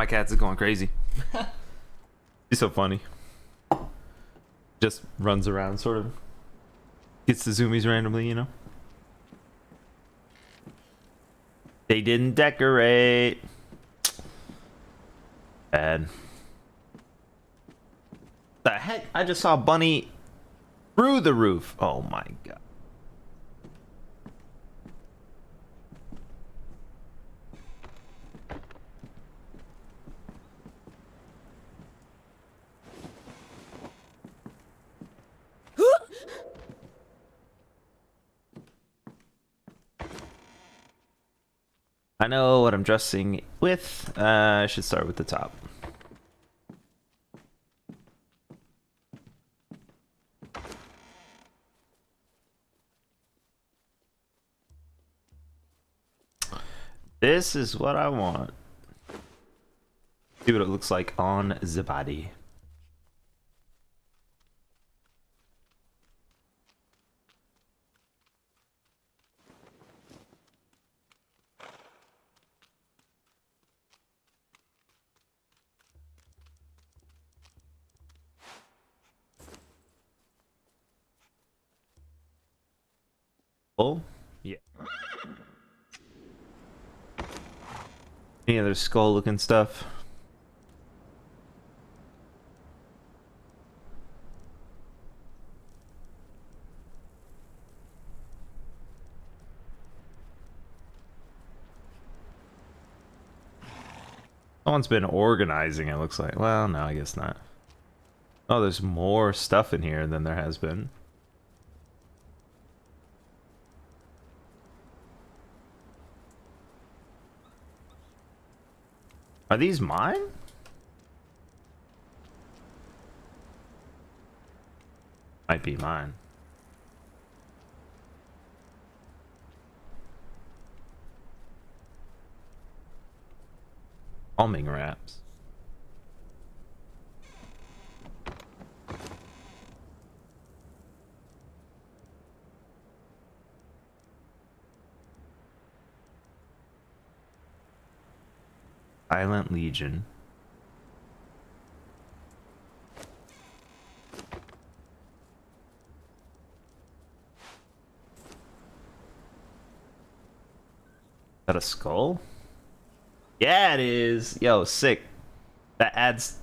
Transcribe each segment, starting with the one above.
my cats is going crazy. He's so funny. Just runs around, sort of. Gets the zoomies randomly, you know? They didn't decorate. Bad. The heck? I just saw a bunny through the roof. Oh my god. I know what I'm dressing with. I should start with the top. This is what I want. See what it looks like on the body. Oh, yeah. Any other skull looking stuff? Someone's been organizing, it looks like. Well, no, I guess not. Oh, there's more stuff in here than there has been. Are these mine? Might be mine. Calming wraps. Silent Legion. Is that a skull? Yeah, it is. Yo, sick. That adds,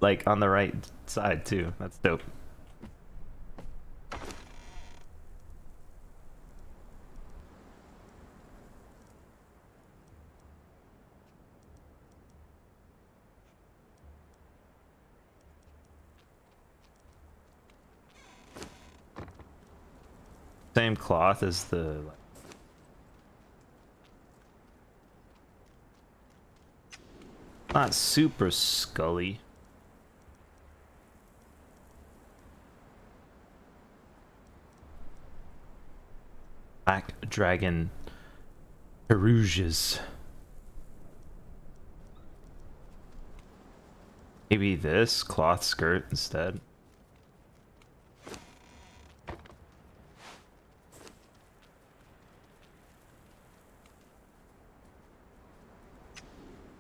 like, on the right side, too. That's dope. Same cloth as the... Not super scully. Black Dragon Peruges. Maybe this cloth skirt instead.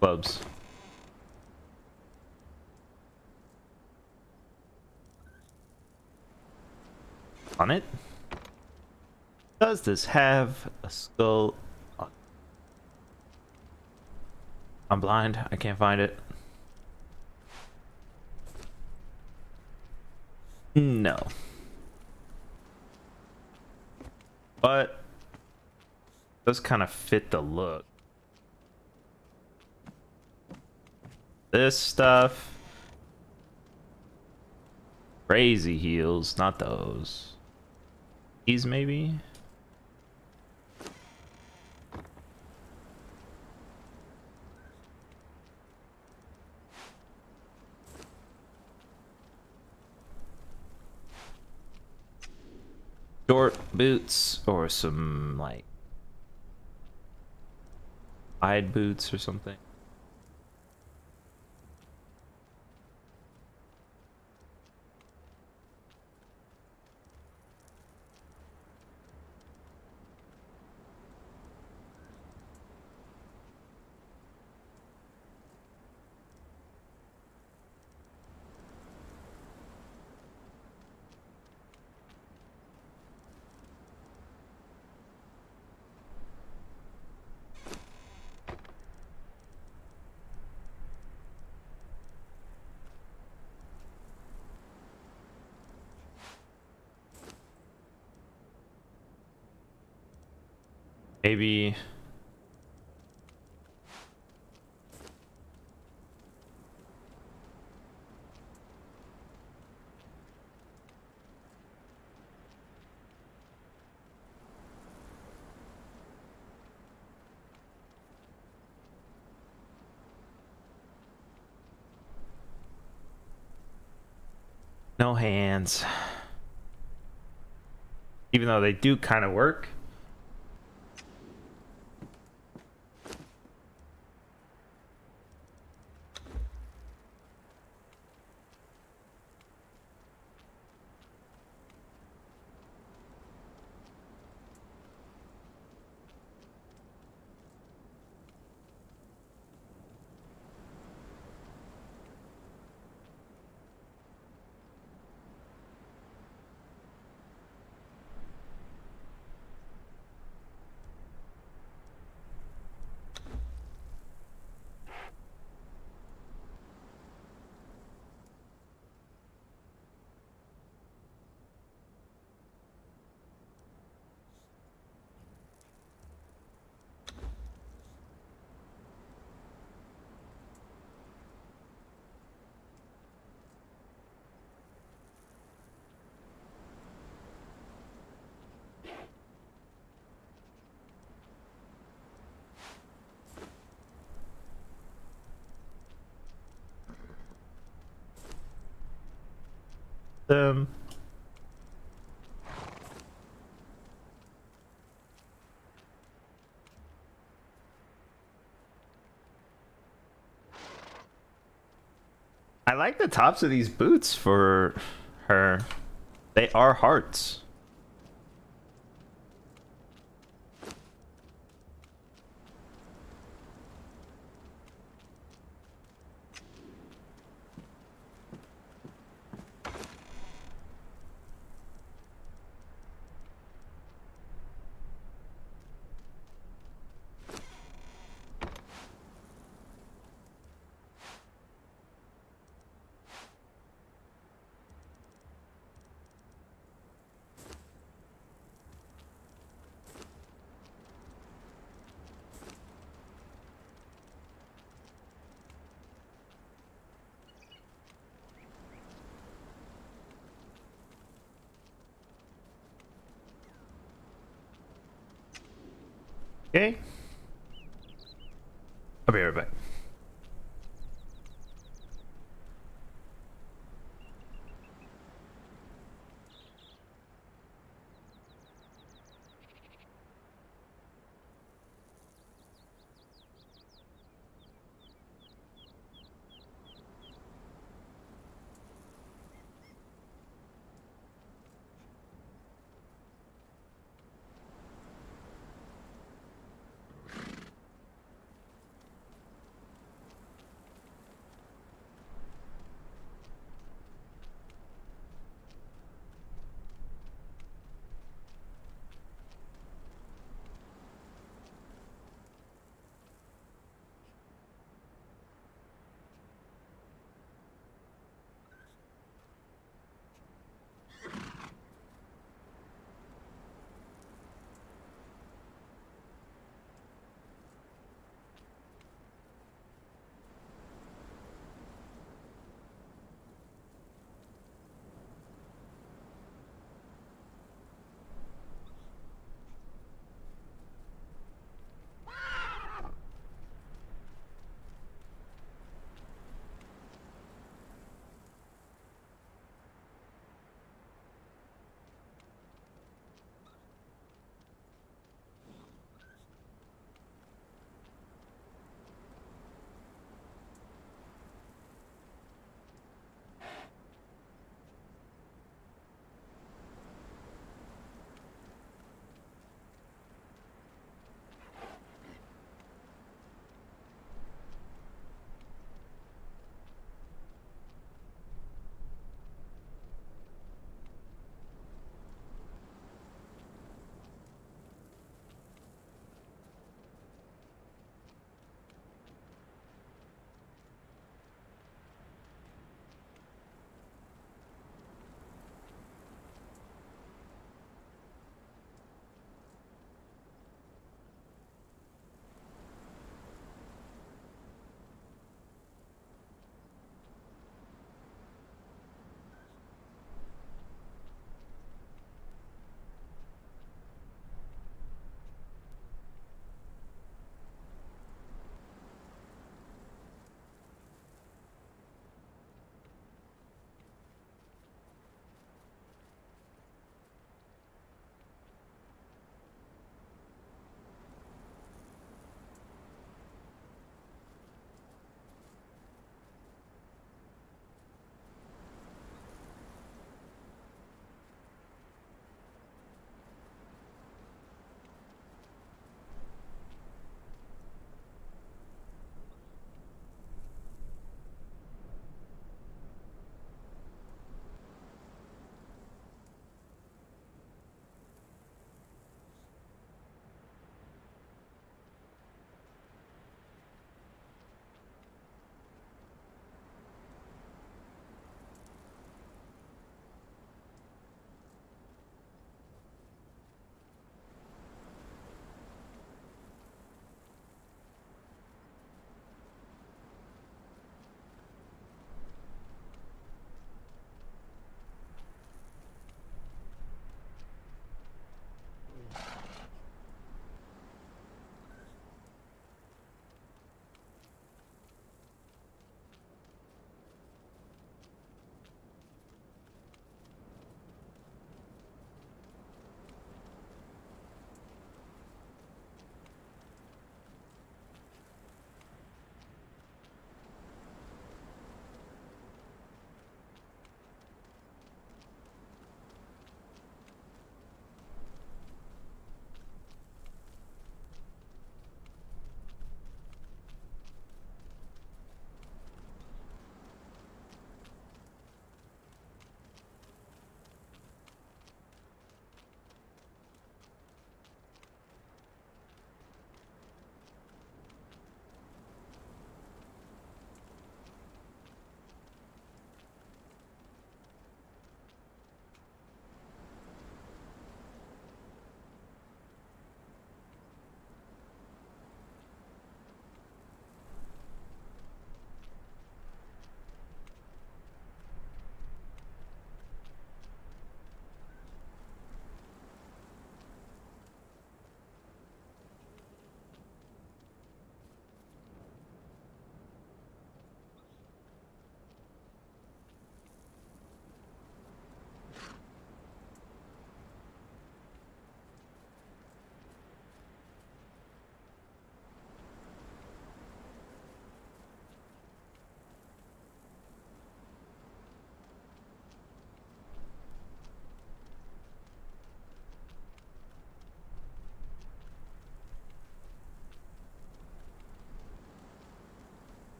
Clubs. On it? Does this have a skull on? I'm blind. I can't find it. No. But does kind of fit the look. This stuff. Crazy heels, not those. These maybe? Short boots or some like wide boots or something. Maybe. No hands. Even though they do kind of work. Um. I like the tops of these boots for her. They are hearts. Okay. I'll be right back.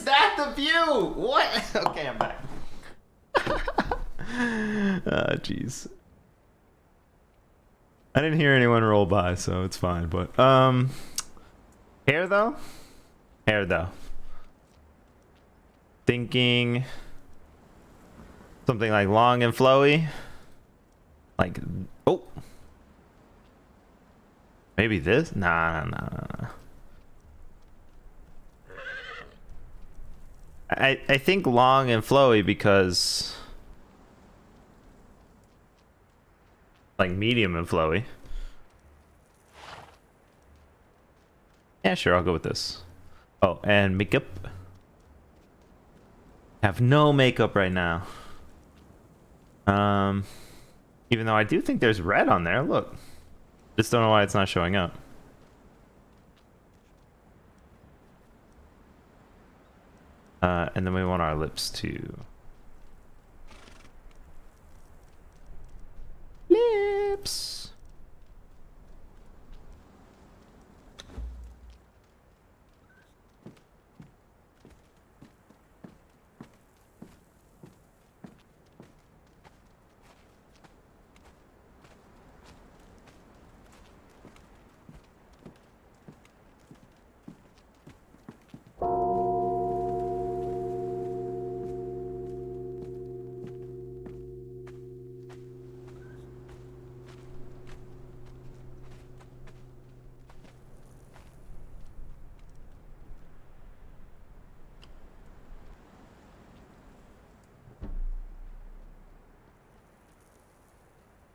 that the view? What? Okay, I'm back. Jeez. I didn't hear anyone roll by, so it's fine. But hair though, hair though. Thinking something like long and flowy, like oh, maybe this. Nah. I think long and flowy because like medium and flowy. Yeah, sure, I'll go with this. Oh, and makeup. Have no makeup right now. Even though I do think there's red on there. Look, just don't know why it's not showing up. And then we want our lips too. Lips.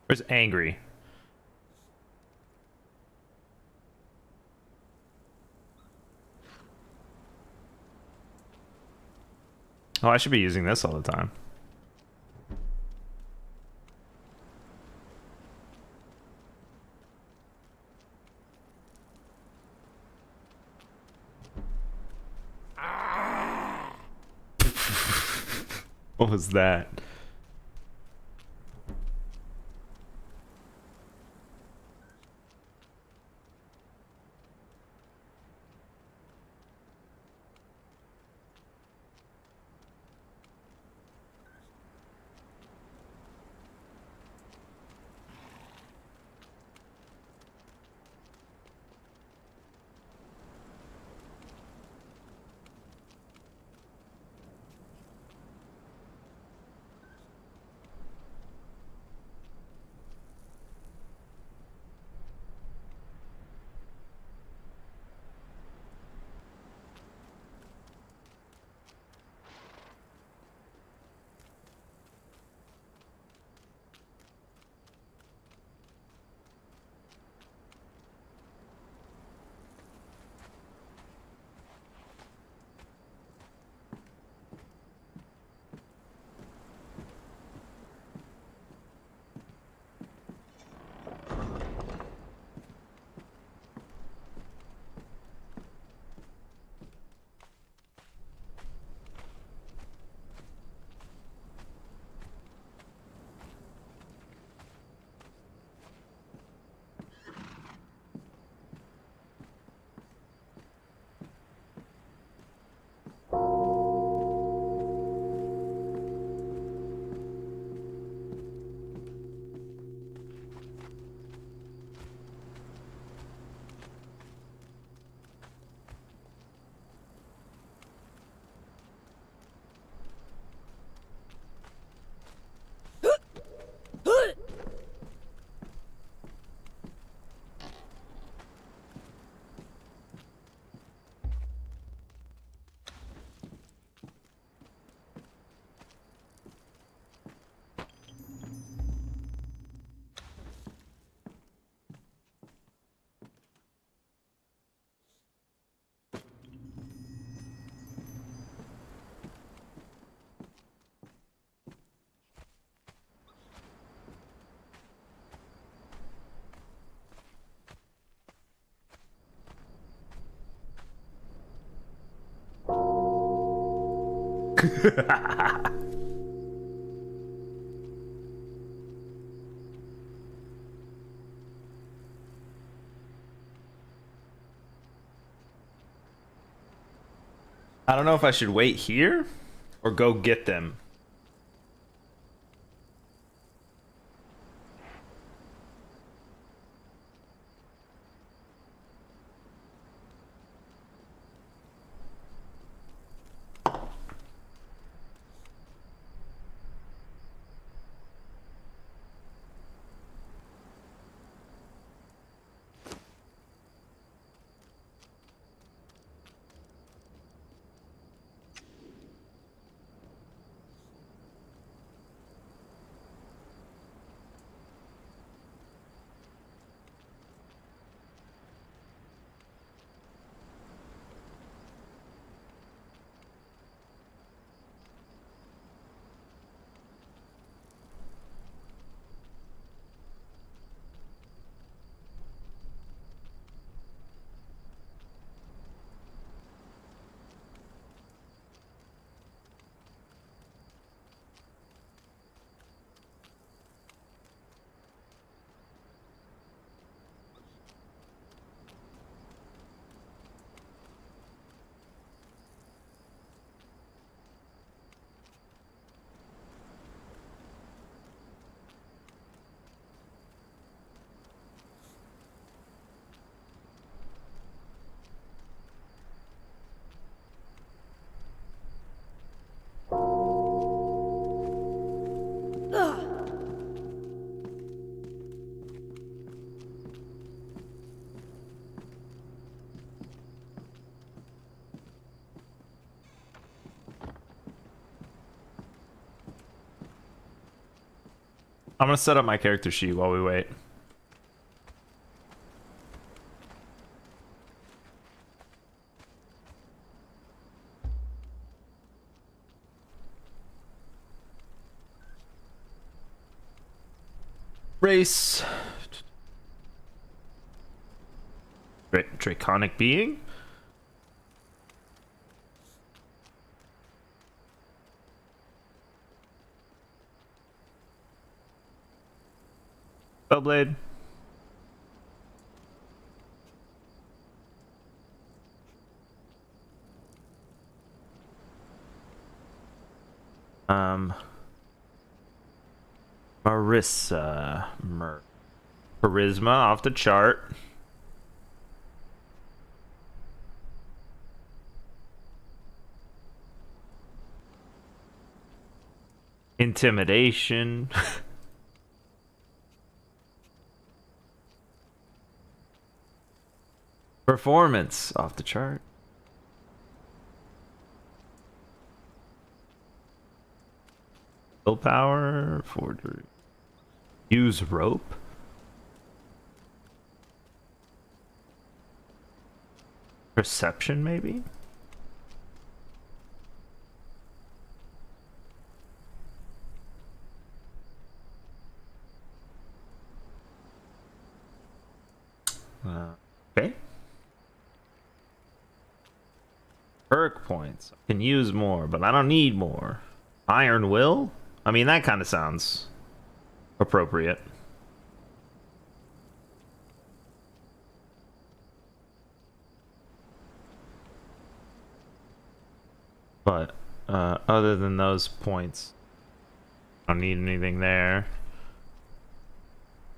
Where's angry? Oh, I should be using this all the time. What was that? I don't know if I should wait here or go get them. I'm gonna set up my character sheet while we wait. Race. Draconic being? Spellblade. Marissa. Charisma off the chart. Intimidation. Performance off the chart. Willpower. Forgery. Use rope. Perception, maybe? Okay. Perk points. I can use more, but I don't need more. Iron Will? I mean, that kind of sounds appropriate. But other than those points, I don't need anything there.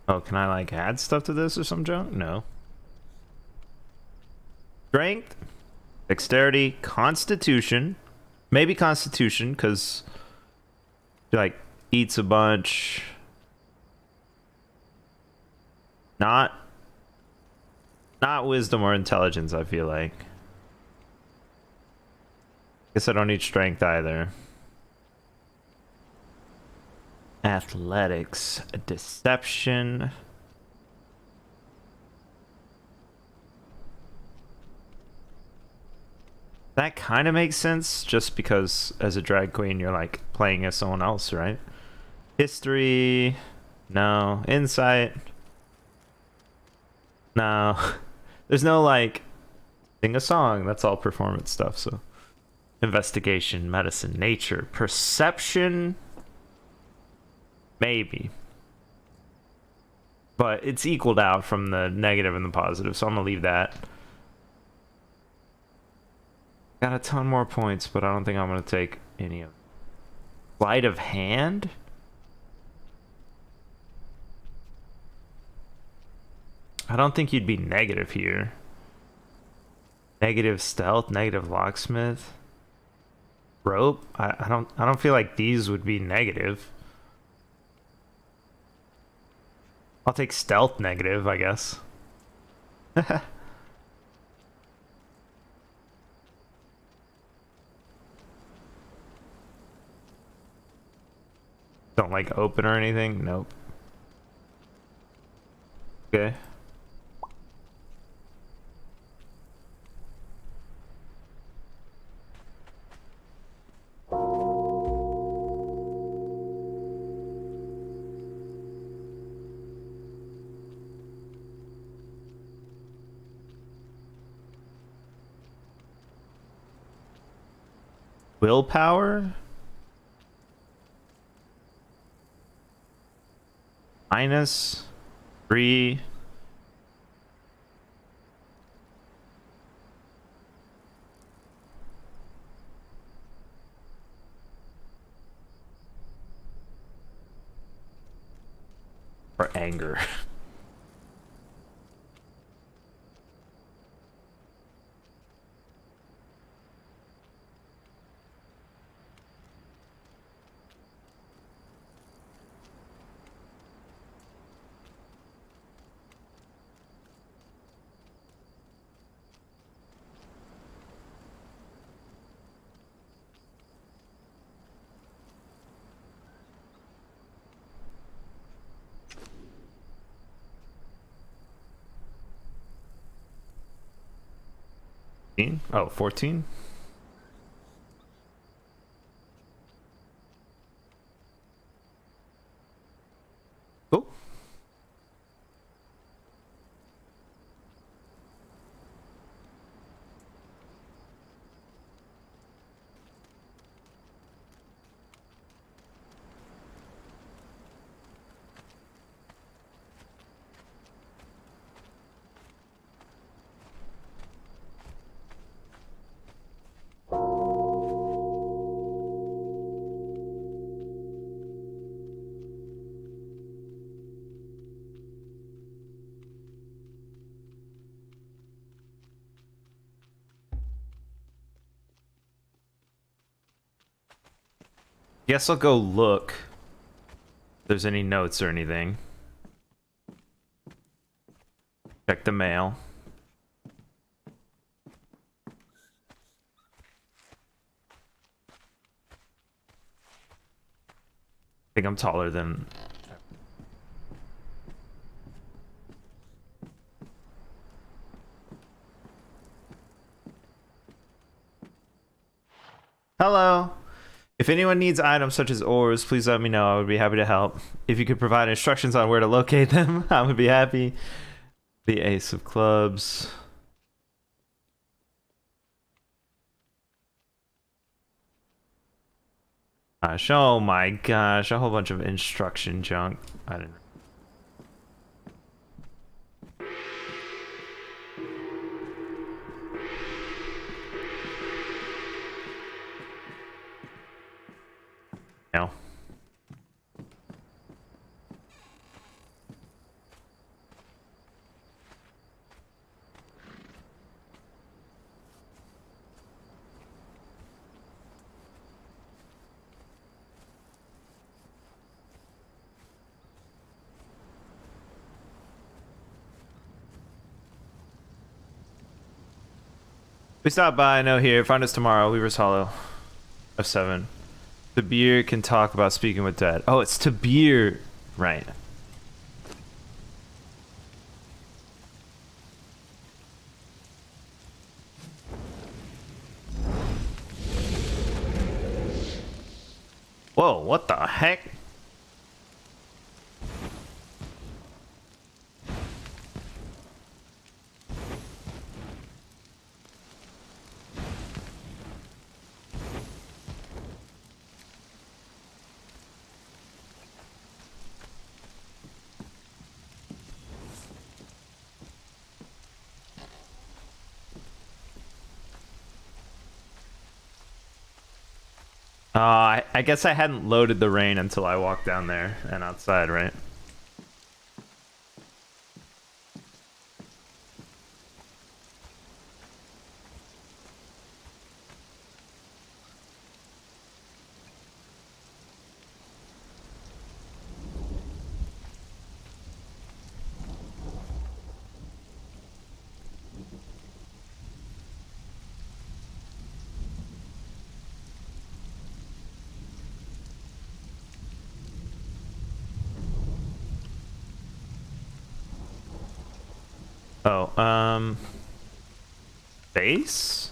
Oh, can I like add stuff to this or some junk? No. Strength, dexterity, constitution. Maybe constitution, because she like eats a bunch. Not wisdom or intelligence, I feel like. Guess I don't need strength either. Athletics, deception. That kind of makes sense just because as a drag queen you're like playing as someone else, right? History, no. Insight, no. There's no like sing a song, that's all performance stuff. So investigation, medicine, nature, perception, maybe, but it's equaled out from the negative and the positive, so I'm gonna leave that. Got a ton more points, but I don't think I'm gonna take any of them. Sleight of hand? I don't think you'd be negative here. Negative stealth, negative locksmith. Rope? I don't feel like these would be negative. I'll take stealth negative, I guess. Don't like open or anything? Nope. Okay. Willpower? -3. Or anger. Oh, 14? Cool. Guess I'll go look if there's any notes or anything. Check the mail. I think I'm taller than... Hello. If anyone needs items such as ores, please let me know. I would be happy to help. If you could provide instructions on where to locate them, I would be happy. The Ace of Clubs. Gosh, oh my gosh, a whole bunch of instruction junk. I didn't... No. We stopped by, no here. Find us tomorrow. Weaver's Hollow. F7. Tabir can talk about speaking with Dad. Oh, it's Tabir. Right. Whoa, what the heck? I guess I hadn't loaded the rain until I walked down there and outside, right? Oh, base?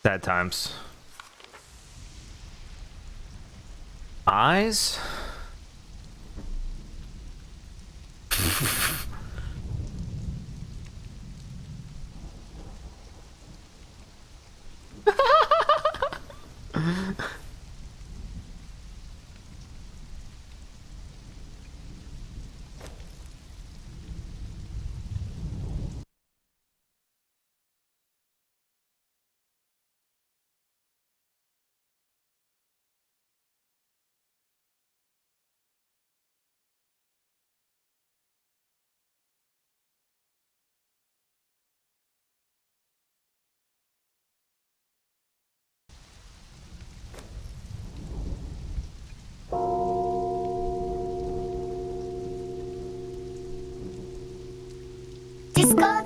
Sad times. Eyes? Discord.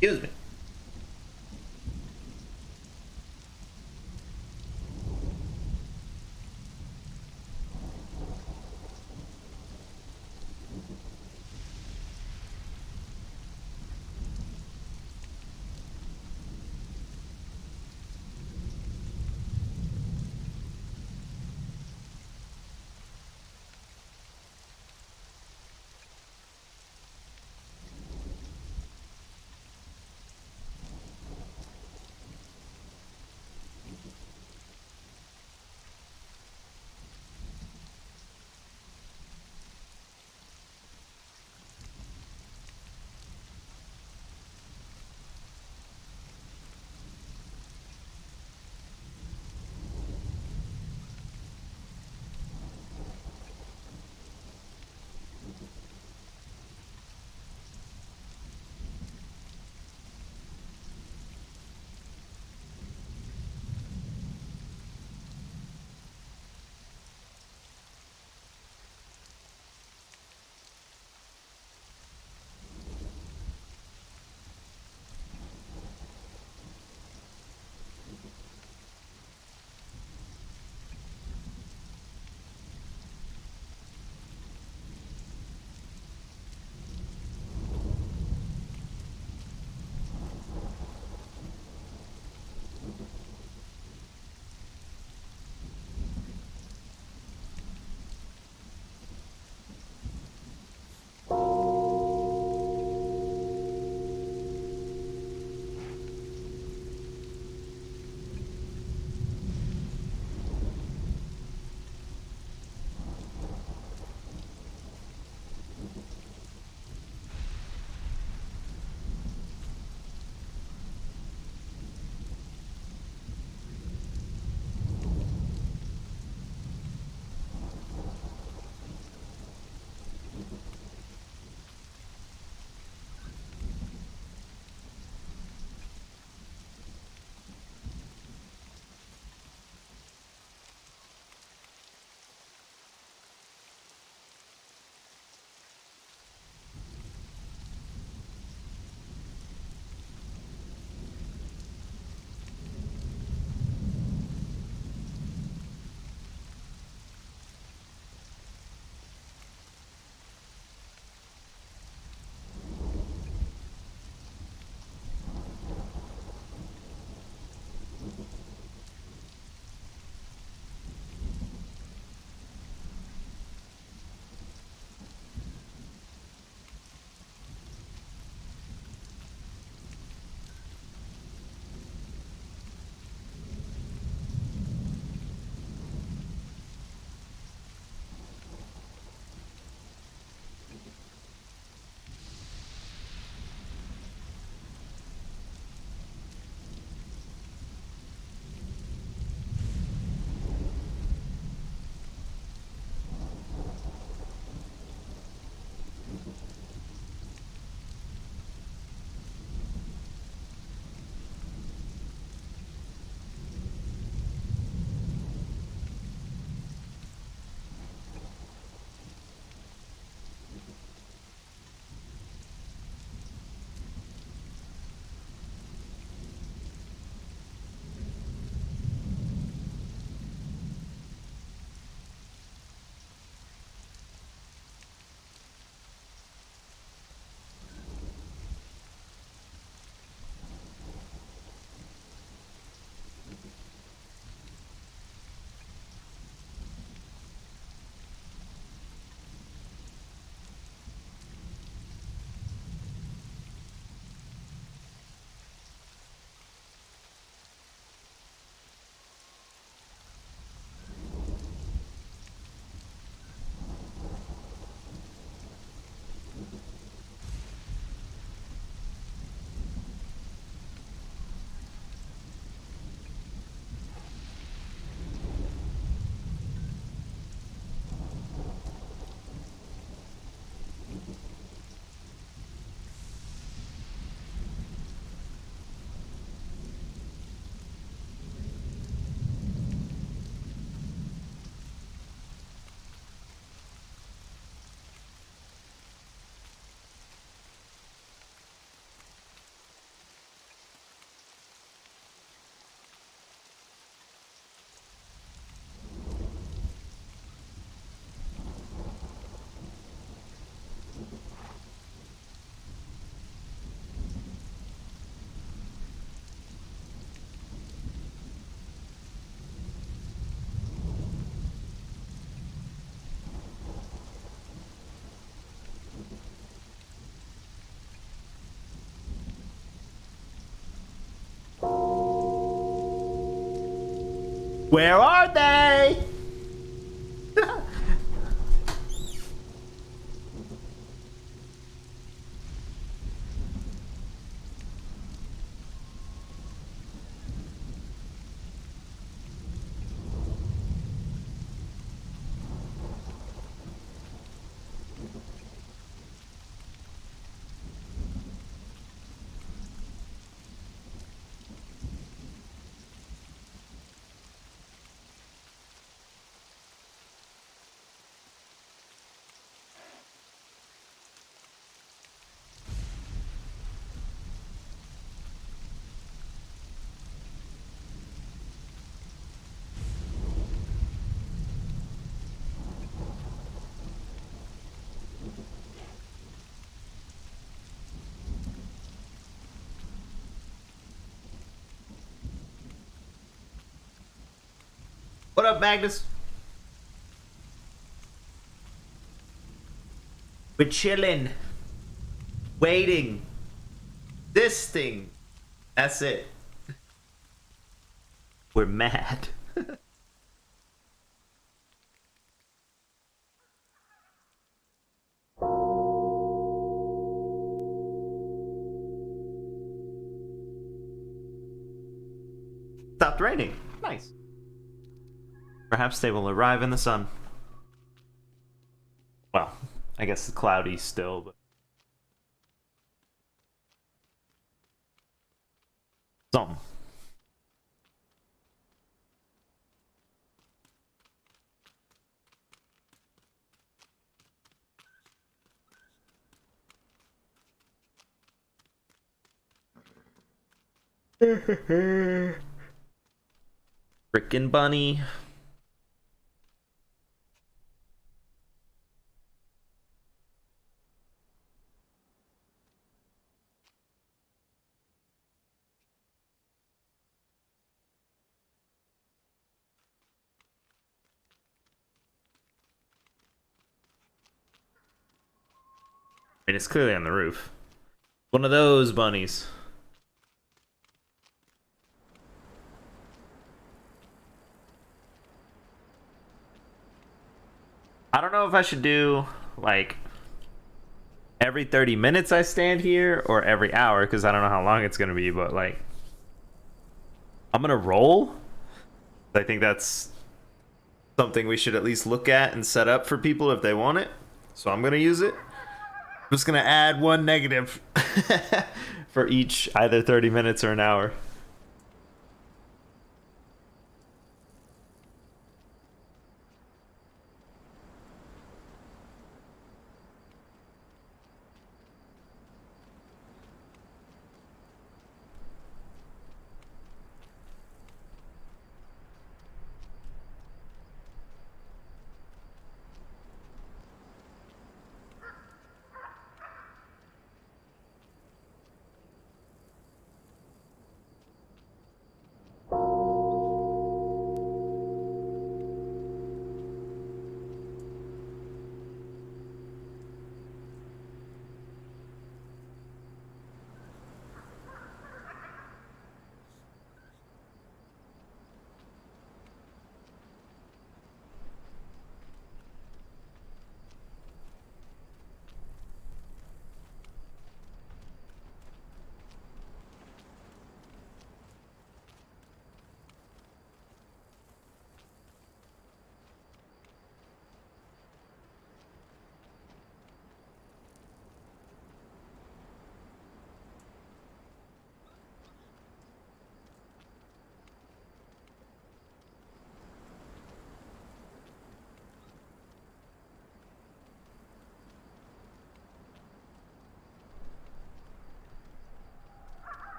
Excuse me. Where are they? What up, Magnus? We're chilling, waiting, this thing. That's it. We're mad. Stopped raining. Nice. Perhaps they will arrive in the sun. Well, I guess it's cloudy still, but something. Frickin' bunny. I mean, it's clearly on the roof. One of those bunnies. I don't know if I should do, like, every 30 minutes I stand here or every hour, because I don't know how long it's going to be, but, like, I'm going to roll. I think that's something we should at least look at and set up for people if they want it. So I'm going to use it. I'm just going to add one negative for each, either 30 minutes or an hour.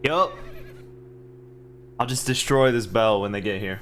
Yup. I'll just destroy this bell when they get here.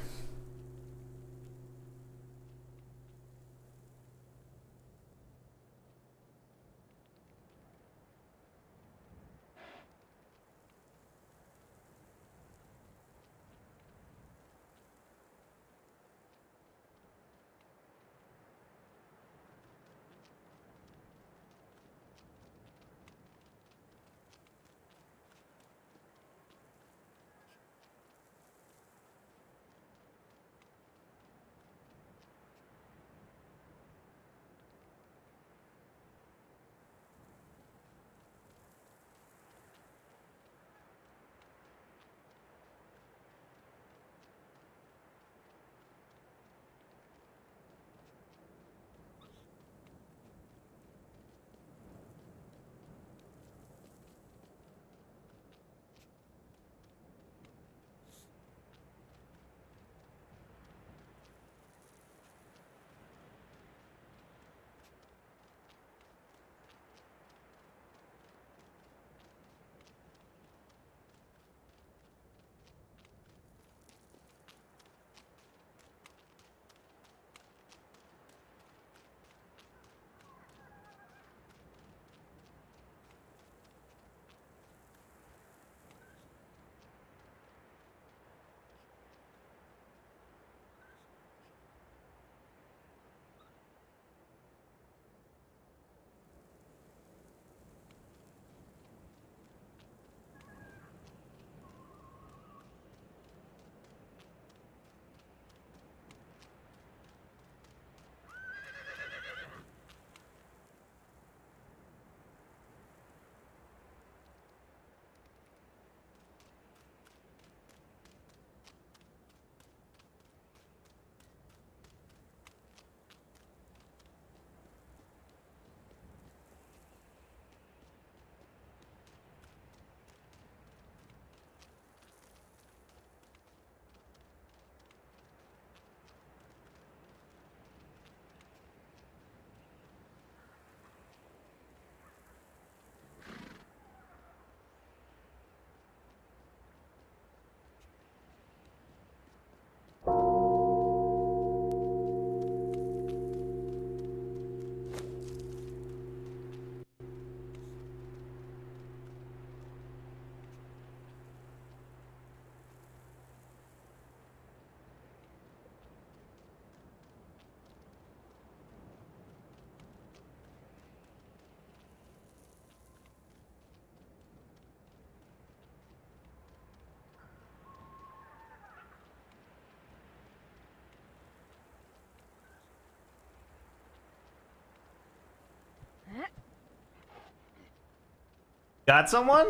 Got someone?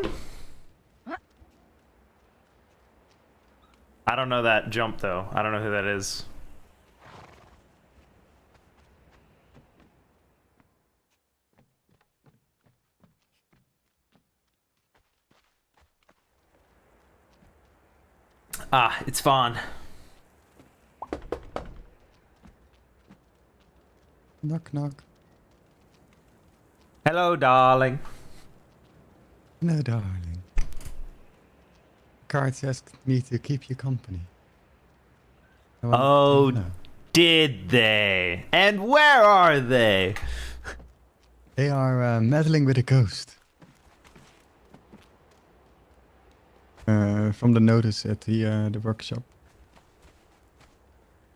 I don't know that jump though. I don't know who that is. Ah, it's Vaughn. Knock, knock. Hello, darling. No, darling. Cards asked me to keep you company. Well, Oh, no. did they? And where are they? They are meddling with a ghost. From the notice at the workshop.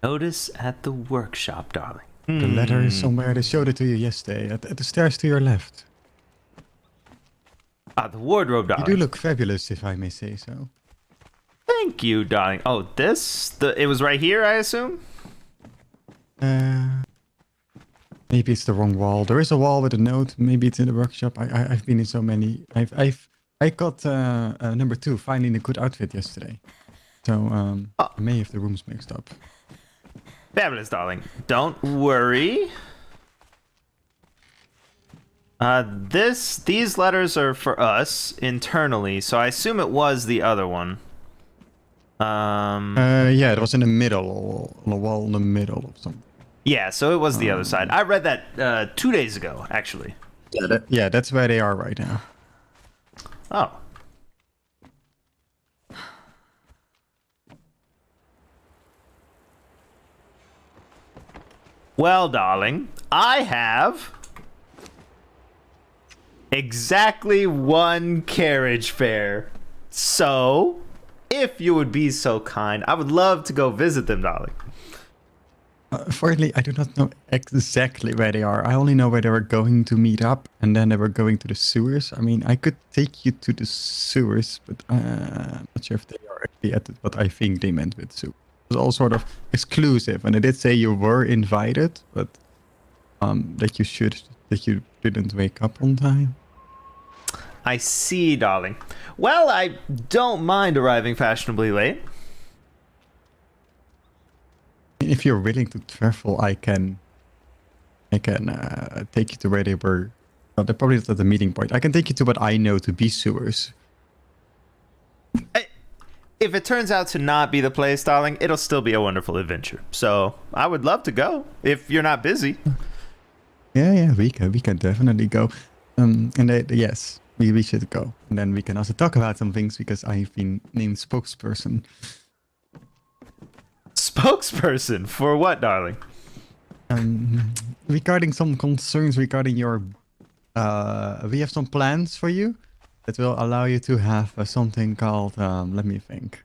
Notice at the workshop, darling. The letter is somewhere. They showed it to you yesterday. At the stairs to your left. Ah, the wardrobe, darling. You do look fabulous, if I may say so. Thank you, darling. Oh, it was right here, I assume? Maybe it's the wrong wall. There is a wall with a note. Maybe it's in the workshop. I've been in so many. I got number 2 finding a good outfit yesterday. So I may have the rooms mixed up. Fabulous, darling. Don't worry. These letters are for us internally, so I assume it was the other one. Yeah, it was in the middle, on the wall in the middle of something. Yeah, so it was the other side. I read that 2 days ago, actually. Yeah, that's where they are right now. Oh. Well, darling, I have exactly one carriage fare. So, if you would be so kind, I would love to go visit them, darling. Unfortunately, I do not know exactly where they are. I only know where they were going to meet up, and then they were going to the sewers. I mean, I could take you to the sewers, but I'm not sure if they are actually at what I think they meant with sewers. It was all sort of exclusive, and they did say you were invited, but that you didn't wake up on time. I see, darling. Well, I don't mind arriving fashionably late. If you're willing to travel, I can take you to where they were. Well, they're probably not at the meeting point. I can take you to what I know to be sewers. If it turns out to not be the place, darling, it'll still be a wonderful adventure. So I would love to go if you're not busy. Yeah, we can definitely go. Yes, we should go. And then we can also talk about some things because I've been named spokesperson. Spokesperson for what, darling? Regarding some concerns regarding your, we have some plans for you that will allow you to have something called, let me think.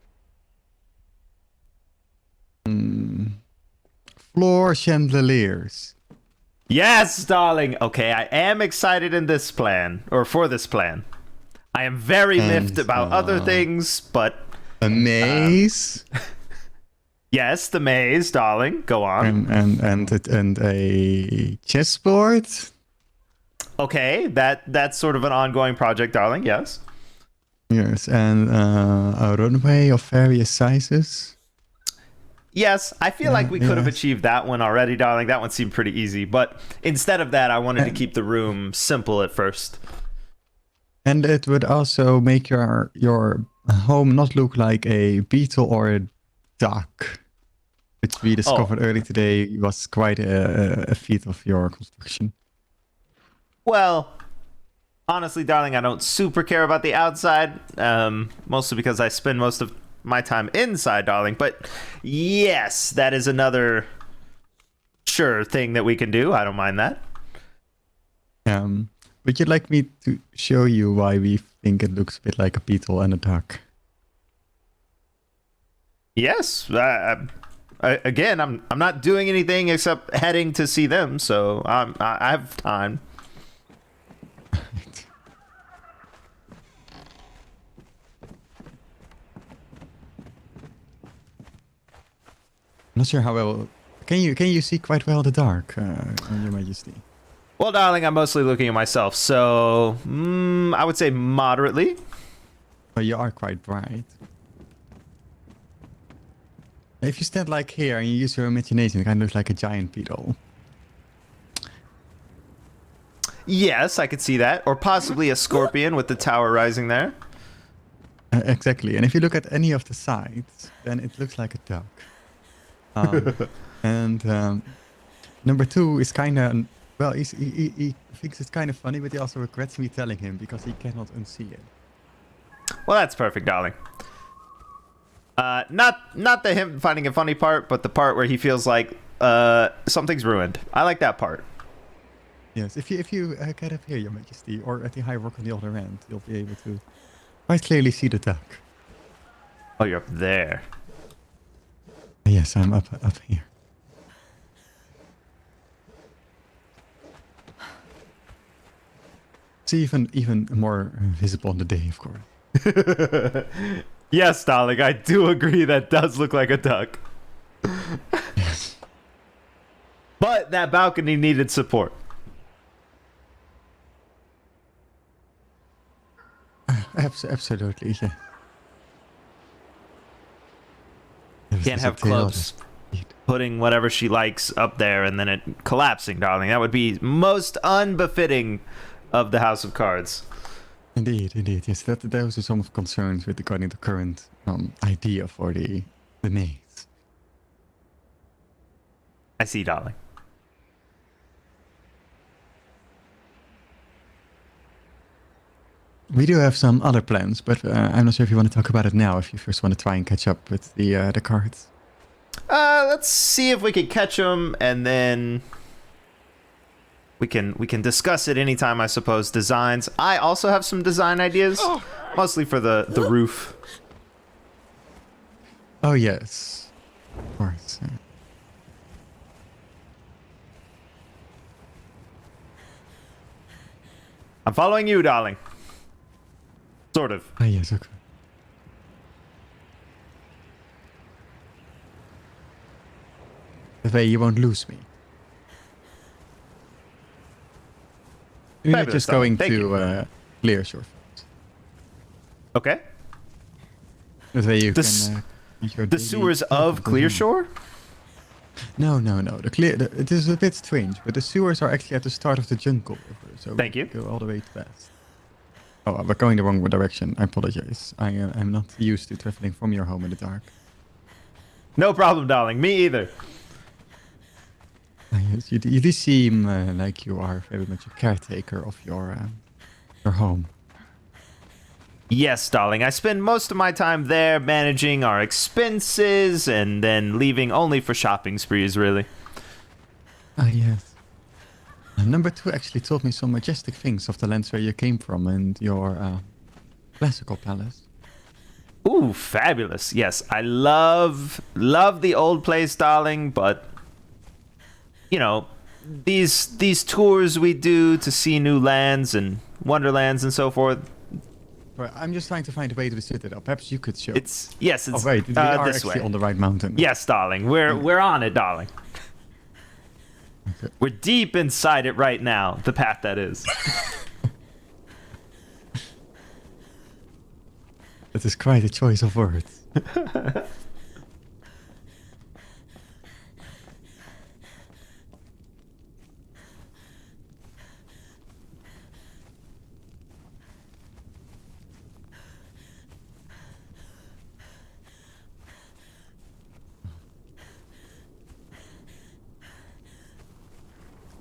Floor chandeliers. Yes, darling. Okay, I am excited in this plan, or for this plan. I am very miffed about other things, but... A maze. Yes, the maze, darling. Go on. And a chessboard. Okay, that's sort of an ongoing project, darling. Yes. Yes, and a runway of various sizes. Yes, I feel like we could have yes. achieved that one already, darling. That one seemed pretty easy. But instead of that, I wanted to keep the room simple at first. And it would also make your home not look like a beetle or a duck, which we discovered early today was quite a feat of your construction. Well, honestly, darling, I don't super care about the outside, mostly because I spend most of my time inside, darling. But yes, that is another sure thing that we can do. I don't mind that. Would you like me to show you why we think it looks a bit like a beetle and a duck? Yes. Again, I'm not doing anything except heading to see them, so I have time. I'm not sure how well. Can you see quite well the dark, Your Majesty? Well, darling, I'm mostly looking at myself, so I would say moderately. But you are quite bright. If you stand like here and you use your imagination, it kind of looks like a giant beetle. Yes, I could see that, or possibly a scorpion with the tower rising there. Exactly, and if you look at any of the sides, then it looks like a duck. Number two is kind of, well, he thinks it's kind of funny, but he also regrets me telling him because he cannot unsee it. Well, that's perfect, darling. Not the him finding a funny part, but the part where he feels like something's ruined. I like that part. Yes, if you get up here, Your Majesty, or at the high rock on the other end, you'll be able to quite clearly see the duck. Oh, you're up there. Yes, I'm up here. It's even more visible on the day, of course. Yes, darling, I do agree that does look like a duck. Yes. But that balcony needed support. Absolutely, yeah. Can't have clubs putting whatever she likes up there and then it collapsing, darling. That would be most unbefitting of the House of Cards. Indeed. Yes, those are some of concerns with regarding the current idea for the maze. I see, darling. We do have some other plans, but I'm not sure if you want to talk about it now. If you first want to try and catch up with the cards. Let's see if we can catch them, and then we can discuss it anytime, I suppose. Designs. I also have some design ideas, mostly for the roof. Oh yes, of course. I'm following you, darling. Sort of. Ah yes, okay. That way you won't lose me. We're Fabulous, just darling. going Thank you. to clear shore first. Okay. That way you The can. Your The daily sewers stuff of at the home. Clearshore? No. It is a bit strange, but the sewers are actually at the start of the jungle river, so Thank we you. go all the way to west. Oh, we're going the wrong direction. I apologize. I'm not used to traveling from your home in the dark. No problem, darling. Me either. Yes, you do seem like you are very much a caretaker of your home. Yes, darling. I spend most of my time there managing our expenses and then leaving only for shopping sprees, really. Ah, yes. Number 2 actually told me some majestic things of the lands where you came from and your classical palace. Ooh, fabulous. Yes, I love the old place, darling, but you know, these tours we do to see new lands and wonderlands and so forth. Right, I'm just trying to find a way to visit it up. Perhaps you could show. It's yes, it's Oh wait, we are this actually way. on the right mountain. Yes, darling. We're on it, darling. Okay. We're deep inside it right now. The path that is. That is quite a choice of words.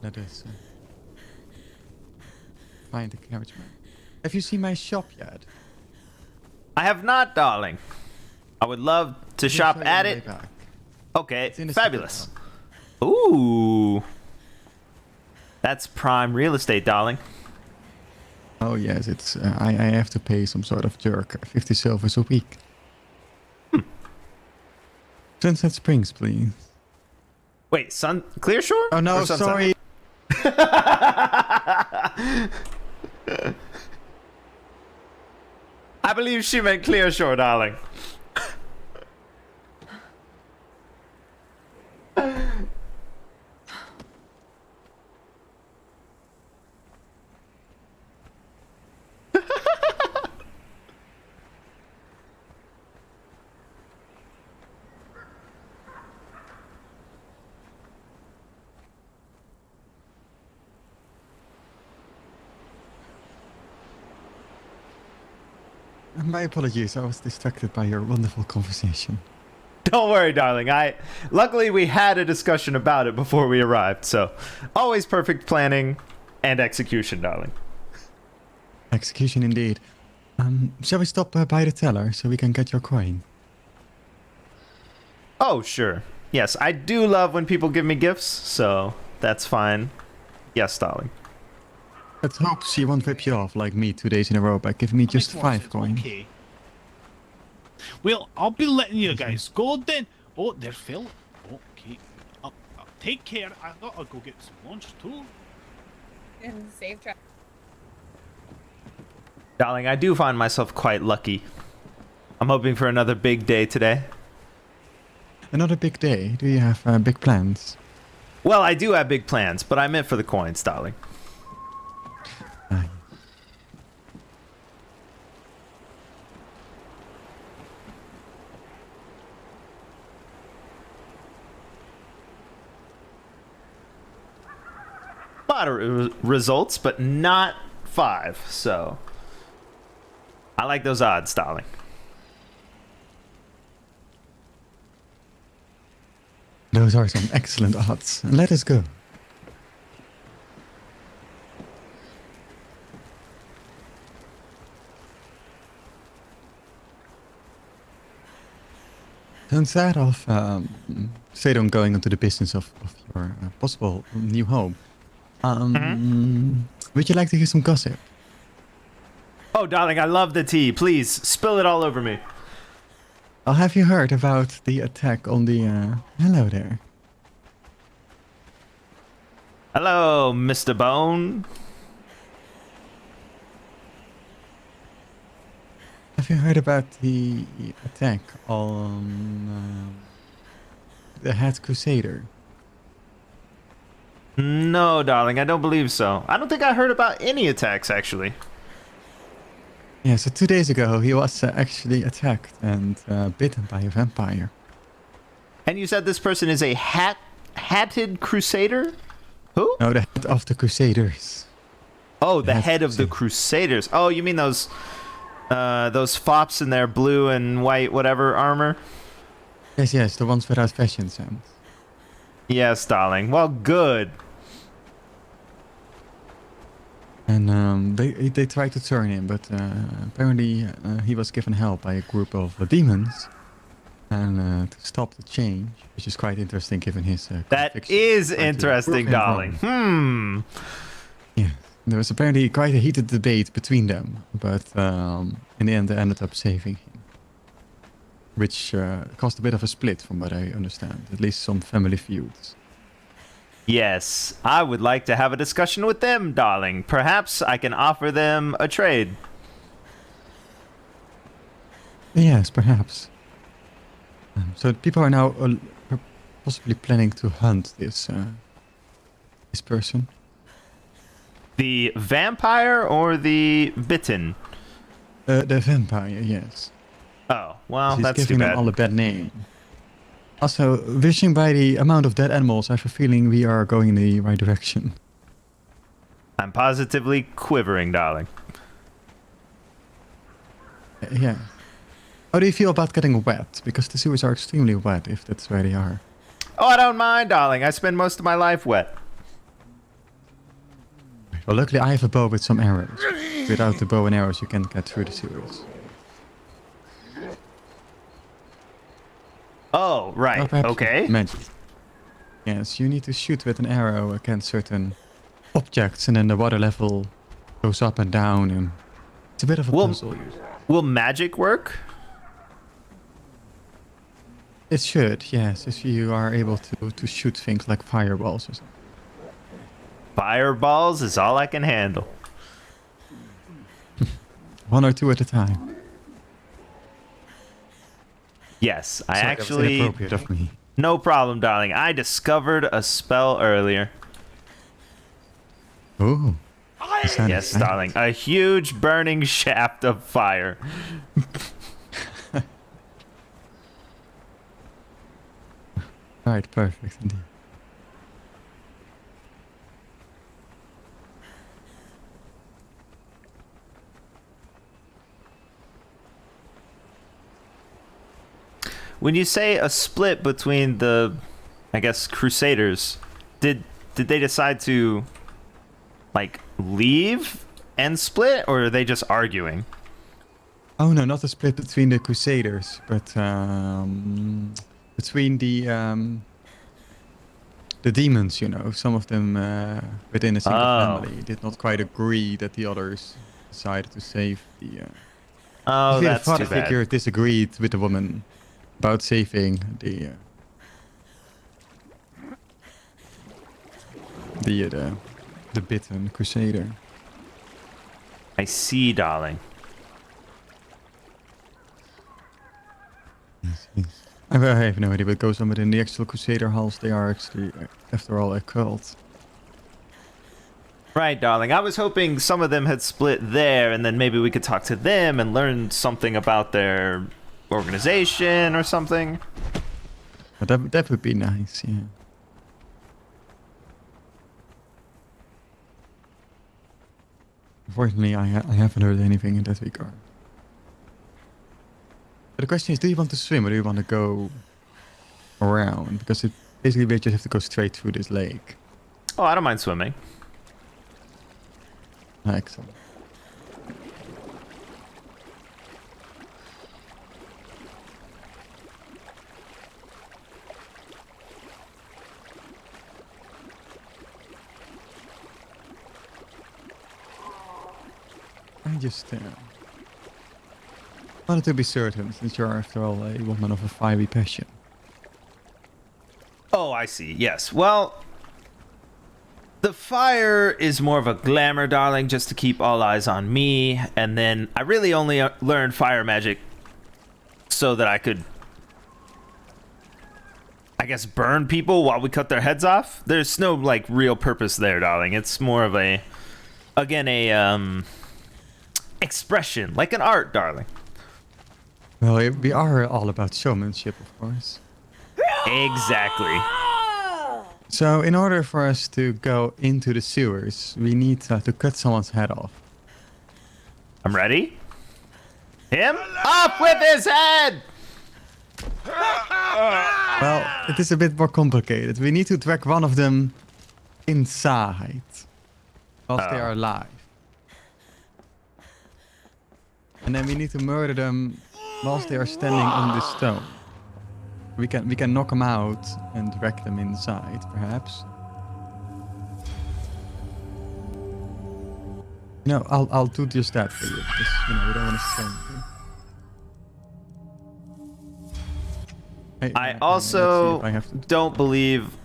Let us find the carriage man. Have you seen my shop yet? I have not, darling. I would love to I'll shop show you at on the way it. back. Okay, It's in the fabulous. city Ooh. That's prime real estate, darling. Oh yes, it's I have to pay some sort of jerk 50 silvers a week. Sunset Springs, please. Wait, Clearshore? Oh no, Or Sunset? sorry. I believe she meant Clearshore, darling. My apologies, I was distracted by your wonderful conversation. Don't worry, darling. Luckily we had a discussion about it before we arrived, so always perfect planning and execution, darling. Execution indeed. Shall we stop by the teller so we can get your coin? Oh, sure. Yes, I do love when people give me gifts, so that's fine. Yes, darling. Let's hope she won't rip you off like me 2 days in a row by giving me just Makes more 5 sense, coin. Okay. Well, I'll be letting you guys go then. Oh, there's Phil. Okay. Take care. I gotta go get some lunch too. And safe travel. Darling, I do find myself quite lucky. I'm hoping for another big day today. Another big day. Do you have big plans? Well, I do have big plans, but I meant for the coins, darling. Aye. Moderate results, but not 5, so I like those odds, darling. Those are some excellent odds. Let us go. instead of straight on going into the business of your possible new home, would you like to hear some gossip? Oh, darling, I love the tea. Please spill it all over me. Have you heard about the attack on the... hello there. Hello, Mr. Bone. Have you heard about the attack on the Head Crusader? No, darling, I don't believe so. I don't think I heard about any attacks, actually. Yeah, so 2 days ago he was actually attacked and bitten by a vampire. And you said this person is a hatted crusader? Who? No, the head of the Crusaders. Oh, the Hat head of the crusaders. Oh, you mean those fops in their blue and white whatever armor? Yes, the ones without fashion sense. Yes, darling. Well, good. And they tried to turn him, but apparently he was given help by a group of demons. And to stop the change, which is quite interesting given his That conviction, is tried to interesting, prove him darling. wrong. Yeah, there was apparently quite a heated debate between them, but in the end they ended up saving him. Which caused a bit of a split from what I understand, at least some family feuds. Yes, I would like to have a discussion with them, darling. Perhaps I can offer them a trade. Yes, perhaps. So people are now possibly planning to hunt this person. The vampire or the bitten? The vampire, yes. Oh, well, He's that's too giving them bad. all a bad name. Also, wishing by the amount of dead animals, I have a feeling we are going in the right direction. I'm positively quivering, darling. Yeah. How do you feel about getting wet? Because the sewers are extremely wet if that's where they are. Oh, I don't mind, darling. I spend most of my life wet. Well, luckily I have a bow with some arrows. Without the bow and arrows, you can't get through the sewers. Oh, right. Oh, perhaps Okay. magic. Yes, you need to shoot with an arrow against certain objects, and then the water level goes up and down, and it's a bit of a puzzle. Will magic work? It should, yes, if you are able to shoot things like fireballs or something. Fireballs is all I can handle. 1 or 2 at a time. Yes, I Sorry, that was actually... inappropriate of me. No problem, darling. I discovered a spell earlier. Oh. Yes, darling. A huge burning shaft of fire. Right, perfect indeed. When you say a split between the, I guess, Crusaders, did they decide to, like, leave and split, or are they just arguing? Oh no, not a split between the Crusaders, but between the demons, you know. Some of them within a single family did not quite agree that the others decided to save the... Oh, that's the father too bad. figure disagreed with the woman about saving the bitten Crusader. I see, darling. I have no idea what goes on within the actual Crusader halls. They are actually, after all, a cult. Right, darling. I was hoping some of them had split there, and then maybe we could talk to them and learn something about their organization or something. But that would be nice, yeah. Unfortunately, I haven't heard anything in that regard. But the question is, do you want to swim or do you want to go around? Because it basically we just have to go straight through this lake. Oh, I don't mind swimming. Excellent. just wanted to be certain, since you're after all a woman of a fiery passion. Oh, I see. Yes. Well, the fire is more of a glamour, darling, just to keep all eyes on me. And then I really only learned fire magic so that I could, I guess, burn people while we cut their heads off. There's no, like, real purpose there, darling. It's more of a, again, a, expression, like an art, darling. Well, we are all about showmanship, of course. Exactly. So, in order for us to go into the sewers, we need to cut someone's head off. I'm ready. Him? Up with his head! Well, it is a bit more complicated. We need to drag one of them inside whilst they are alive. And then we need to murder them whilst they are standing on this stone. We can knock them out and drag them inside, perhaps. No, I'll do just that for you, because we don't want to strain you. I also let's see if I have to. don't believe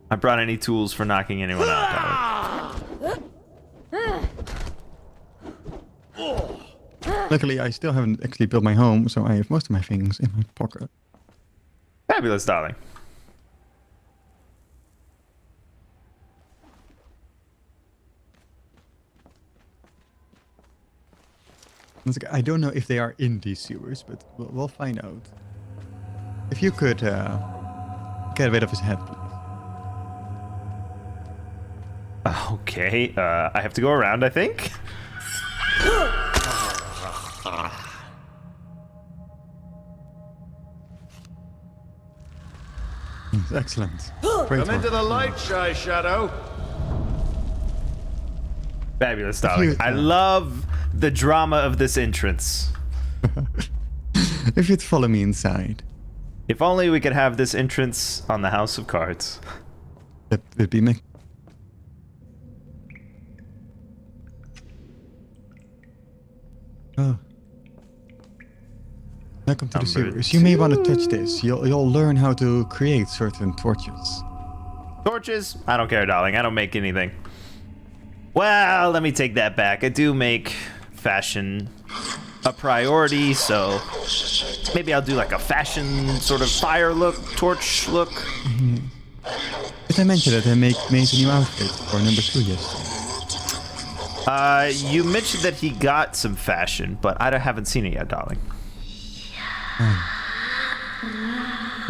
I brought any tools for knocking anyone out, darling. Luckily, I still haven't actually built my home, so I have most of my things in my pocket. Fabulous, darling. I don't know if they are in these sewers, but we'll find out. If you could get rid of his head, please. Okay, I have to go around, I think. Excellent. Great Come into work. the light, Shy Shadow. Fabulous, darling. I love the drama of this entrance. If you'd follow me inside, If only we could have this entrance on the House of Cards. that would be me. Oh. Welcome to the Number sewers. You may want to touch this. You'll learn how to create certain torches. Torches? I don't care, darling. I don't make anything. Well, let me take that back. I do make fashion a priority, so maybe I'll do like a fashion sort of fire look, torch look. Did I mention that I made a new outfit for number 2 yesterday? You mentioned that he got some fashion, but I haven't seen it yet, darling.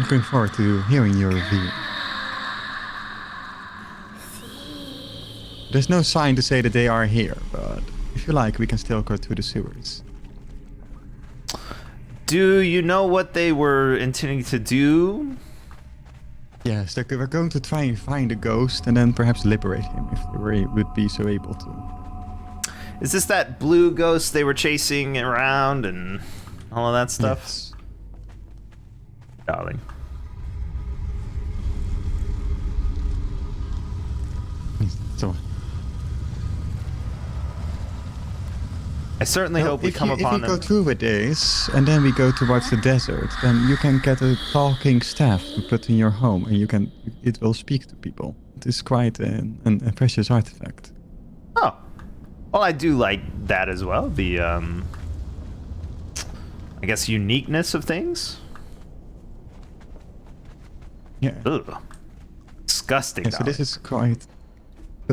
Looking forward to hearing your review. There's no sign to say that they are here, but if you like, we can still go to the sewers. Do you know what they were intending to do? Yes, we're going to try and find a ghost and then perhaps liberate him if they would be so able to. Is this that blue ghost they were chasing around and all of that stuff? Yes. Darling. So, I certainly hope we come upon if we them. go through with this and then we go towards the desert, then you can get a talking staff to put in your home, and it will speak to people. It is quite a precious artifact. Oh. Well, I do like that as well. The, I guess, uniqueness of things. Yeah. Ugh. Disgusting. Yeah, so this is quite.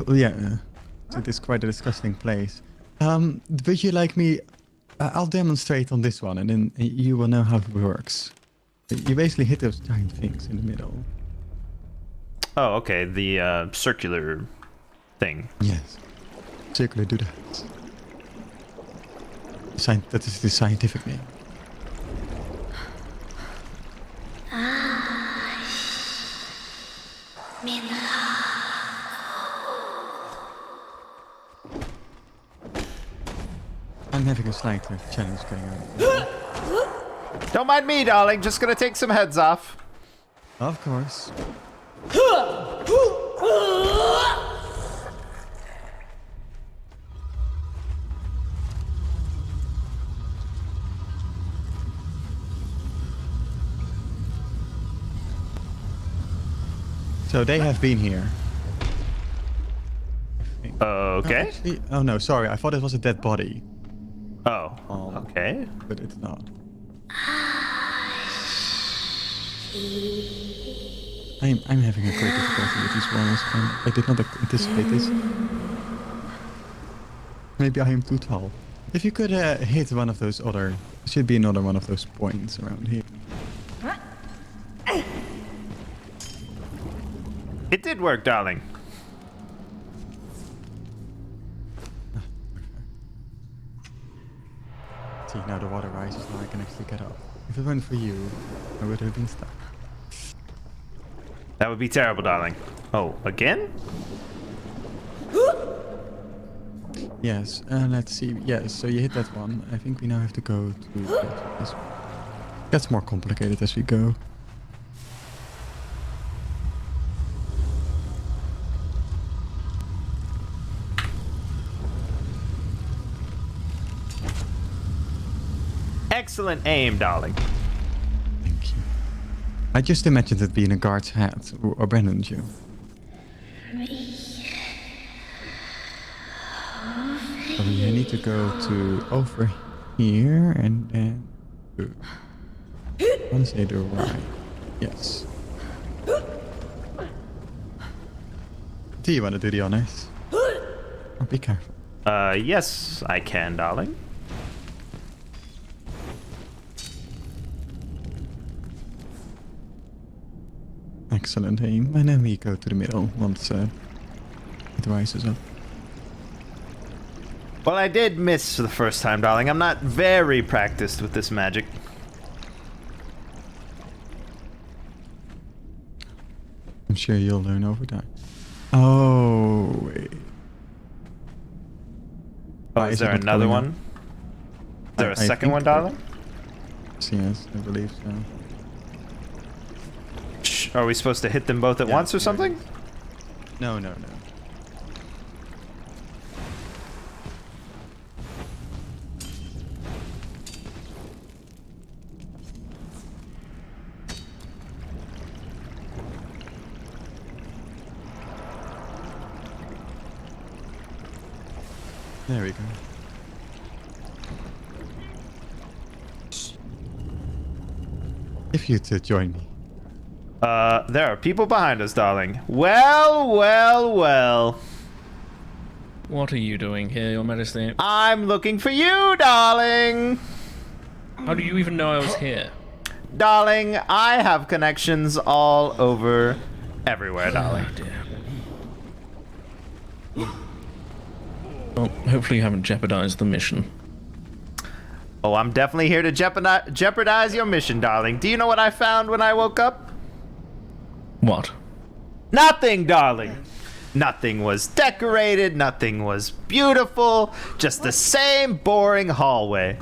Yeah. So it is quite a disgusting place. Would you like me? I'll demonstrate on this one, and then you will know how it works. You basically hit those giant things in the middle. Oh, okay. The circular thing. Yes. Circular do that. That is the scientific name. I'm having a slight challenge going on. Don't mind me, darling. Just gonna take some heads off. Of course. So they have been here. I think. Okay. Actually, oh no, sorry. I thought it was a dead body, Oh. Okay. but it's not. I'm having a great difficulty with these walls. I did not anticipate this. Maybe I am too tall. If you could hit one of those other... Should be another one of those points around here. It did work, darling. See, now the water rises, now I can actually get up. If it weren't for you, I would have been stuck. That would be terrible, darling. Oh, again? Yes, let's see. Yes, so you hit that one. I think we now have to go to this one. Gets more complicated as we go. Excellent aim, darling. Thank you. I just imagined it being a guard's hat, or abandoned you. So we need to go to over here and then to, I want to say the right. Yes. Do you want to do the honors? Oh, be careful. Yes, I can, darling. Excellent aim. And then we go to the middle once it rises up. Well, I did miss the first time, darling. I'm not very practiced with this magic. I'm sure you'll learn over time. Oh, wait. Oh, Why is is it there not another going one? up? Is there a I second think one, so. darling? Yes, I believe so. Shh, are we supposed to hit them both at Yeah, once or there it something? is. No, no, no. There we go. If you to join me. There are people behind us, darling. Well, well, well. What are you doing here, Your Majesty? I'm looking for you, darling. How do you even know I was here? Darling, I have connections all over everywhere, darling. Oh dear. Well, hopefully you haven't jeopardized the mission. Oh, I'm definitely here to jeopardize your mission, darling. Do you know what I found when I woke up? What? Nothing, darling. Nothing was decorated, nothing was beautiful, just the same boring hallway.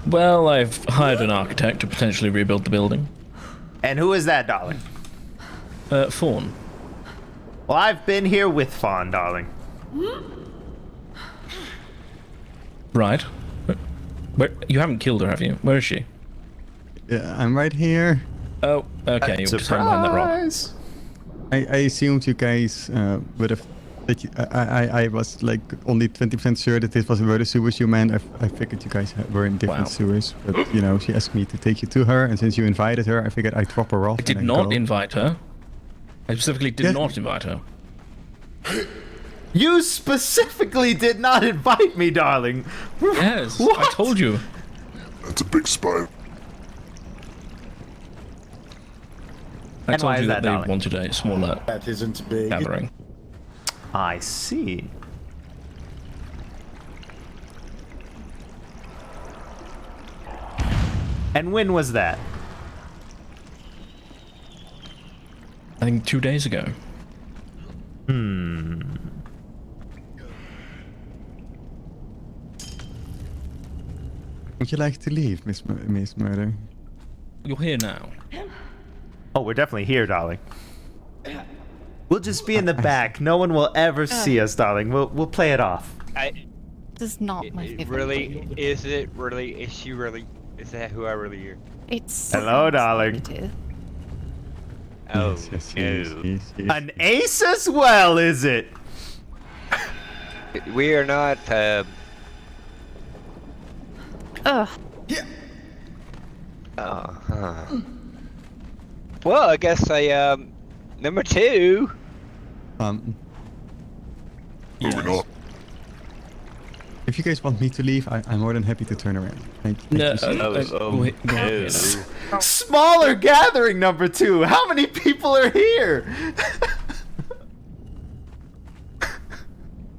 Well, I've hired an architect to potentially rebuild the building. And who is that, darling? Fawn. Well, I've been here with Fawn, darling. Right. Where, you haven't killed her, have you? Where is she? Yeah, I'm right here. Oh, okay, you're just hiding behind that rock. Surprise! I assumed you guys would have. That you, I was like only 20% sure that this was where the sewers you meant. I figured you guys were in different Wow. sewers, but you know she asked me to take you to her, and since you invited her, I figured I'd drop her off. I did and not go. invite her. I specifically did Yeah. not invite her. You specifically did not invite me, darling. Yes, I What? told you. That's a big spy. I And told why you is that that, they darling? wanted a smaller That isn't big. gathering. I see. And when was that? I think 2 days ago. Would you like to leave, Miss Murder? You're here now. Oh, we're definitely here, darling. We'll just be in the back. No one will ever see us, darling. We'll play it off. This is not my It favorite. really is it really is she really is that who I really am? It's Hello, darling. sensitive. Oh, yes, he is, no. he is. An ace as well, is it? We are not, Ugh. Well, I guess number 2. Um, Moving on. if you guys want me to leave, I'm more than happy to turn around. Thank No, you so much. wait, go ahead. Smaller gathering number 2. How many people are here?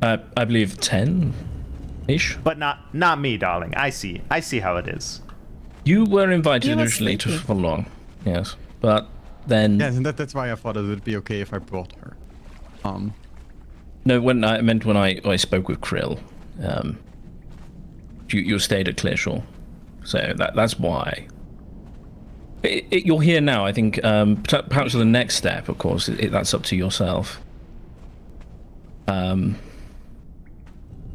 I believe 10-ish. But not me, darling. I see how it is. You were invited You were initially to sleeping. follow along. Yes, but then Yes, and that's why I thought it would be okay if I brought her. no. When I spoke with Krill, you stayed at Clearshore, so that's why. You're here now. I think perhaps the next step, of course, that's up to yourself. I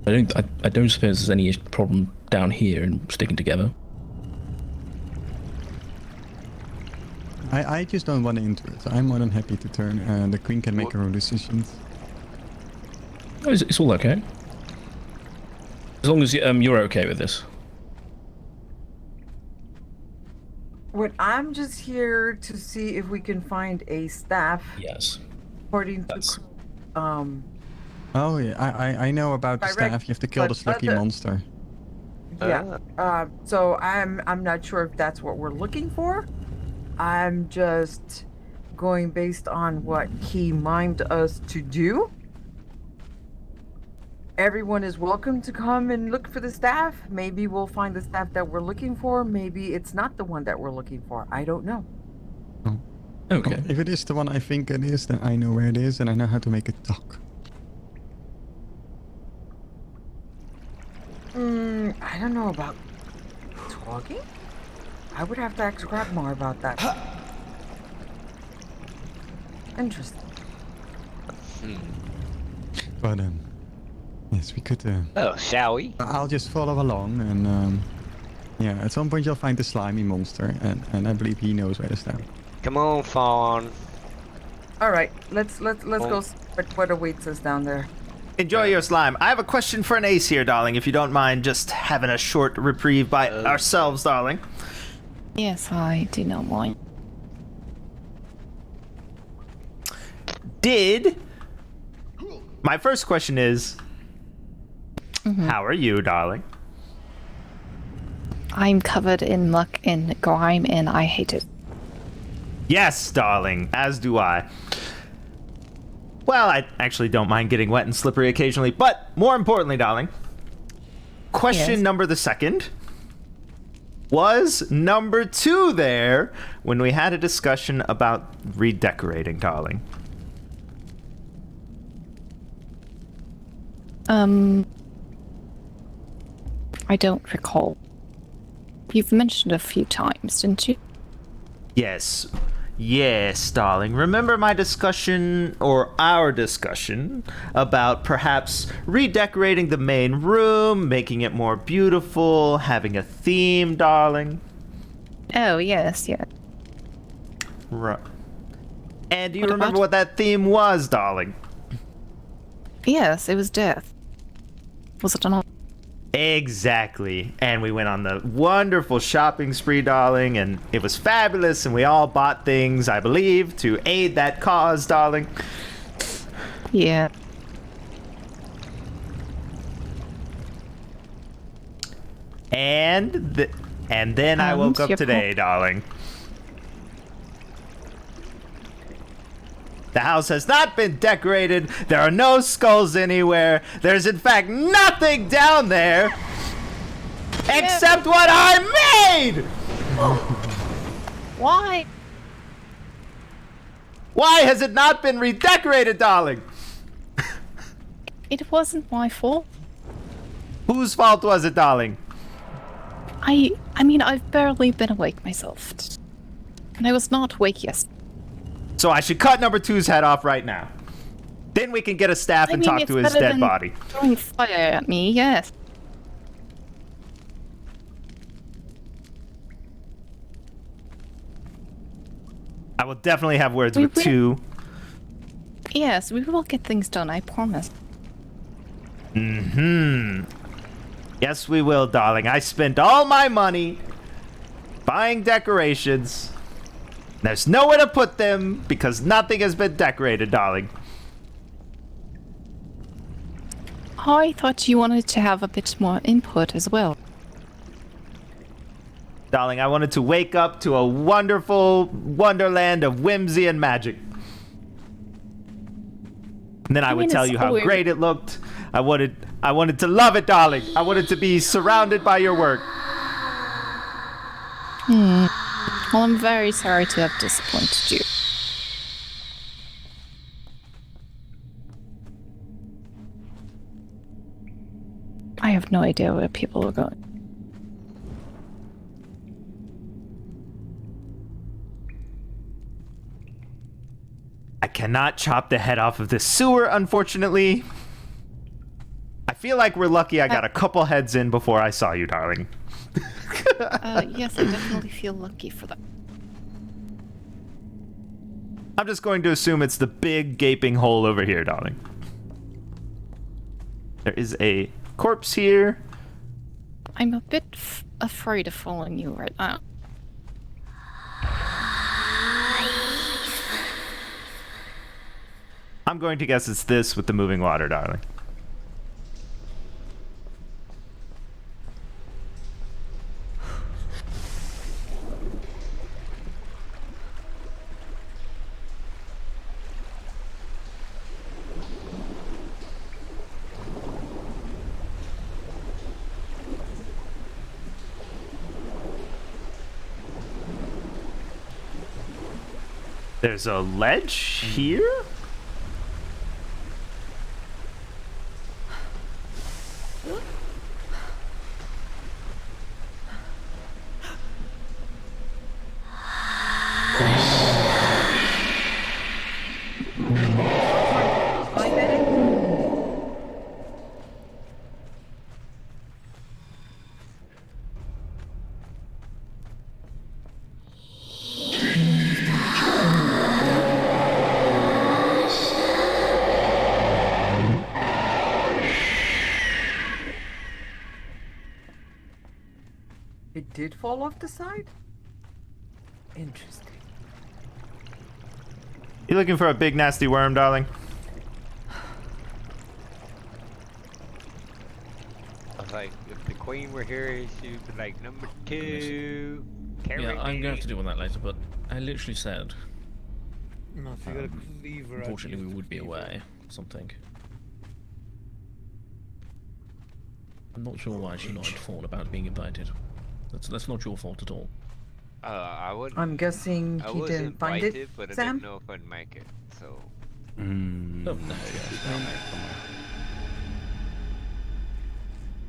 don't suppose there's any problem down here in sticking together. I just don't want to enter it. So I'm more than happy to turn. The queen can make her own decisions. Oh, it's all okay. As long as you're okay with this. What I'm just here to see if we can find a staff Yes. according to That's- Oh yeah, I know about the Direct- staff. You have to kill but this lucky other- monster. yeah. So I'm not sure if that's what we're looking for. I'm just going based on what he mimed us to do. Everyone is welcome to come and look for the staff. Maybe we'll find the staff that we're looking for. Maybe it's not the one that we're looking for. I don't know. Okay. If it is the one I think it is, then I know where it is and I know how to make it talk. I don't know about talking. I would have to ask Grab more about that. Interesting. But yes, we could. Oh, shall we? I'll just follow along and yeah, at some point you'll find the slimy monster and I believe he knows where to stand. Come on, Fawn. All right, let's go see what awaits us down there. Enjoy your slime. I have a question for an ace here, darling, if you don't mind just having a short reprieve by ourselves, darling. Yes, I do not mind. My first question is, how are you, darling? I'm covered in muck and grime, and I hate it. Yes, darling, as do I. Well, I actually don't mind getting wet and slippery occasionally, but more importantly, darling, question Yes. number the second. Was number 2 there when we had a discussion about redecorating, darling? I don't recall. You've mentioned a few times, didn't you? Yes. Yes, darling. Remember my discussion, or our discussion, about perhaps redecorating the main room, making it more beautiful, having a theme, darling? Oh, yes, yeah. Right. And do you What remember about- what that theme was, darling? Yes, it was death. Was it not? Exactly. And we went on the wonderful shopping spree, darling, and it was fabulous, and we all bought things, I believe, to aid that cause, darling. Yeah. And then I And woke up your today, darling. The house has not been decorated. There are no skulls anywhere. There's in fact nothing down there except what I made. Why? Why has it not been redecorated, darling? It wasn't my fault. Whose fault was it, darling? I mean, I've barely been awake myself. And I was not awake yesterday. So I should cut number 2's head off right now. Then we can get a staff I and mean, talk it's to his better dead than body. throwing fire at me, yes. I will definitely have words We with will- 2. Yes, we will get things done, I promise. Yes, we will, darling. I spent all my money buying decorations. There's nowhere to put them because nothing has been decorated, darling. I thought you wanted to have a bit more input as well. Darling, I wanted to wake up to a wonderful wonderland of whimsy and magic. And then I would mean, tell it's you how always- great it looked. I wanted to love it, darling. I wanted to be surrounded by your work. Well, I'm very sorry to have disappointed you. I have no idea where people are going. I cannot chop the head off of this sewer, unfortunately. I feel like we're lucky I got a couple heads in before I saw you, darling. Yes, I definitely feel lucky for that. I'm just going to assume it's the big gaping hole over here, darling. There is a corpse here. I'm a bit afraid of following you right now. I'm going to guess it's this with the moving water, darling. There's a ledge here? My medic. It did fall off the side? Interesting. You looking for a big nasty worm, darling? I was like, if the queen were here, she would be like, number 2. Carry Yeah, I'm me." gonna have to deal with that later, but I literally said, No, if you got a cleaver. I'd unfortunately, use we the would be cleaver. away. Something. I'm not sure why she lied fault about being invited. That's not your fault at all. I would. I'm guessing I he was didn't find invited, it, but I Sam? didn't know if I'd make it. So Oh, no.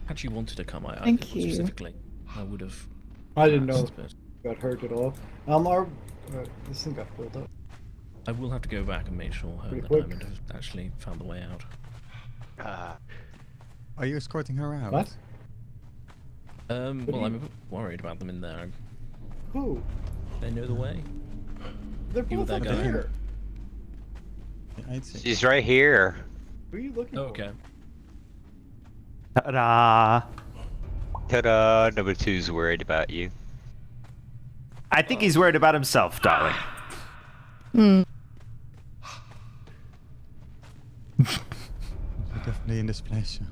Had she wanted to come, I Thank think you. specifically, I would have. I didn't know asked, but got hurt at all. This thing got pulled up. I will have to go back and make sure her Pretty and quick. Diamond have actually found the way out. Are you escorting her out? What? Well, I'm a bit worried about them in there. Who? They know the way. They're You both that up guy. there. Yeah, I'd say. she's right here. Who are you looking Oh, for? okay. Ta-da! Ta-da! Number 2's worried about you. I think he's worried about himself, darling. You're definitely in displeasure.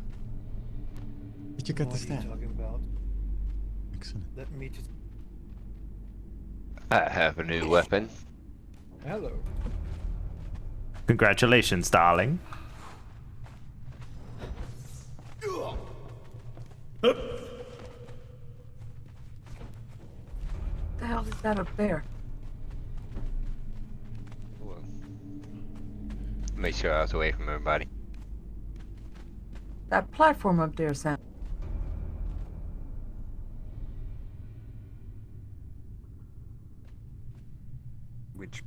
Did you get the What are you stat? talking about? Excellent. Let me just. I have a new weapon. Hello. Congratulations, darling. The hell is that up there? Well, make sure I was away from everybody. That platform up there, Sam. Which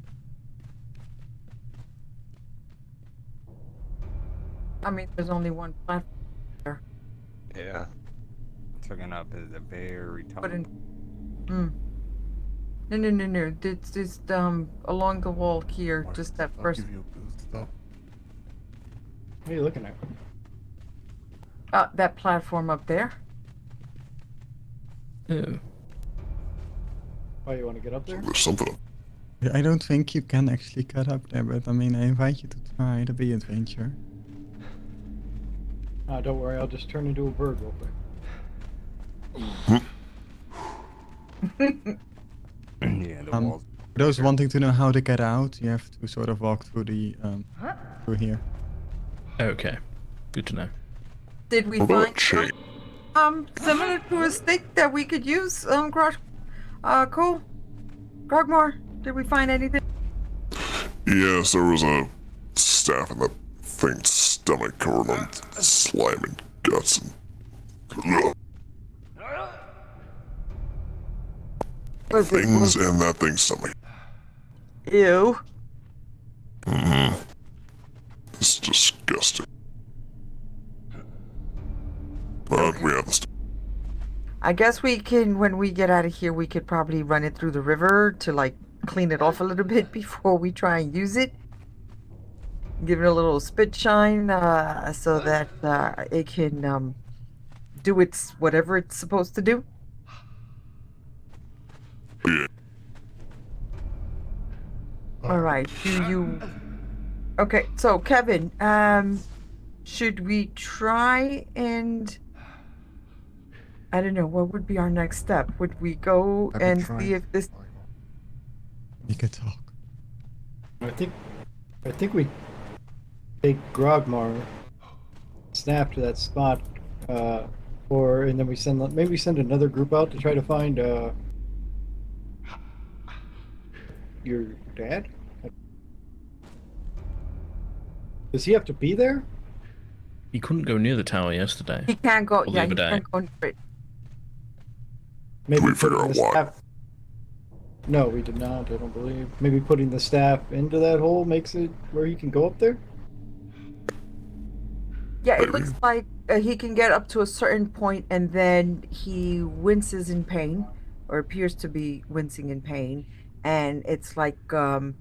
I mean, there's only one platform there. Yeah. looking up is a very tall. But in... Hmm. No. It's just along the wall here, just that I'll first. give you a boost. Stop. What are you looking at? That platform up there. Oh. Oh, you want to get up there? There's something. I don't think you can actually cut up there, but I mean, I invite you to try the bee adventure. Don't worry, I'll just turn into a bird real quick. Yeah, the walls. For those wanting to know how to get out, you have to sort of walk through the through here. Okay. Good to know. Did we What about find chain? similar to a stick that we could use? Cole, Grogmore, did we find anything? Yes, there was a staff in that thing's stomach covered in slime and guts and. Was it? Things in that thing's stomach. Ew. It's disgusting. But we have the stuff. I guess we can, when we get out of here, we could probably run it through the river to like clean it off a little bit before we try and use it. Give it a little spit shine so that it can do its whatever it's supposed to do. Yeah. All right. Do you? Okay. So Kevin, should we try and? I don't know. What would be our next step? Would we go I've been and trying. see if this? We could talk. I think we take Grogmar, snap to that spot, and then we send another group out to try to find your dad. Does he have to be there? He couldn't go near the tower yesterday. He can't go. Or the Yeah, other he day. can't go near it. Maybe we figure putting out the why? staff. No, we did not. I don't believe. Maybe putting the staff into that hole makes it where he can go up there. Yeah, it looks like he can get up to a certain point and then he winces in pain, or appears to be wincing in pain, and it's like an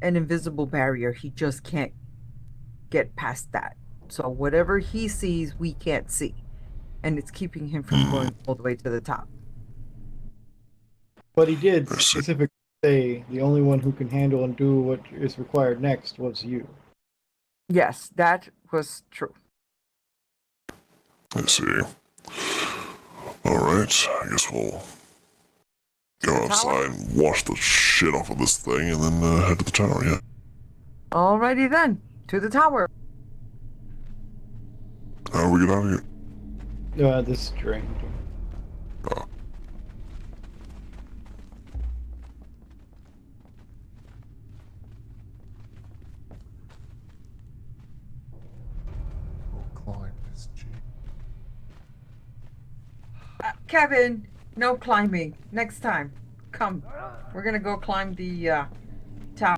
invisible barrier. He just can't get past that. So whatever he sees, we can't see, and it's keeping him from going all the way to the top. But he did I see. specifically say the only one who can handle and do what is required next was you. Yes, that was true. I see. Alright, I guess we'll go outside and wash the shit off of this thing and then head to the tower, yeah. Alrighty then, to the tower. How do we get out of here? This drain. Oh. We'll climb this G. Kevin, no climbing. Next time. Come. We're gonna go climb the tower.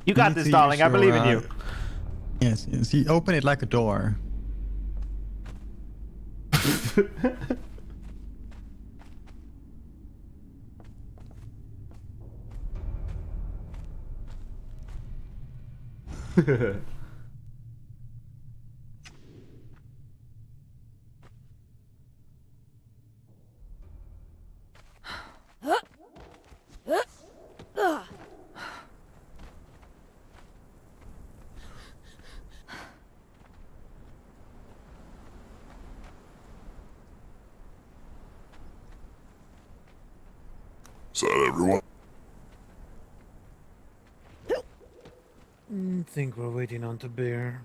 You got need this, to darling. use I believe in your, you. Yes, you open it like a door. Is that everyone? Think we're waiting on the bear.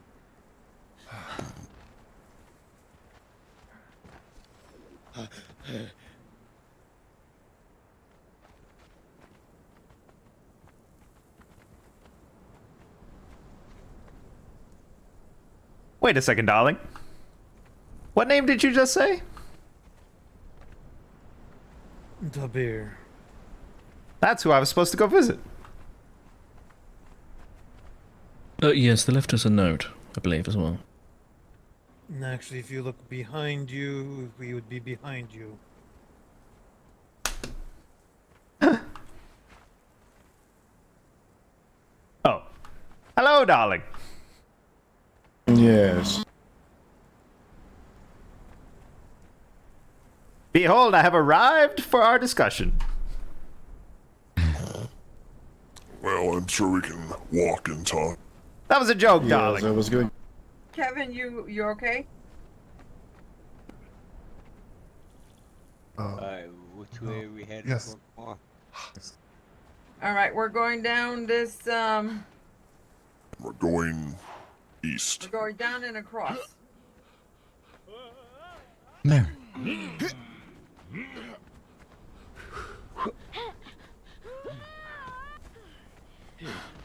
Wait a second, darling. What name did you just say? The beer. That's who I was supposed to go visit. Yes, they left us a note, I believe, as well. And actually, if you look behind you, we would be behind you. Oh. Hello, darling. Yes. Behold, I have arrived for our discussion. Well, I'm sure we can walk and talk. That was a joke, Yes, darling. that was good. Kevin, you okay? Which way we headed? yes. For? All right, we're going down this. We're going We're east. going down and across. There.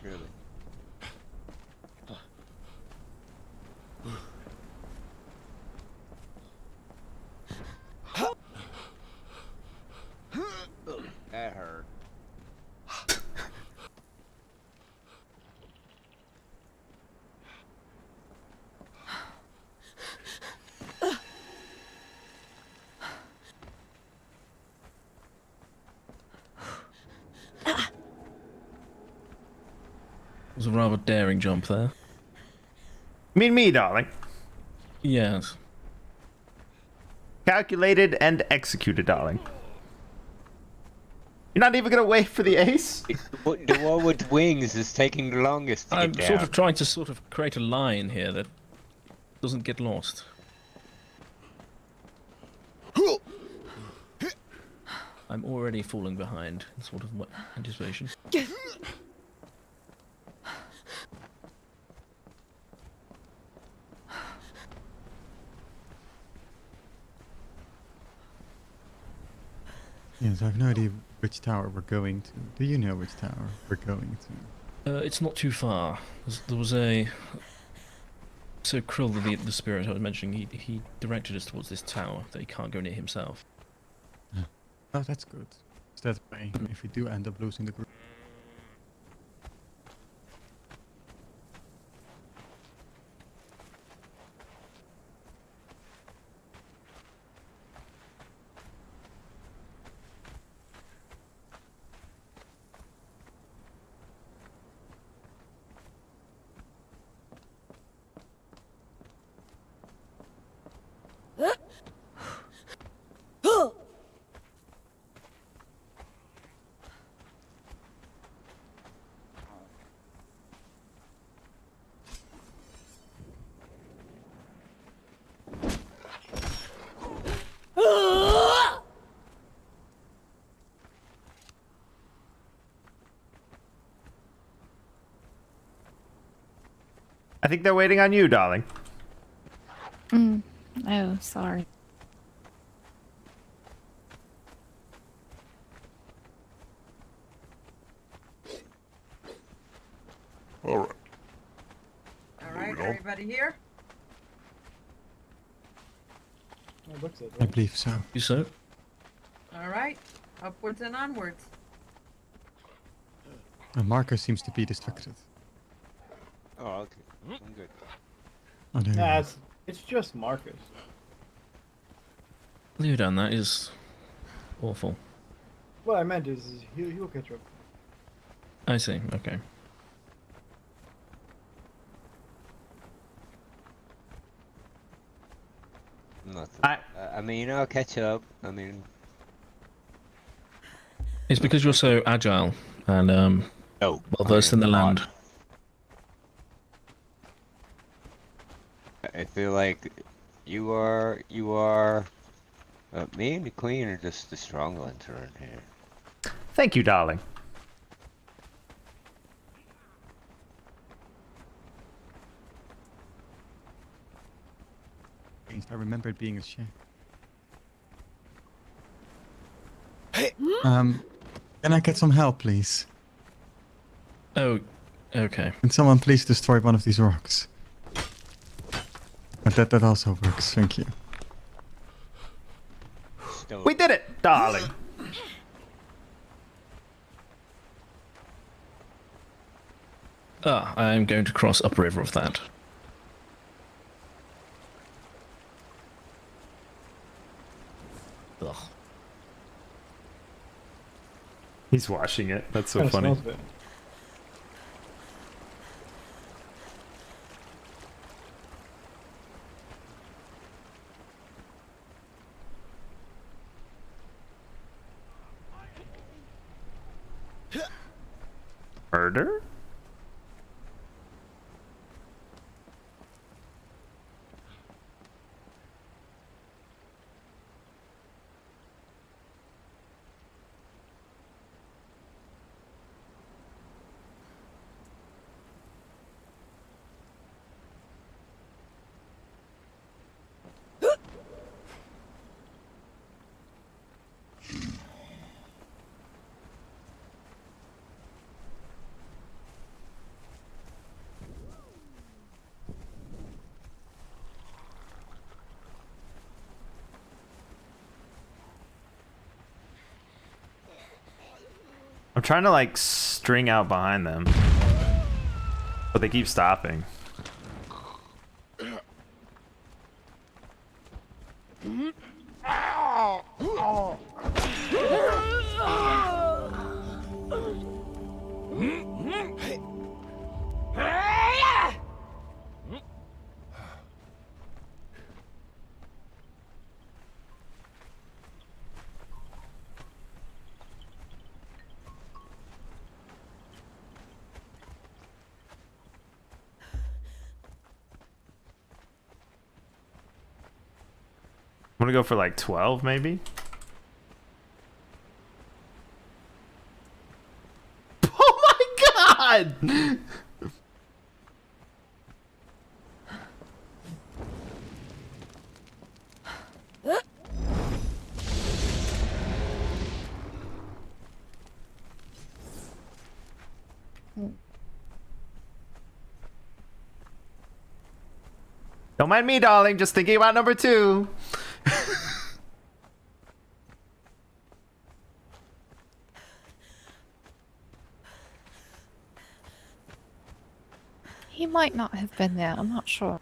Really? That hurt. It was a rather daring jump there. Mean me, darling. Yes. Calculated and executed, darling. You're not even gonna wait for the ace? The one with wings is taking the longest to I'm get down. sort of trying to sort of create a line here that doesn't get lost. I'm already falling behind in sort of anticipation. Yes, I have no idea which tower we're going to. Do you know which tower we're going to? It's not too far. There was a... So Krill, the spirit I was mentioning, he directed us towards this tower that he can't go near himself. Oh, that's good. So that way, if we do end up losing the group. I think they're waiting on you, darling. Oh, sorry. All right. All right, Moving on. everybody here? It looks it, I right? believe so. You so? All right, upwards and onwards. Marco seems to be distracted. Oh, okay. I'm good. Oh, there he Nah, is. it's just Marcus. Leave it on, that is awful. What I meant is he'll catch up. I see, okay. Nothing. I mean, I'll catch up. I mean, It's because you're so agile and no. well versed in the land. I feel like you are. Me and the queen are just the strong ones around here. Thank you, darling. I remember it being a shame. Can I get some help, please? Oh, okay. Can someone please destroy one of these rocks? That also works, thank you. stone. We did it, darling. I'm going to cross upriver of that. Ugh. He's washing it. That's so Kinda funny. smells bad. Murder? I'm trying to like string out behind them, but they keep stopping. I'm gonna go for like 12 maybe. Oh my god! Don't mind me, darling. Just thinking about number 2. He might not have been there, I'm not sure.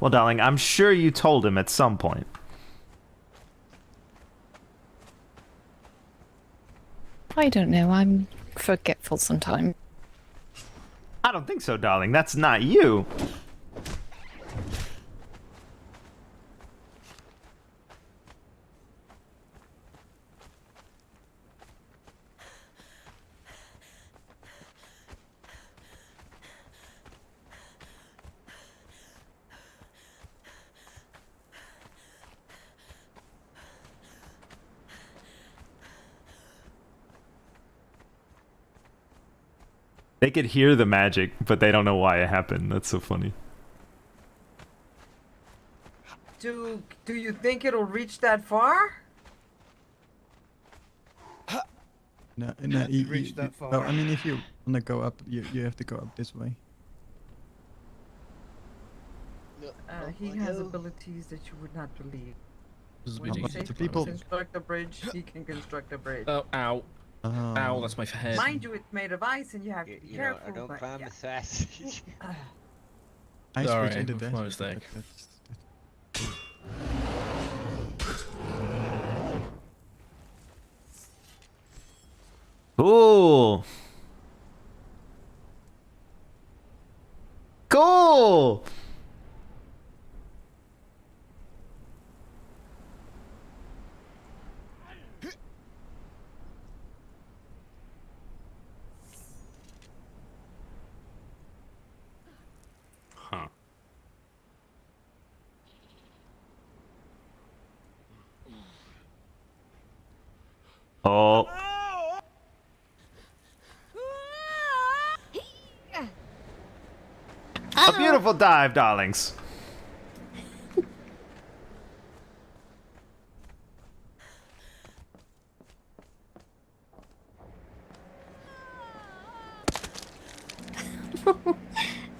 Well, darling, I'm sure you told him at some point. I don't know, I'm forgetful sometimes. I don't think so, darling. That's not you. They could hear the magic, but they don't know why it happened. That's so funny. Do you think it'll reach that far? No, Reach that far. Well, I mean, if you wanna go up, you have to go up this way. He has abilities that you would not believe. This is a When bit you easy say to he can people- construct a bridge, he can construct a bridge. Oh, ow. Ow, that's my head. Mind you, it's made of ice and you have to be You know, careful. I don't but climb yeah. as fast as you. I Sorry, switched into my that. mistake. Cool. Cool. Huh. Oh. A beautiful dive, darlings.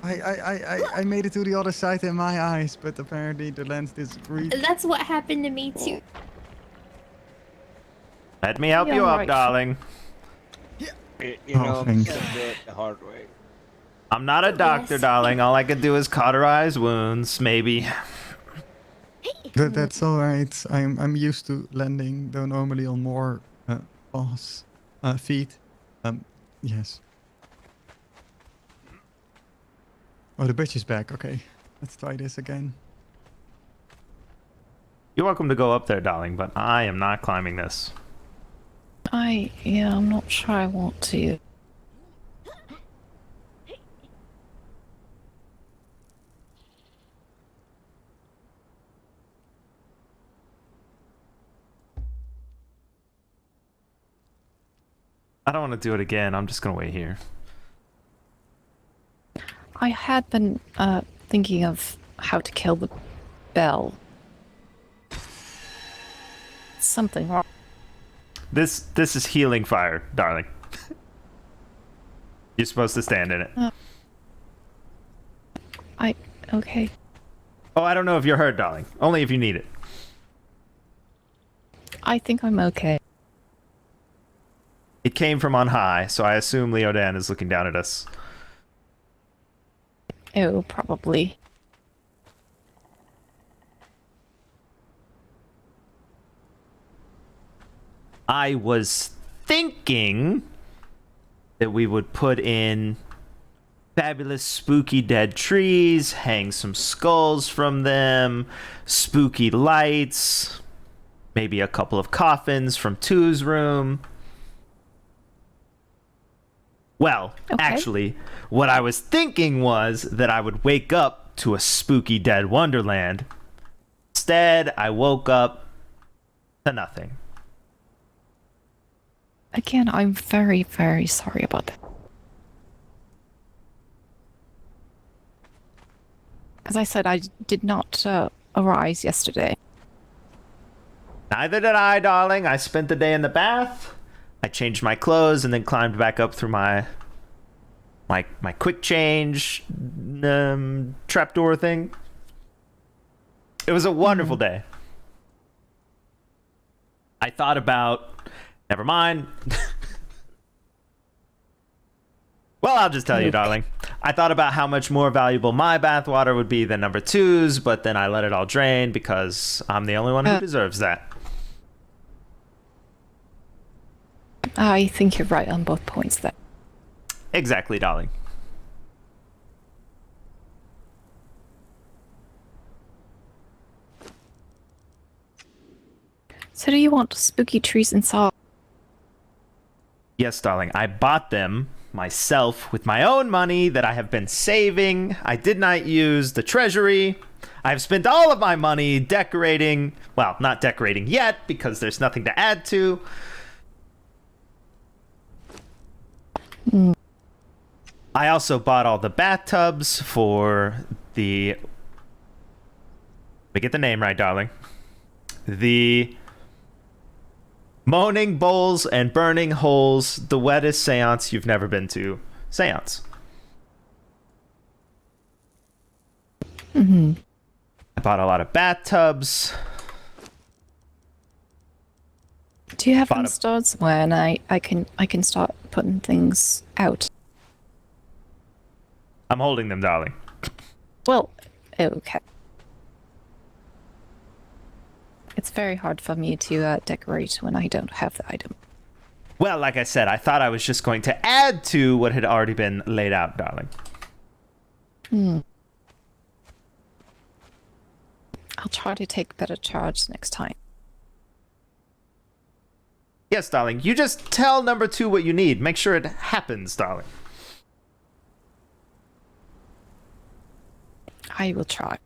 I made it to the other side in my eyes, but apparently the lens disagreed. That's what happened to me too. Let me help Yeah, you up, right. darling. You Oh, know, thanks. some do it the hard way. I'm not a doctor, Yes. darling. All I can do is cauterize wounds, maybe. But that's all right. I'm used to landing, though normally on more paws, feet. Yes. Oh, the bitch is back. Okay, let's try this again. You're welcome to go up there, darling, but I am not climbing this. I'm not sure I want to. I don't want to do it again. I'm just gonna wait here. I had been thinking of how to kill the bell. Something wrong. This is healing fire, darling. You're supposed to stand in it. Okay. Oh, I don't know if you're hurt, darling. Only if you need it. I think I'm okay. It came from on high, so I assume Leodan is looking down at us. Oh, probably. I was thinking that we would put in fabulous spooky dead trees, hang some skulls from them, spooky lights, maybe a couple of coffins from Two's room. Well, Okay. actually, what I was thinking was that I would wake up to a spooky dead wonderland. Instead, I woke up to nothing. Again, I'm very, very sorry about that. As I said, I did not arise yesterday. Neither did I, darling. I spent the day in the bath. I changed my clothes and then climbed back up through my quick change trapdoor thing. It was a wonderful day. I thought about... Never mind. Well, I'll just tell you, darling. I thought about how much more valuable my bathwater would be than number 2's, but then I let it all drain because I'm the only one who deserves that. I think you're right on both points there. Exactly, darling. So do you want spooky trees inside? Yes, darling. I bought them myself with my own money that I have been saving. I did not use the treasury. I've spent all of my money decorating. Well, not decorating yet because there's nothing to add to. I also bought all the bathtubs for the... Let me get the name right, darling. The Moaning Bowls and Burning Holes, the wettest seance you've never been to. Seance. Mm-hmm. I bought a lot of bathtubs. Do you have them Bottom. stored somewhere, and I can start putting things out? I'm holding them, darling. Well, okay. It's very hard for me to decorate when I don't have the item. Well, like I said, I thought I was just going to add to what had already been laid out, darling. I'll try to take better charge next time. Yes, darling. You just tell number 2 what you need. Make sure it happens, darling. I will try.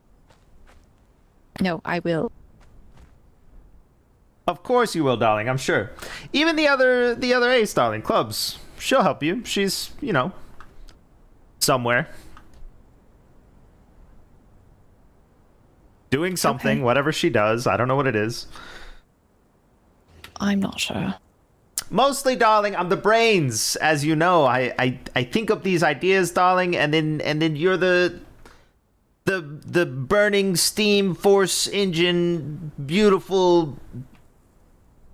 No, I will. Of course you will, darling, I'm sure. Even the other ace, darling, Clubs. She'll help you. She's, somewhere. Doing something, Okay. whatever she does. I don't know what it is. I'm not sure. Mostly, darling, I'm the brains, as you know. I think up these ideas, darling, and then you're the burning steam force engine, beautiful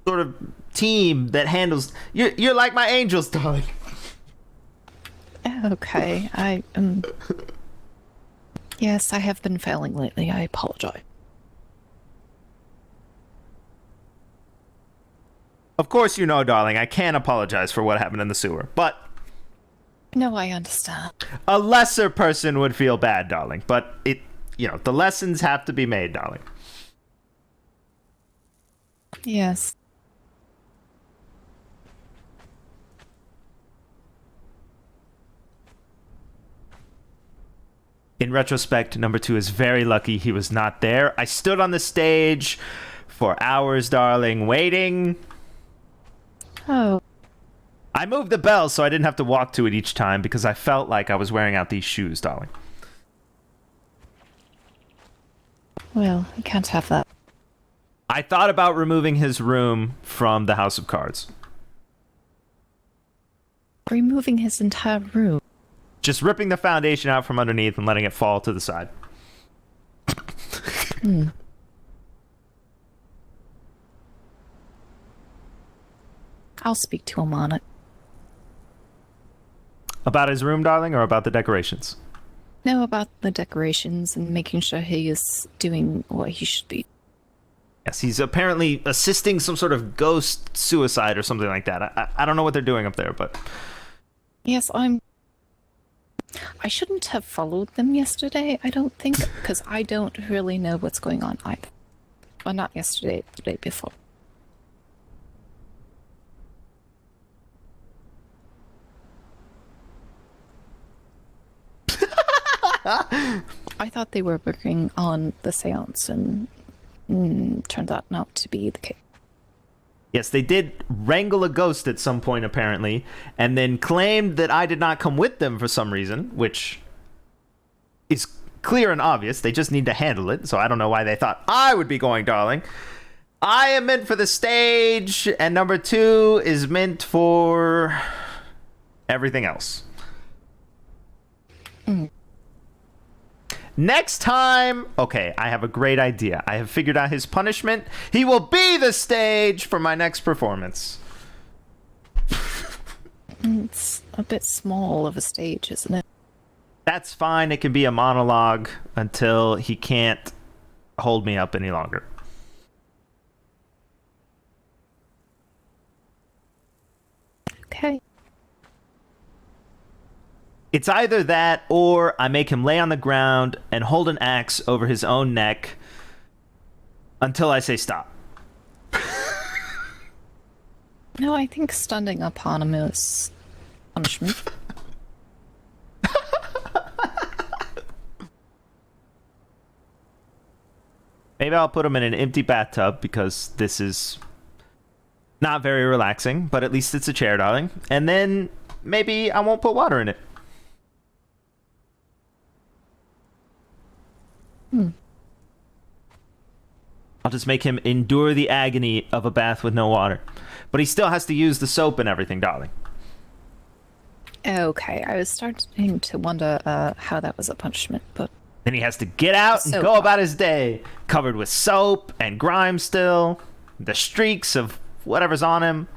sort of team that handles. You're like my angels, darling. Okay, Yes, I have been failing lately. I apologize. Of course, you know, darling, I can't apologize for what happened in the sewer, but No, I understand. a lesser person would feel bad, darling. But the lessons have to be made, darling. Yes. In retrospect, number 2 is very lucky he was not there. I stood on the stage for hours, darling, waiting. Oh. I moved the bell so I didn't have to walk to it each time because I felt like I was wearing out these shoes, darling. Well, I can't have that. I thought about removing his room from the House of Cards. Removing his entire room. Just ripping the foundation out from underneath and letting it fall to the side. I'll speak to him on it. About his room, darling, or about the decorations? No, about the decorations and making sure he is doing what he should be. Yes, he's apparently assisting some sort of ghost suicide or something like that. I don't know what they're doing up there, but... Yes, I shouldn't have followed them yesterday, I don't think, because I don't really know what's going on either. Well, not yesterday, the day before. I thought they were working on the seance and turned out not to be the case. Yes, they did wrangle a ghost at some point, apparently, and then claimed that I did not come with them for some reason, which is clear and obvious. They just need to handle it, so I don't know why they thought I would be going, darling. I am meant for the stage, and number 2 is meant for everything else. Next time, okay, I have a great idea. I have figured out his punishment. He will be the stage for my next performance. It's a bit small of a stage, isn't it? That's fine. It can be a monologue until he can't hold me up any longer. Okay. It's either that or I make him lay on the ground and hold an axe over his own neck until I say stop. No, I think standing upon him is punishment. Maybe I'll put him in an empty bathtub because this is not very relaxing, but at least it's a chair, darling. And then maybe I won't put water in it. I'll just make him endure the agony of a bath with no water. But he still has to use the soap and everything, darling. Okay, I was starting to wonder how that was a punishment, but... Then he has to get out and go about his day, covered with soap and grime still, the streaks of whatever's on him.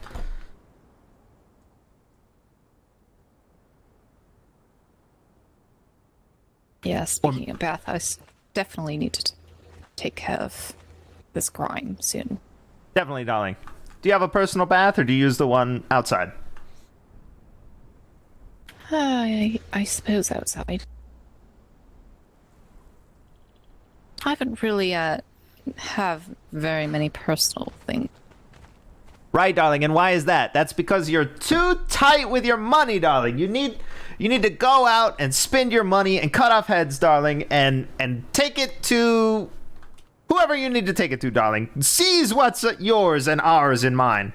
Yeah, speaking of bath, definitely need to take care of this grime soon. Definitely, darling. Do you have a personal bath, or do you use the one outside? I suppose outside. I haven't really have very many personal things. Right, darling, and why is that? That's because you're too tight with your money, darling. You need to go out and spend your money and cut off heads, darling, and take it to whoever you need to take it to, darling. Seize what's yours and ours and mine.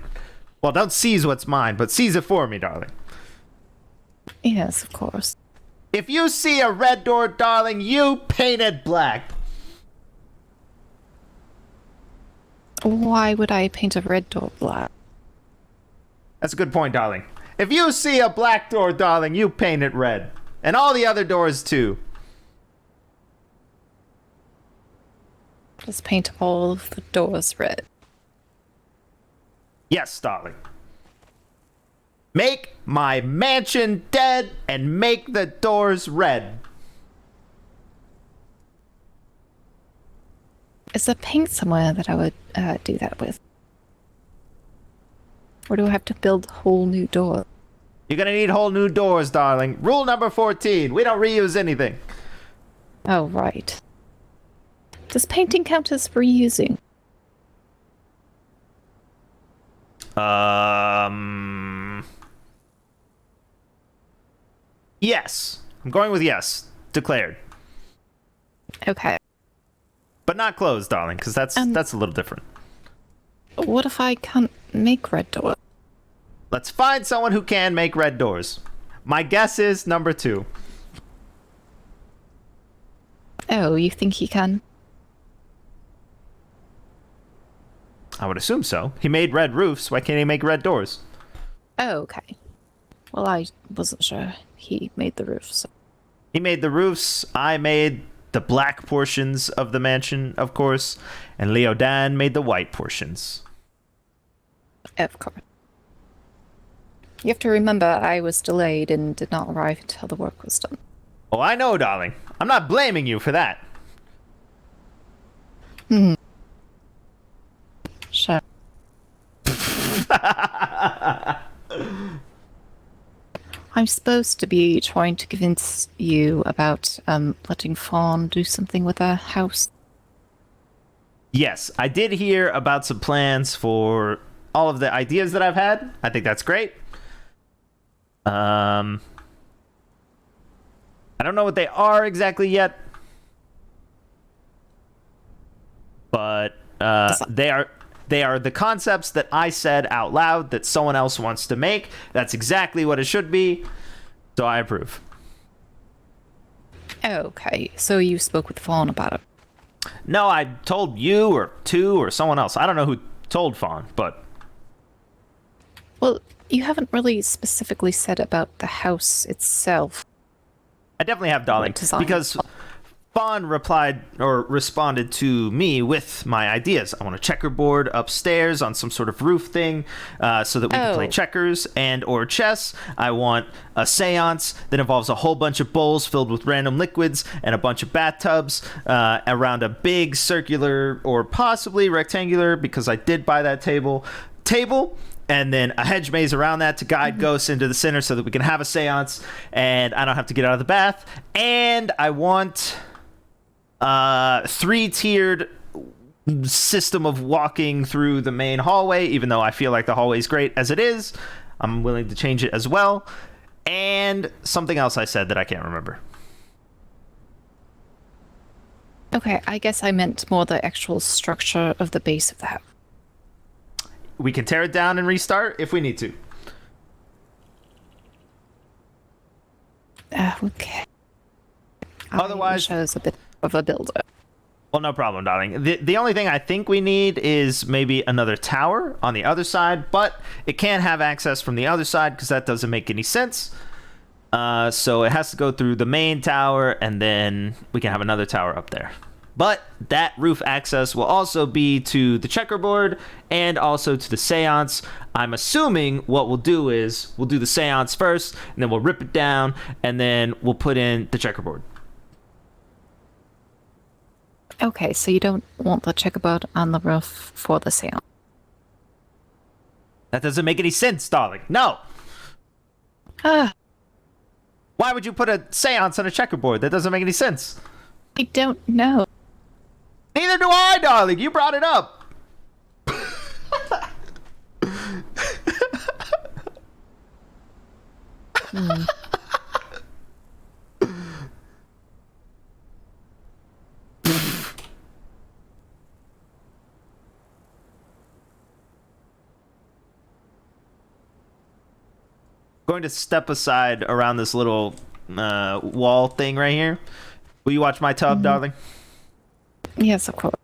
Well, don't seize what's mine, but seize it for me, darling. Yes, of course. If you see a red door, darling, you paint it black. Why would I paint a red door black? That's a good point, darling. If you see a black door, darling, you paint it red. And all the other doors, too. Just paint all of the doors red. Yes, darling. Make my mansion dead and make the doors red. Is there paint somewhere that I would do that with? Or do I have to build whole new doors? You're gonna need whole new doors, darling. Rule number 14. We don't reuse anything. Oh, right. Does painting count as reusing? Yes. I'm going with yes. Declared. Okay. But not closed, darling, because that's a little different. What if I can't make red doors? Let's find someone who can make red doors. My guess is number 2. Oh, you think he can? I would assume so. He made red roofs. Why can't he make red doors? Oh, okay. Well, I wasn't sure he made the roof, so. He made the roofs. I made the black portions of the mansion, of course. And Leo Dan made the white portions. Of course. You have to remember I was delayed and did not arrive until the work was done. Oh, I know, darling. I'm not blaming you for that. Sure. I'm supposed to be trying to convince you about letting Fawn do something with her house. Yes, I did hear about some plans for all of the ideas that I've had. I think that's great. I don't know what they are exactly yet, but they are the concepts that I said out loud that someone else wants to make. That's exactly what it should be, so I approve. Okay, so you spoke with Fawn about it. No, I told you or two or someone else. I don't know who told Fawn, but... Well, you haven't really specifically said about the house itself. I definitely have, darling, because Fawn responded to me with my ideas. I want a checkerboard upstairs on some sort of roof thing so that we can play checkers and or chess. I want a seance that involves a whole bunch of bowls filled with random liquids and a bunch of bathtubs around a big circular or possibly rectangular, because I did buy that table, and then a hedge maze around that to guide ghosts into the center so that we can have a seance and I don't have to get out of the bath. And I want 3-tiered system of walking through the main hallway, even though I feel like the hallway is great as it is. I'm willing to change it as well. And something else I said that I can't remember. Okay, I guess I meant more the actual structure of the base of the house. We can tear it down and restart if we need to. Okay. Otherwise, I was a bit of a builder. Well, no problem, darling. The only thing I think we need is maybe another tower on the other side, but it can't have access from the other side because that doesn't make any sense. So it has to go through the main tower, and then we can have another tower up there. But that roof access will also be to the checkerboard and also to the seance. I'm assuming what we'll do is we'll do the seance first, and then we'll rip it down, and then we'll put in the checkerboard. Okay, so you don't want the checkerboard on the roof for the seance? That doesn't make any sense, darling. No! Why would you put a seance on a checkerboard? That doesn't make any sense. I don't know. Neither do I, darling. You brought it up. Going to step aside around this little wall thing right here. Will you watch my tub, darling? Yes, of course.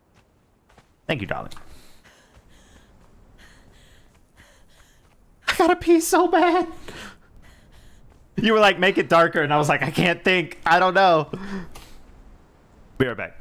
Thank you, darling. gotta pee so bad. You were like, make it darker, and I was like, I can't think. I don't know. Be right back.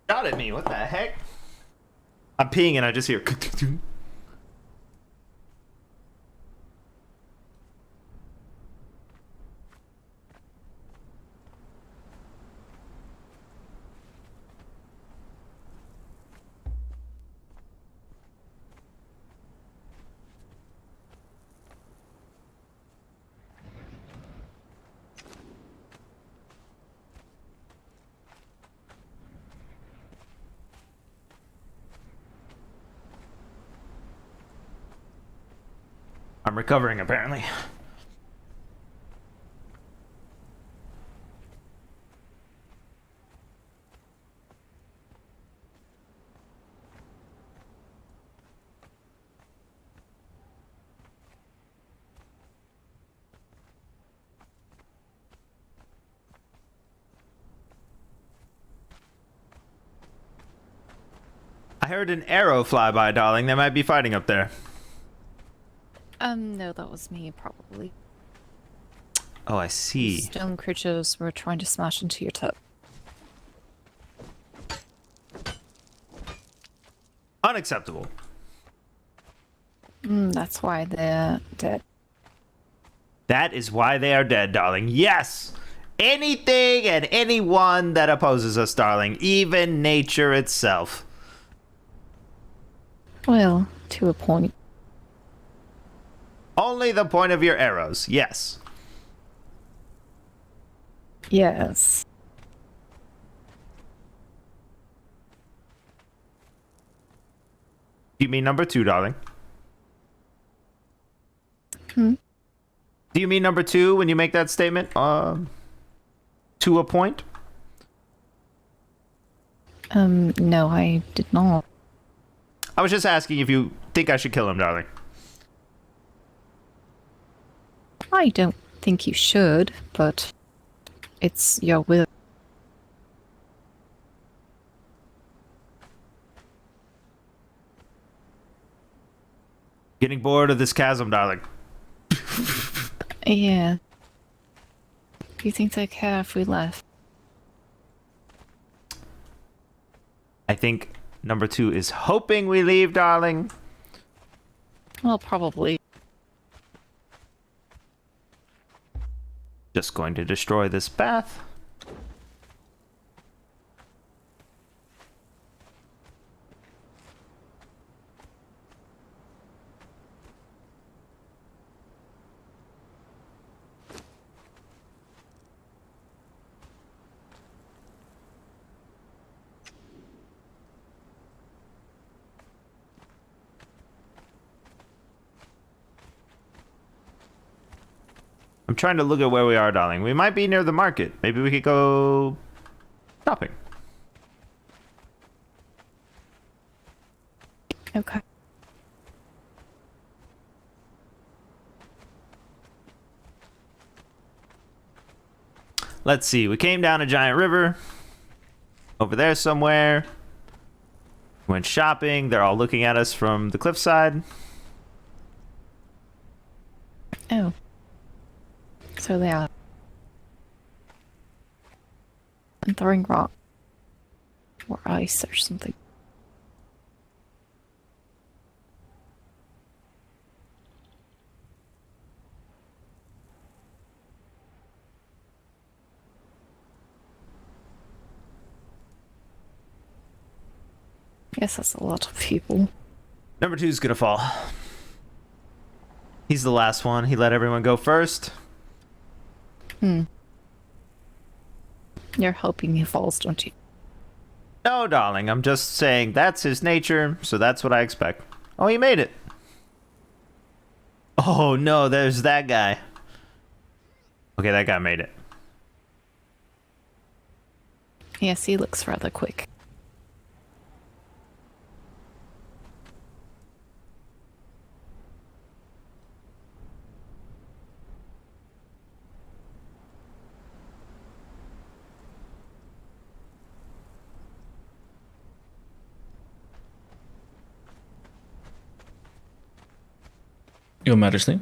Shot at me. What the heck? I'm peeing and I just hear. I'm recovering, apparently. I heard an arrow fly by, darling. They might be fighting up there. No, that was me, probably. Oh, I see. Stone creatures were trying to smash into your tub. Unacceptable. That's why they're dead. That is why they are dead, darling. Yes! Anything and anyone that opposes us, darling. Even nature itself. Well, to a point. Only the point of your arrows, yes. Yes. Do you mean number 2, darling? Hmm? Do you mean number 2 when you make that statement? To a point? No, I did not. I was just asking if you think I should kill him, darling. I don't think you should, but it's your will. Getting bored of this chasm, darling. Yeah. Do you think they'd care if we left? I think number 2 is hoping we leave, darling. Well, probably. Just going to destroy this path. I'm trying to look at where we are, darling. We might be near the market. Maybe we could go shopping. Okay. Let's see. We came down a giant river. Over there somewhere. Went shopping. They're all looking at us from the cliffside. Oh. So they are. And throwing rock. Or ice or something. Guess that's a lot of people. Number 2's gonna fall. He's the last one. He let everyone go first. You're hoping he falls, don't you? No, darling. I'm just saying that's his nature, so that's what I expect. Oh, he made it. Oh, no. There's that guy. Okay, that guy made it. Yes, he looks rather quick. Your Majesty.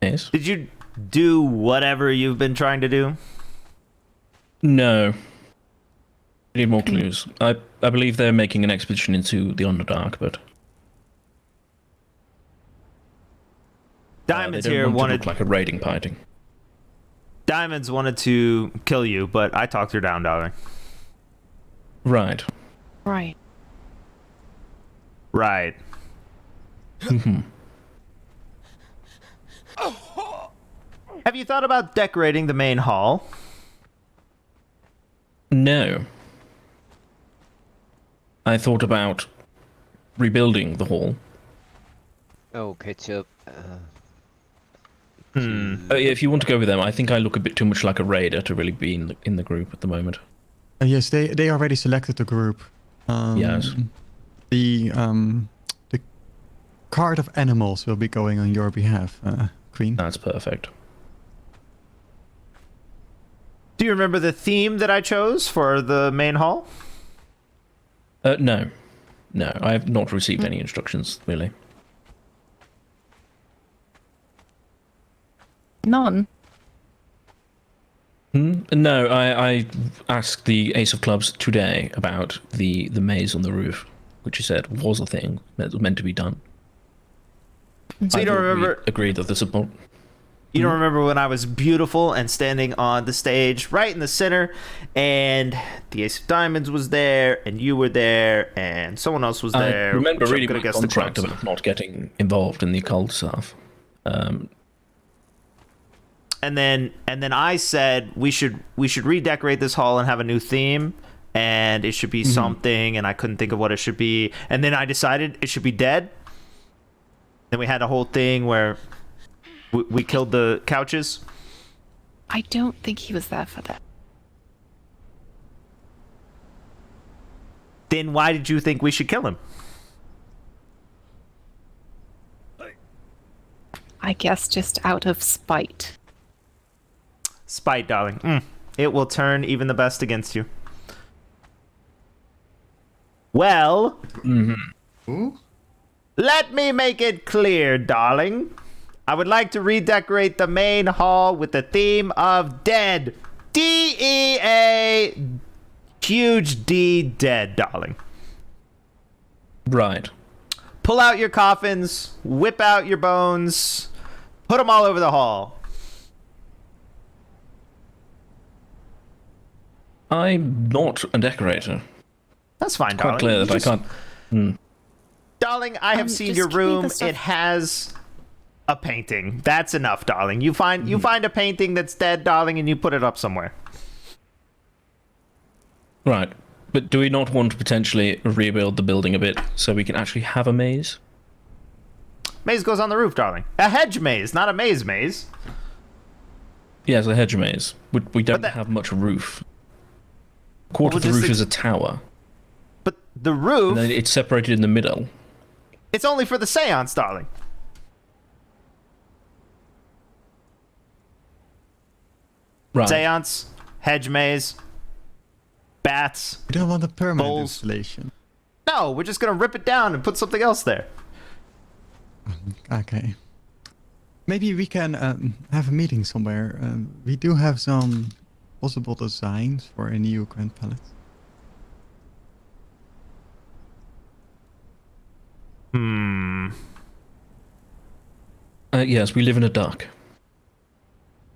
Yes. Did you do whatever you've been trying to do? No. We need more clues. I believe they're making an expedition into the Underdark, but Diamonds they don't here want to wanted look like a raiding party. Diamonds wanted to kill you, but I talked her down, darling. Right. Right. Right. Have you thought about decorating the main hall? No. I thought about rebuilding the hall. Oh, ketchup. Yeah, if you want to go with them, I think I look a bit too much like a raider to really be in the group at the moment. Yes, they already selected the group. Yes. The card of animals will be going on your behalf, Queen. That's perfect. Do you remember the theme that I chose for the main hall? No. No, I have not received any instructions, really. None. No, I asked the Ace of Clubs today about the maze on the roof, which he said was a thing that was meant to be done. So you don't remember? Agreed that the support. You don't remember when I was beautiful and standing on the stage right in the center, and the Ace of Diamonds was there, and you were there, and someone else was there. I remember which I'm reading gonna my guess the contract clubs. about not getting involved in the occult stuff. And then I said we should redecorate this hall and have a new theme, and it should be something, and I couldn't think of what it should be, and then I decided it should be dead. Then we had a whole thing where we killed the couches. I don't think he was there for that. Then why did you think we should kill him? I guess just out of spite. Spite, darling. It will turn even the best against you. Well, Let me make it clear, darling. I would like to redecorate the main hall with the theme of dead. D-E-A, huge D, dead, darling. Right. Pull out your coffins, whip out your bones, put them all over the hall. I'm not a decorator. That's fine, Quite darling. clear that I can't. Darling, I have seen just your give me the room. stuff. It has a painting. That's enough, darling. You find a painting that's dead, darling, and you put it up somewhere. Right. But do we not want to potentially rebuild the building a bit so we can actually have a maze? Maze goes on the roof, darling. A hedge maze, not a maze maze. Yes, a hedge maze. We don't that- have much roof. Quarter Well, of the just roof ex- is a tower. But the roof, And then it's separated in the middle. it's only for the seance, darling. Right. Seance, hedge maze, bats. You don't want a permanent Bowls. installation. No, we're just gonna rip it down and put something else there. Okay. Maybe we can have a meeting somewhere. We do have some possible designs for a new Grand Palette. Yes, we live in a duck.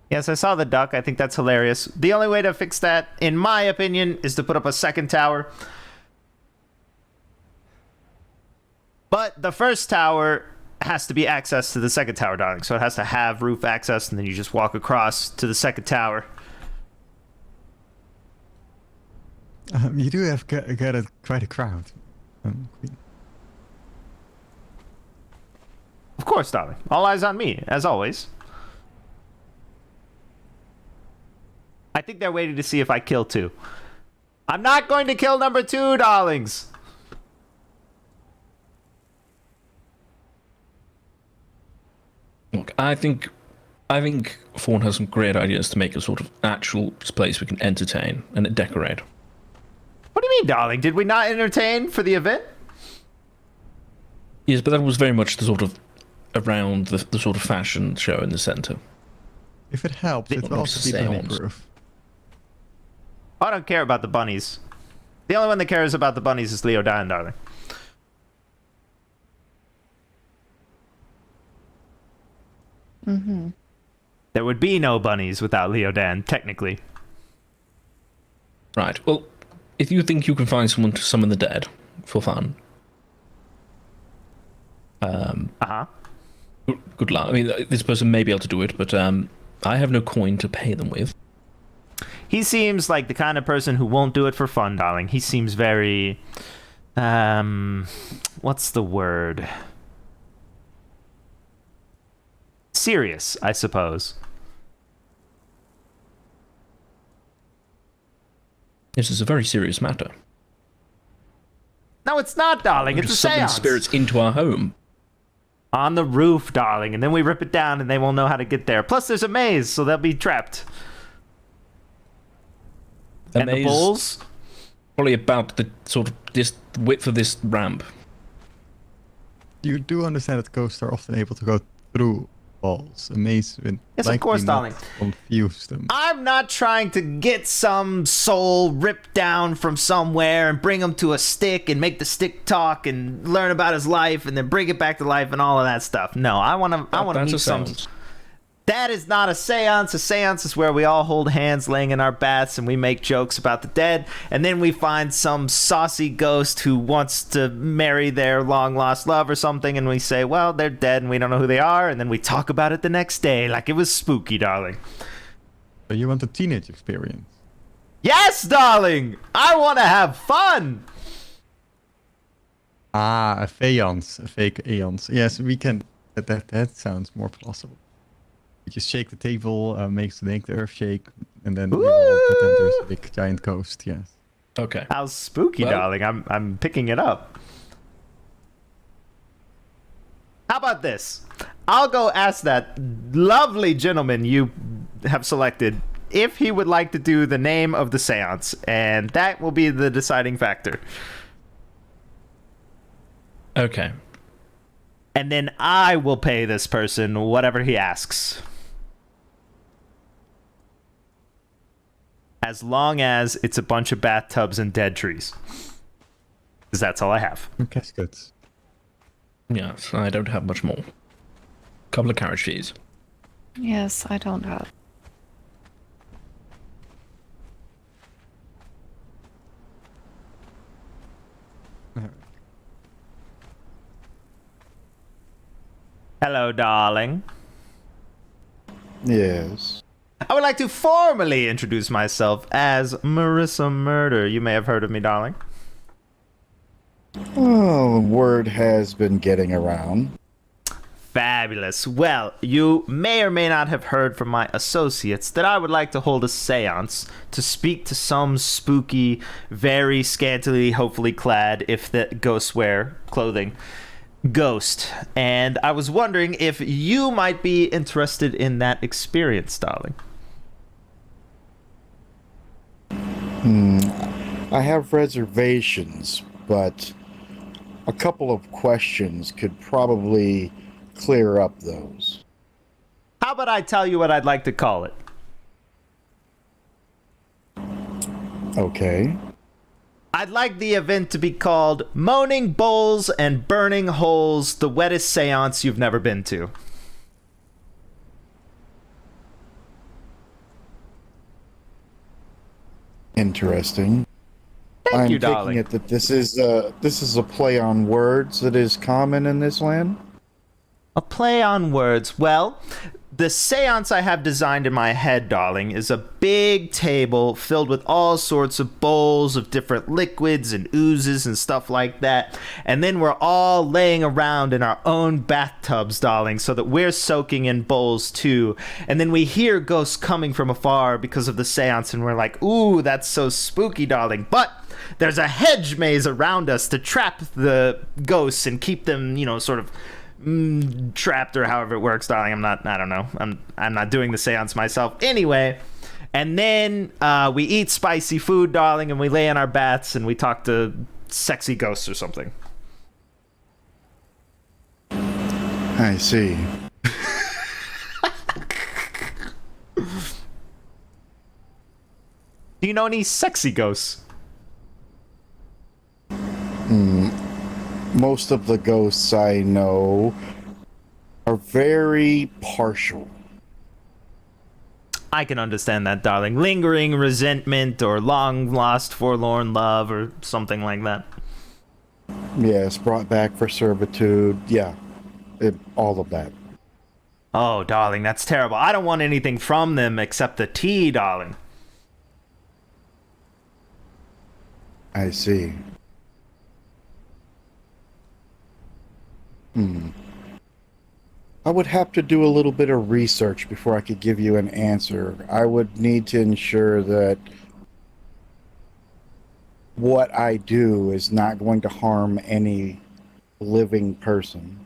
Yes, I saw the duck. I think that's hilarious. The only way to fix that, in my opinion, is to put up a second tower. But the first tower has to be access to the second tower, darling. So it has to have roof access, and then you just walk across to the second tower. You do have gathered quite a crowd. Queen. Of course, darling. All eyes on me, as always. I think they're waiting to see if I kill two. I'm not going to kill number two, darlings. Look, I think Fawn has some great ideas to make a sort of actual place we can entertain and decorate. What do you mean, darling? Did we not entertain for the event? Yes, but that was very much the sort of around the sort of fashion show in the centre. If it helps, it will also be Seance. bunny-proof. I don't care about the bunnies. The only one that cares about the bunnies is Leo Dan, darling. Mm-hmm. There would be no bunnies without Leo Dan, technically. Right. Well, if you think you can find someone to summon the dead for fun, Uh-huh. good luck. I mean, this person may be able to do it, but I have no coin to pay them with. He seems like the kind of person who won't do it for fun, darling. He seems very... what's the word? Serious, I suppose. This is a very serious matter. No, it's not, darling. We're It's a just summoning seance. spirits into our home. On the roof, darling. And then we rip it down and they won't know how to get there. Plus, there's a maze, so they'll be trapped. A And the maze bulls? probably about the sort of this width of this ramp. You do understand that ghosts are often able to go through walls. A maze would Yes, of likely course, not darling. confuse them. I'm not trying to get some soul ripped down from somewhere and bring him to a stick and make the stick talk and learn about his life and then bring it back to life and all of that stuff. No, I want to That's meet a some. seance. That is not a seance. A seance is where we all hold hands laying in our baths and we make jokes about the dead. And then we find some saucy ghost who wants to marry their long lost love or something. And we say, well, they're dead and we don't know who they are. And then we talk about it the next day like it was spooky, darling. So you want a teenage experience? Yes, darling! I want to have fun! Ah, a faience, a fake aeons. Yes, we can. That sounds more plausible. You just shake the table, make the earth shake, and then we all pretend there's a big giant ghost. Yes. Okay. How spooky, Well- darling. I'm picking it up. How about this? I'll go ask that lovely gentleman you have selected if he would like to do the name of the seance, and that will be the deciding factor. Okay. and then I will pay this person whatever he asks. As long as it's a bunch of bathtubs and dead trees. Because that's all I have. Caskets. Yes, I don't have much more. Couple of carrot cheese. Yes, I don't have. Hello, darling. Yes. I would like to formally introduce myself as Marissa Murder. You may have heard of me, darling. Oh, word has been getting around. Fabulous. Well, you may or may not have heard from my associates that I would like to hold a seance to speak to some spooky, very scantily, hopefully clad, if the ghosts wear clothing, ghost. And I was wondering if you might be interested in that experience, darling. I have reservations, but a couple of questions could probably clear up those. How about I tell you what I'd like to call it? Okay. I'd like the event to be called Moaning Bowls and Burning Holes, the wettest seance you've never been to. Interesting. Thank you, I'm taking darling. it that this is a play on words that is common in this land. A play on words. Well, the seance I have designed in my head, darling, is a big table filled with all sorts of bowls of different liquids and oozes and stuff like that. And then we're all laying around in our own bathtubs, darling, so that we're soaking in bowls too. And then we hear ghosts coming from afar because of the seance, and we're like, ooh, that's so spooky, darling. But there's a hedge maze around us to trap the ghosts and keep them, sort of trapped, or however it works, darling. I don't know. I'm not doing the seance myself anyway. And then we eat spicy food, darling, and we lay in our baths and we talk to sexy ghosts or something. I see. Do you know any sexy ghosts? Most of the ghosts I know are very partial. I can understand that, darling. Lingering resentment or long lost forlorn love or something like that. Yes, brought back for servitude. Yeah, all of that. Oh, darling, that's terrible. I don't want anything from them except the tea, darling. I see. I would have to do a little bit of research before I could give you an answer. I would need to ensure that what I do is not going to harm any living person.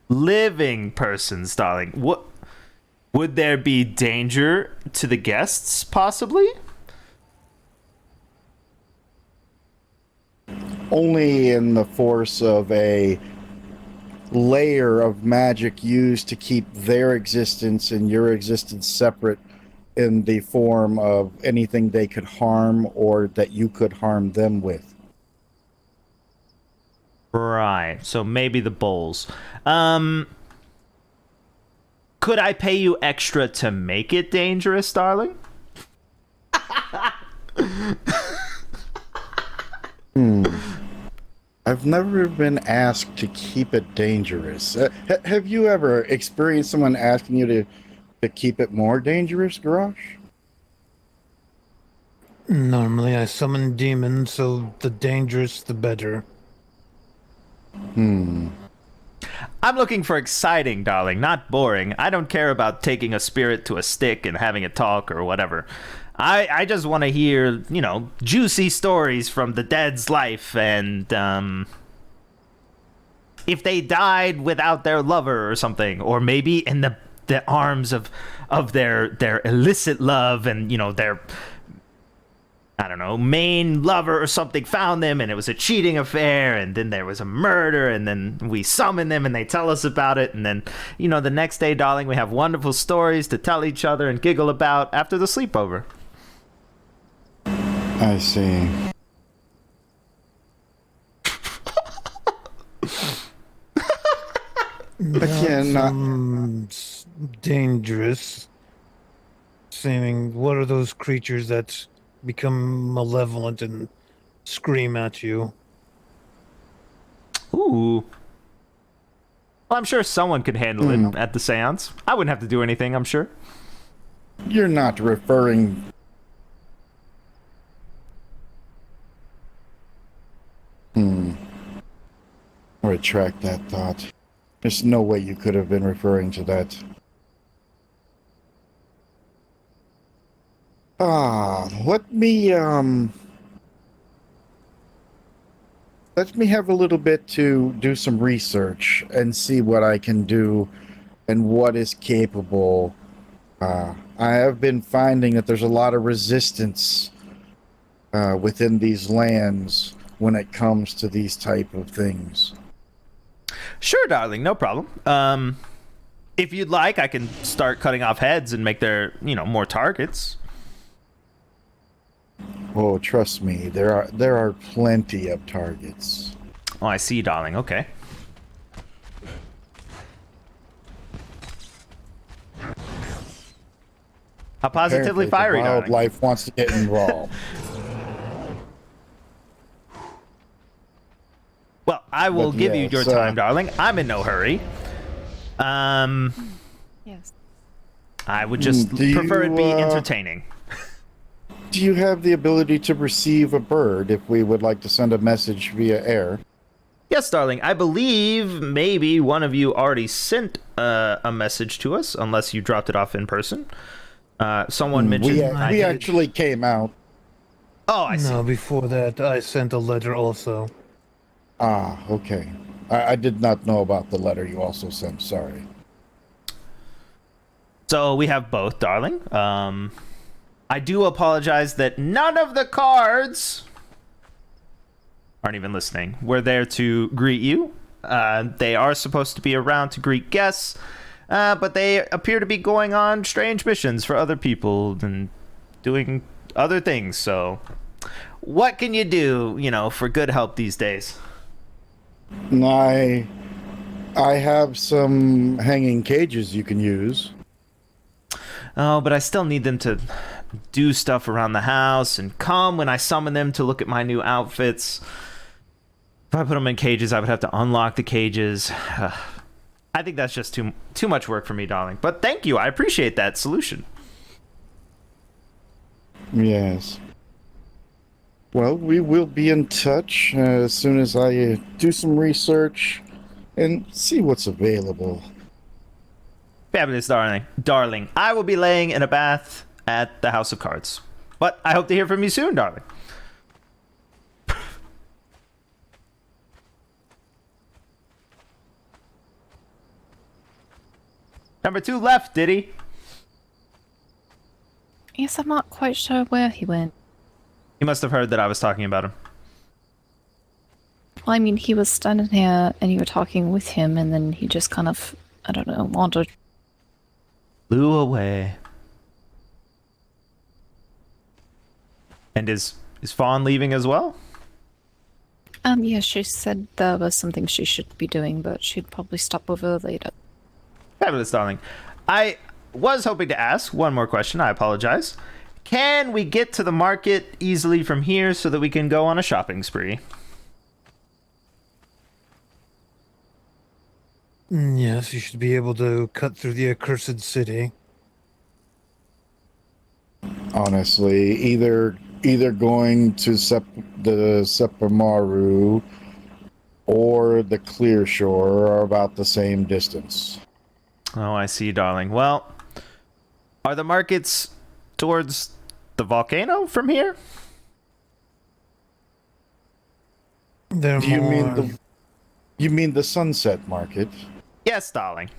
Living persons, darling. What would there be danger to the guests, possibly? Only in the force of a layer of magic used to keep their existence and your existence separate, in the form of anything they could harm or that you could harm them with. Right. So maybe the bowls. Could I pay you extra to make it dangerous, darling? I've never been asked to keep it dangerous. Have you ever experienced someone asking you to keep it more dangerous, Garage? Normally I summon demons, so the dangerous the better. I'm looking for exciting, darling, not boring. I don't care about taking a spirit to a stick and having it talk or whatever. I just want to hear, juicy stories from the dead's life, and if they died without their lover or something, or maybe in the arms of their illicit love, and their I don't know, main lover or something found them and it was a cheating affair and then there was a murder and then we summon them and they tell us about it and then, you know, the next day, darling, we have wonderful stories to tell each other and giggle about after the sleepover. I see. Again, dangerous. Saying, what are those creatures that become malevolent and scream at you? Ooh. Well, I'm sure someone could handle it at the seance. I wouldn't have to do anything, I'm sure. You're not referring... I retract that thought. There's no way you could have been referring to that. Let me have a little bit to do some research and see what I can do and what is capable. I have been finding that there's a lot of resistance within these lands when it comes to these type of things. Sure, darling, no problem. If you'd like, I can start cutting off heads and make there, you know, more targets. Oh, trust me, there are plenty of targets. Oh, I see, darling. Okay. How positively Apparently, fiery, the darling. wildlife wants to get involved. Well, I will But give you yes, your time, darling. I'm in no hurry. Yes. I would just Do prefer it be you, entertaining. Do you have the ability to receive a bird if we would like to send a message via air? Yes, darling. I believe maybe one of you already sent a message to us, unless you dropped it off in person. Someone mentioned... We actually came out. Oh, I see. No, before that, I sent a letter also. Ah, okay. I did not know about the letter you also sent, sorry. So we have both, darling. I do apologize that none of the cards aren't even listening. We're there to greet you. They are supposed to be around to greet guests, but they appear to be going on strange missions for other people and doing other things. So what can you do, you know, for good help these days? I have some hanging cages you can use. Oh, but I still need them to do stuff around the house and come when I summon them to look at my new outfits. If I put them in cages, I would have to unlock the cages. I think that's just too much work for me, darling. But thank you. I appreciate that solution. Yes. Well, we will be in touch as soon as I do some research and see what's available. Fabulous, darling. Darling, I will be laying in a bath at the House of Cards. But I hope to hear from you soon, darling. Number 2 left, did he? Yes, I'm not quite sure where he went. He must have heard that I was talking about him. Well, I mean, he was standing here and you were talking with him, and then he just kind of, I don't know, wandered. Flew away. And is Fawn leaving as well? Yeah, she said there was something she should be doing, but she'd probably stop over later. Fabulous, darling. I was hoping to ask one more question. I apologize. Can we get to the market easily from here so that we can go on a shopping spree? Yes, you should be able to cut through the accursed city. Honestly, either going to the Sepamaru or the Clear Shore are about the same distance. Oh, I see, darling. Well, are the markets towards the volcano from here? They're You mean the Sunset Market? Yes, darling.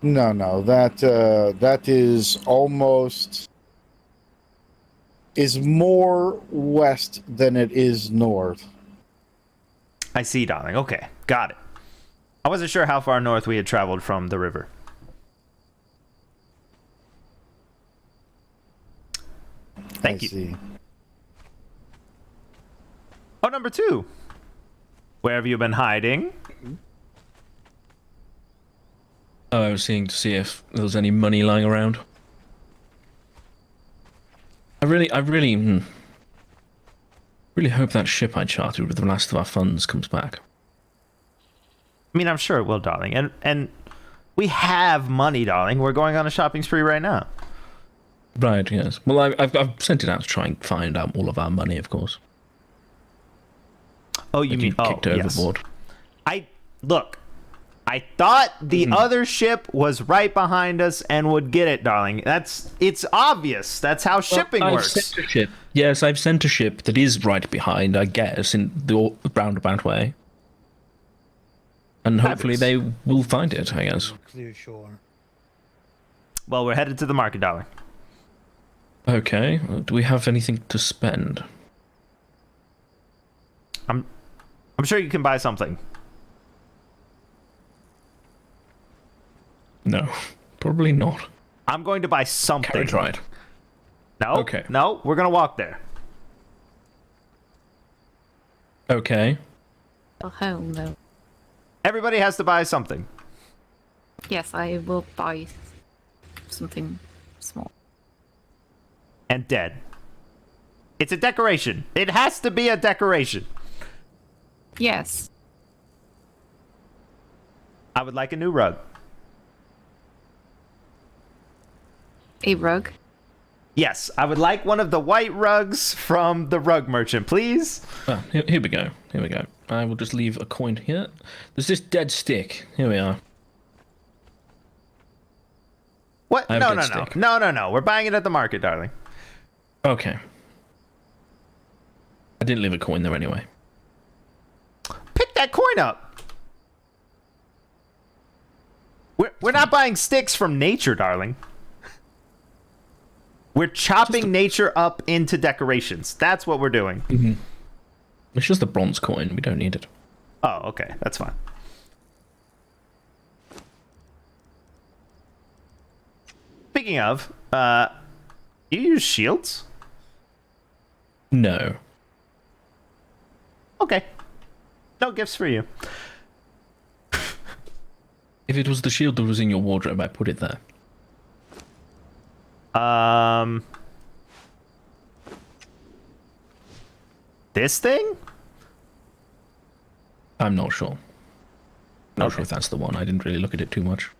No, that is almost is more west than it is north. I see, darling. Okay, got it. I wasn't sure how far north we had traveled from the river. Thank you. See. Oh, number 2. Where have you been hiding? Oh, I was seeing to see if there was any money lying around. I really hope that ship I chartered with the last of our funds comes back. I mean, I'm sure it will, darling. And we have money, darling. We're going on a shopping spree right now. Right, yes. Well, I've sent it out to try and find out all of our money, of course. Oh, you mean kicked overboard? Look. I thought the other ship was right behind us and would get it, darling. It's obvious. That's how shipping works. Sent a ship. Yes, I've sent a ship that is right behind, I guess, in the roundabout way. And hopefully they will find it, I guess. Clear shore. Well, we're headed to the market, darling. Okay. Do we have anything to spend? I'm sure you can buy something. No, probably not. I'm going to buy something. Carriage ride. No. Okay. No, we're gonna walk there. Okay. Go home, though. Everybody has to buy something. Yes, I will buy something small. And dead. It's a decoration. It has to be a decoration. Yes. I would like a new rug. A rug? Yes, I would like one of the white rugs from the rug merchant, please. Ah, here we go. Here we go. I will just leave a coin here. There's this dead stick. Here we are. What? I have No, dead no, no. stick. No, no, no. We're buying it at the market, darling. Okay. I didn't leave a coin there anyway. Pick that coin up. We're not buying sticks from nature, darling. We're chopping nature up into decorations. That's what we're doing. Mm-hmm. It's just a bronze coin. We don't need it. Oh, okay. That's fine. Speaking of, you use shields? No. Okay. No gifts for you. If it was the shield that was in your wardrobe, I put it there. This thing? I'm not sure. Not sure if that's the one. I didn't really look at it too much.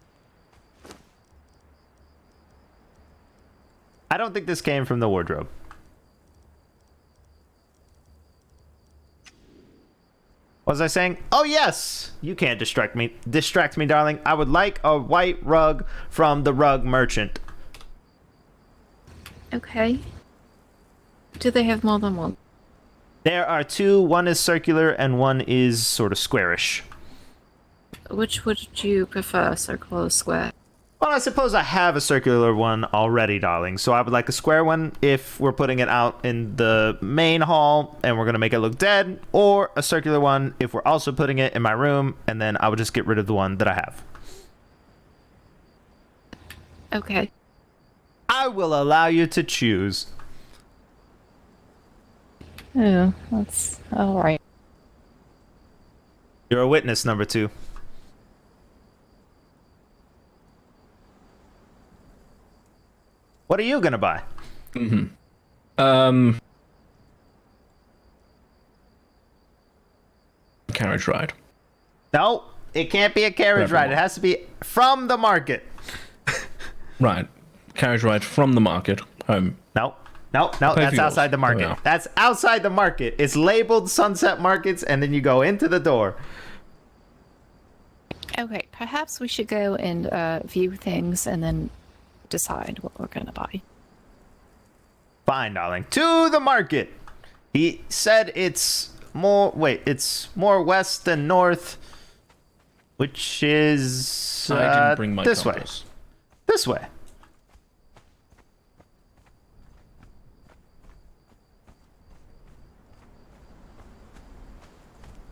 I don't think this came from the wardrobe. What was I saying? Oh, yes! You can't distract me. Distract me, darling. I would like a white rug from the rug merchant. Okay. Do they have more than one? There are 2. One is circular and one is sort of squarish. Which would you prefer, circle or square? Well, I suppose I have a circular one already, darling. So I would like a square one if we're putting it out in the main hall and we're going to make it look dead. Or a circular one if we're also putting it in my room, and then I would just get rid of the one that I have. Okay. I will allow you to choose. Oh, that's alright. You're a witness, number 2. What are you gonna buy? Carriage ride. No, it can't be a carriage ride. It has to be from the market. Right. Carriage ride from the market home. No, that's outside the market. Oh, yeah. That's outside the market. It's labeled Sunset Markets, and then you go into the door. Okay, perhaps we should go and view things and then decide what we're gonna buy. Fine, darling. To the market. He said it's more... Wait, it's more west than north, which is... I didn't bring my this compass. way. This way.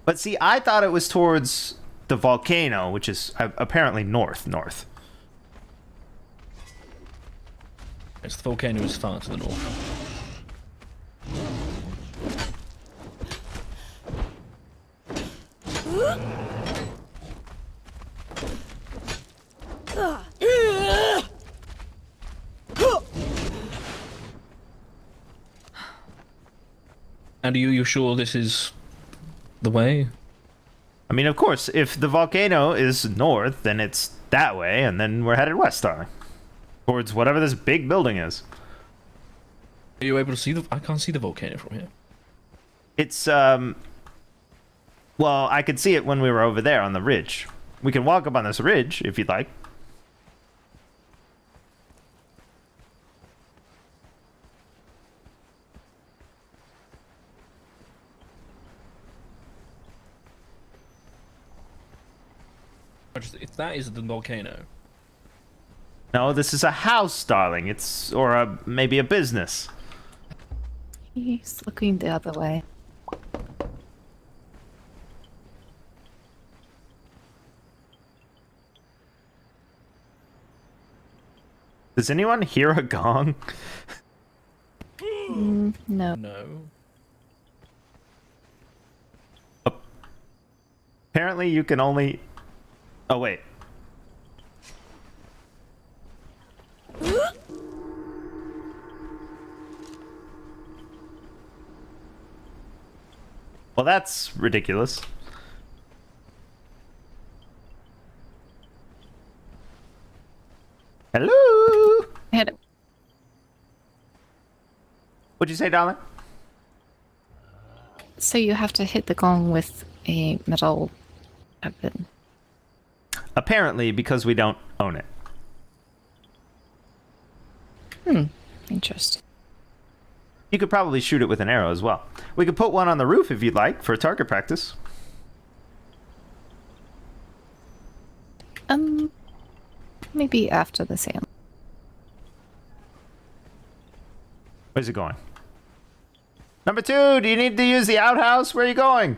But see, I thought it was towards the volcano, which is apparently north. It's the volcano is far to the north. And are you sure this is the way? I mean, of course, if the volcano is north, then it's that way, and then we're headed west, darling. Towards whatever this big building is. Are you able to see the... I can't see the volcano from here. It's, well, I could see it when we were over there on the ridge. We can walk up on this ridge, if you'd like. If that is the volcano. No, this is a house, darling. It's, or maybe a business. He's looking the other way. Does anyone hear a gong? No. No. Apparently you can only... Oh, wait. Well, that's ridiculous. Hello? Hit What'd you say, darling? So you have to hit the gong with a metal weapon. Apparently, because we don't own it. Interesting. You could probably shoot it with an arrow as well. We could put one on the roof if you'd like for target practice. Maybe after the sale. Where's it going? Number 2, do you need to use the outhouse? Where are you going?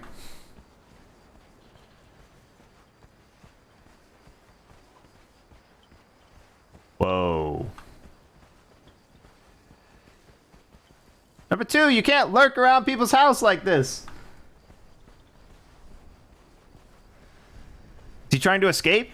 Whoa. Number 2, you can't lurk around people's house like this. Is he trying to escape?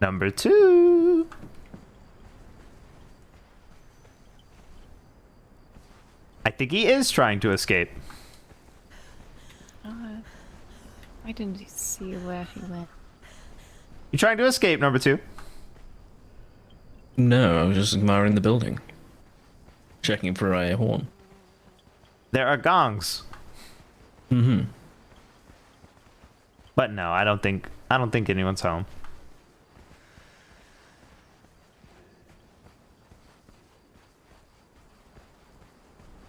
Number 2. I think he is trying to escape. I didn't see where he went. You trying to escape, number 2? No, I was just admiring the building. Checking for a horn. There are gongs. Mm-hmm. But no, I don't think anyone's home.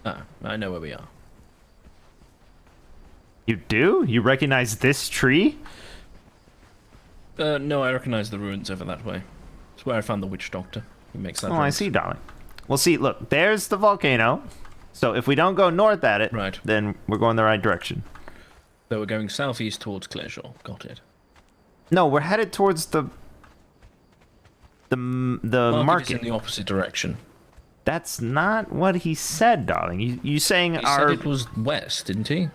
Ah, I know where we are. You do? You recognize this tree? No, I recognize the ruins over that way. It's where I found the witch doctor. He makes that. Oh, I see, darling. Well, see, look, there's the volcano. So if we don't go north at it, right, then we're going the right direction. So we're going southeast towards Clearshaw. Got it. No, we're headed towards the market. Is in the opposite direction. That's not what he said, darling. You saying He said it was west, didn't he?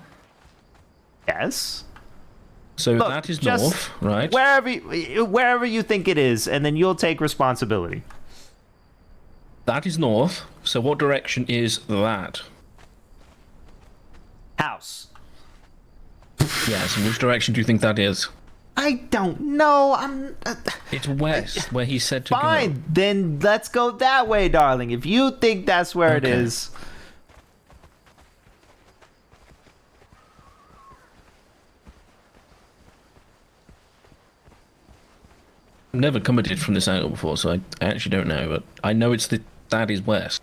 Yes. So Look, that is just north, right? Wherever you think it is, and then you'll take responsibility. That is north. So what direction is that? House. Yes, and which direction do you think that is? I don't know. It's west, where he said to go. Fine, then let's go that way, darling. If you think that's where it is. never commented from this angle before, so I actually don't know, but I know that is west.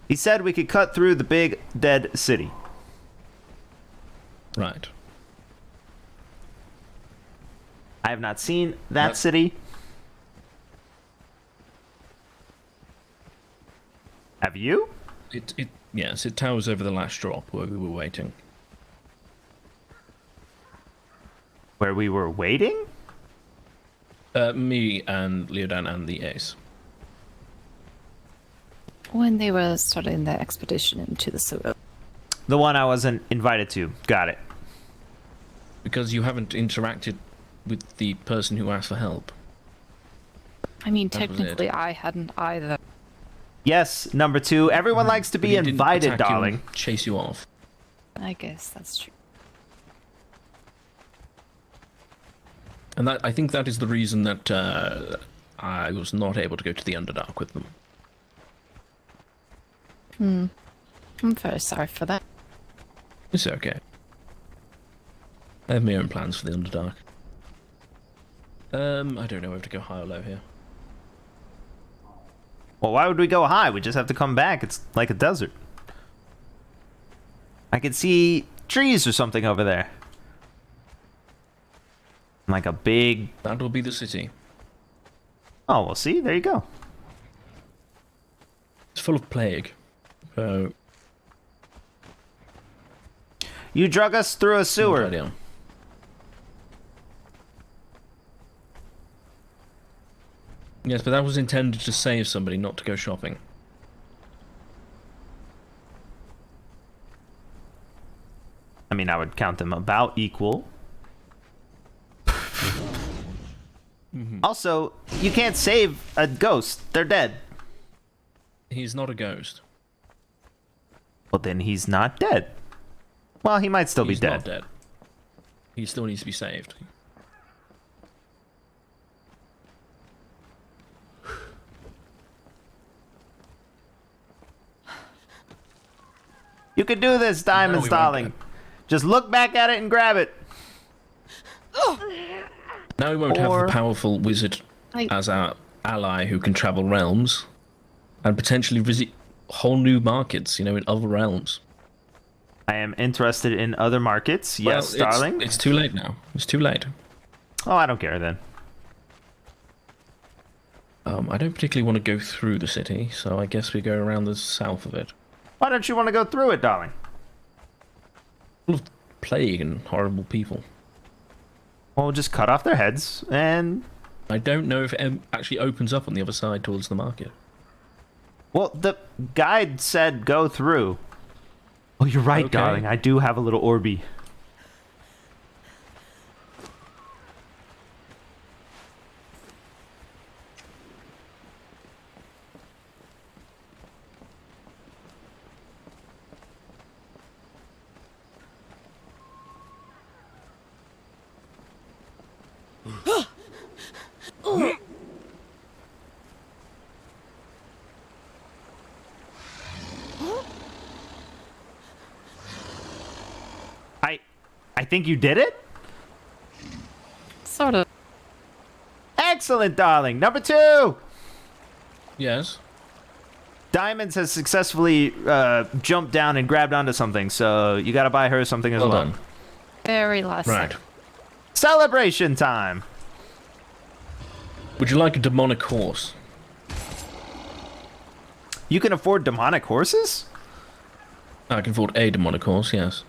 He said we could cut through the big dead city. Right. I have not seen that city. Have you? Yes, it towers over the last drop where we were waiting. Where we were waiting? Me and Leodan and the Ace. When they were starting their expedition into the sewer. The one I wasn't invited to. Got it. Because you haven't interacted with the person who asked for help. I mean, That was technically, it. I hadn't either. Yes, number 2. Everyone likes to But be he didn't invited, attack you and darling. chase you off. I guess that's true. And I think that is the reason that I was not able to go to the Underdark with them. I'm very sorry for that. It's okay. I have my own plans for the Underdark. I don't know whether to go high or low here. Well, why would we go high? We just have to come back. It's like a desert. I could see trees or something over there. Like a big... That will be the city. Oh, well, see? There you go. It's full of plague. So... You drug us through a sewer. Good idea. Yes, but that was intended to save somebody, not to go shopping. I mean, I would count them about equal. Also, you can't save a ghost. They're dead. He's not a ghost. Well, then he's not dead. Well, he might still He's be not dead. dead. He still needs to be saved. You can do this, Diamonds, we won't darling. Just look back at it and grab it. Now we won't have Or- the powerful wizard as our ally who can travel realms and potentially visit whole new markets, in other realms. I am interested in other markets. Yes, Well, darling. It's too late now. It's too late. Oh, I don't care then. I don't particularly want to go through the city, so I guess we go around the south of it. Why don't you want to go through it, darling? Full of plague and horrible people. Well, we'll just cut off their heads and... I don't know if it actually opens up on the other side towards the market. Well, the guide said go through. Oh, you're right, Okay. darling. I do have a little Orby. I think you did it? Sort of. Excellent, darling. Number 2. Yes. Diamonds has successfully jumped down and grabbed onto something, so you gotta buy her something as Well well. done. Very last Right. second. Celebration time. Would you like a demonic horse? You can afford demonic horses? I can afford a demonic horse, yes.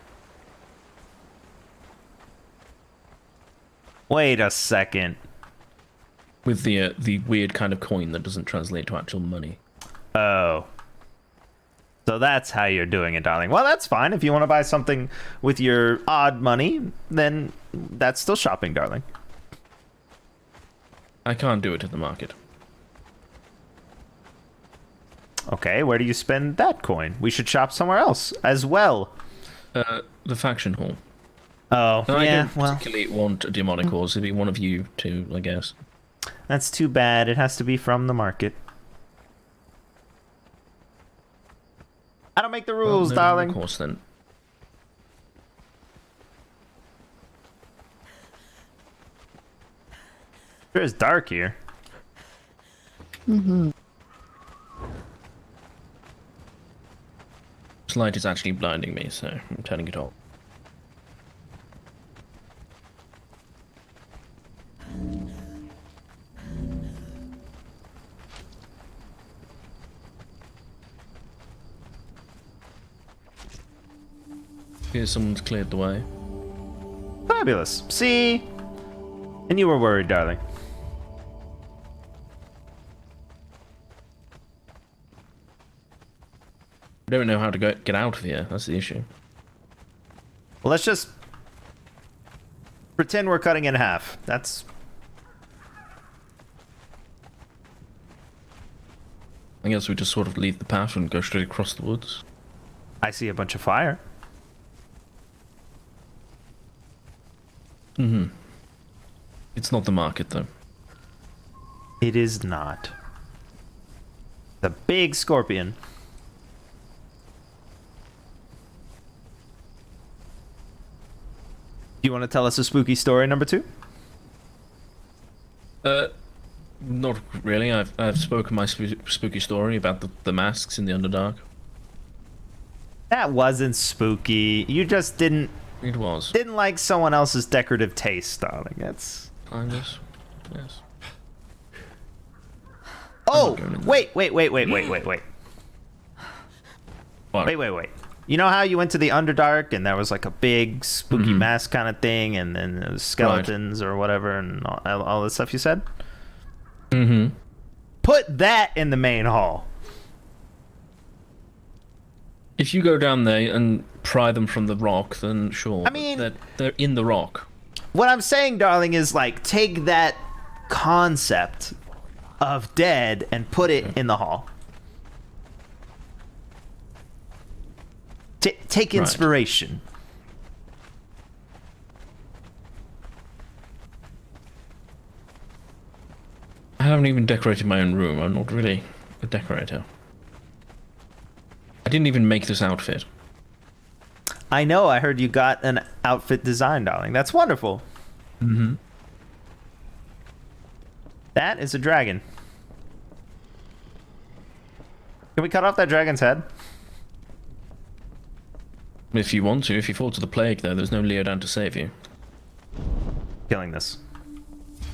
Wait a second. With the weird kind of coin that doesn't translate to actual money. Oh. So that's how you're doing it, darling. Well, that's fine. If you want to buy something with your odd money, then that's still shopping, darling. I can't do it at the market. Okay, where do you spend that coin? We should shop somewhere else as well. The faction hall. Oh, No, I yeah, don't well, particularly want a demonic horse. It'd be one of you two, I guess. that's too bad. It has to be from the market. I don't make the rules, Well, no darling. demonic horse then. Sure, it's dark here. Mm-hmm. This light is actually blinding me, so I'm turning it off. Here's someone's cleared the way. Fabulous. See? And you were worried, darling. I don't know how to get out of here. That's the issue. Well, let's just pretend we're cutting in half. That's... I guess we just sort of leave the path and go straight across the woods. I see a bunch of fire. Mm-hmm. It's not the market, though. It is not. The big scorpion. Do you want to tell us a spooky story, number 2? Not really. I've spoken my spooky story about the masks in the Underdark. That wasn't spooky. You just didn't It was. like someone else's decorative taste, darling. That's... I guess. Yes. Oh! going in there. Wait. What? Wait. You know how you went to the Underdark and there was like a big spooky mask kind of thing, and then there was skeletons or whatever, and all this stuff you said? Mm-hmm. Put that in the main hall. If you go down there and pry them from the rock, then sure. I mean... they're in the rock. What I'm saying, darling, is like take that concept of dead and put it in the hall. Take inspiration. I haven't even decorated my own room. I'm not really a decorator. I didn't even make this outfit. I know, I heard you got an outfit design, darling. That's wonderful. Mm-hmm. That is a dragon. Can we cut off that dragon's head? If you want to. If you fall to the plague, though, there's no Leodan to save you. Killing this.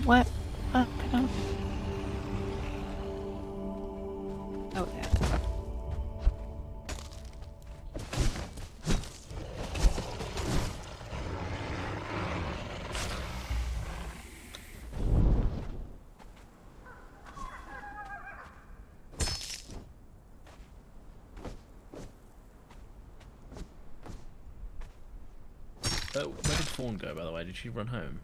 What? I don't... Oh, yeah. Where did Fawn go, by the way? Did she run home?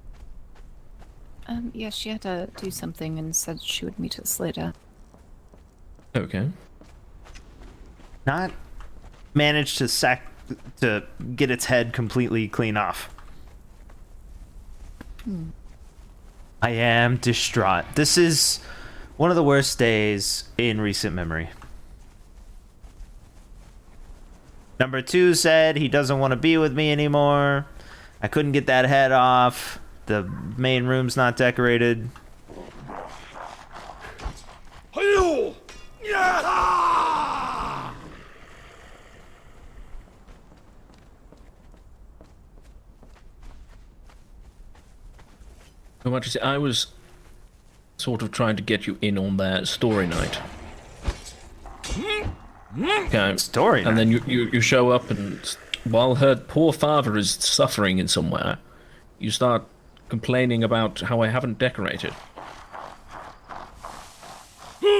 Yeah, she had to do something and said she would meet us later. Okay. Not managed to get its head completely clean off. I am distraught. This is one of the worst days in recent memory. Number 2 said he doesn't want to be with me anymore. I couldn't get that head off. The main room's not decorated. Your Majesty, I was sort of trying to get you in on their story night. Okay. Story and night? then you show up, and while her poor father is suffering in somewhere, you start complaining about how I haven't decorated.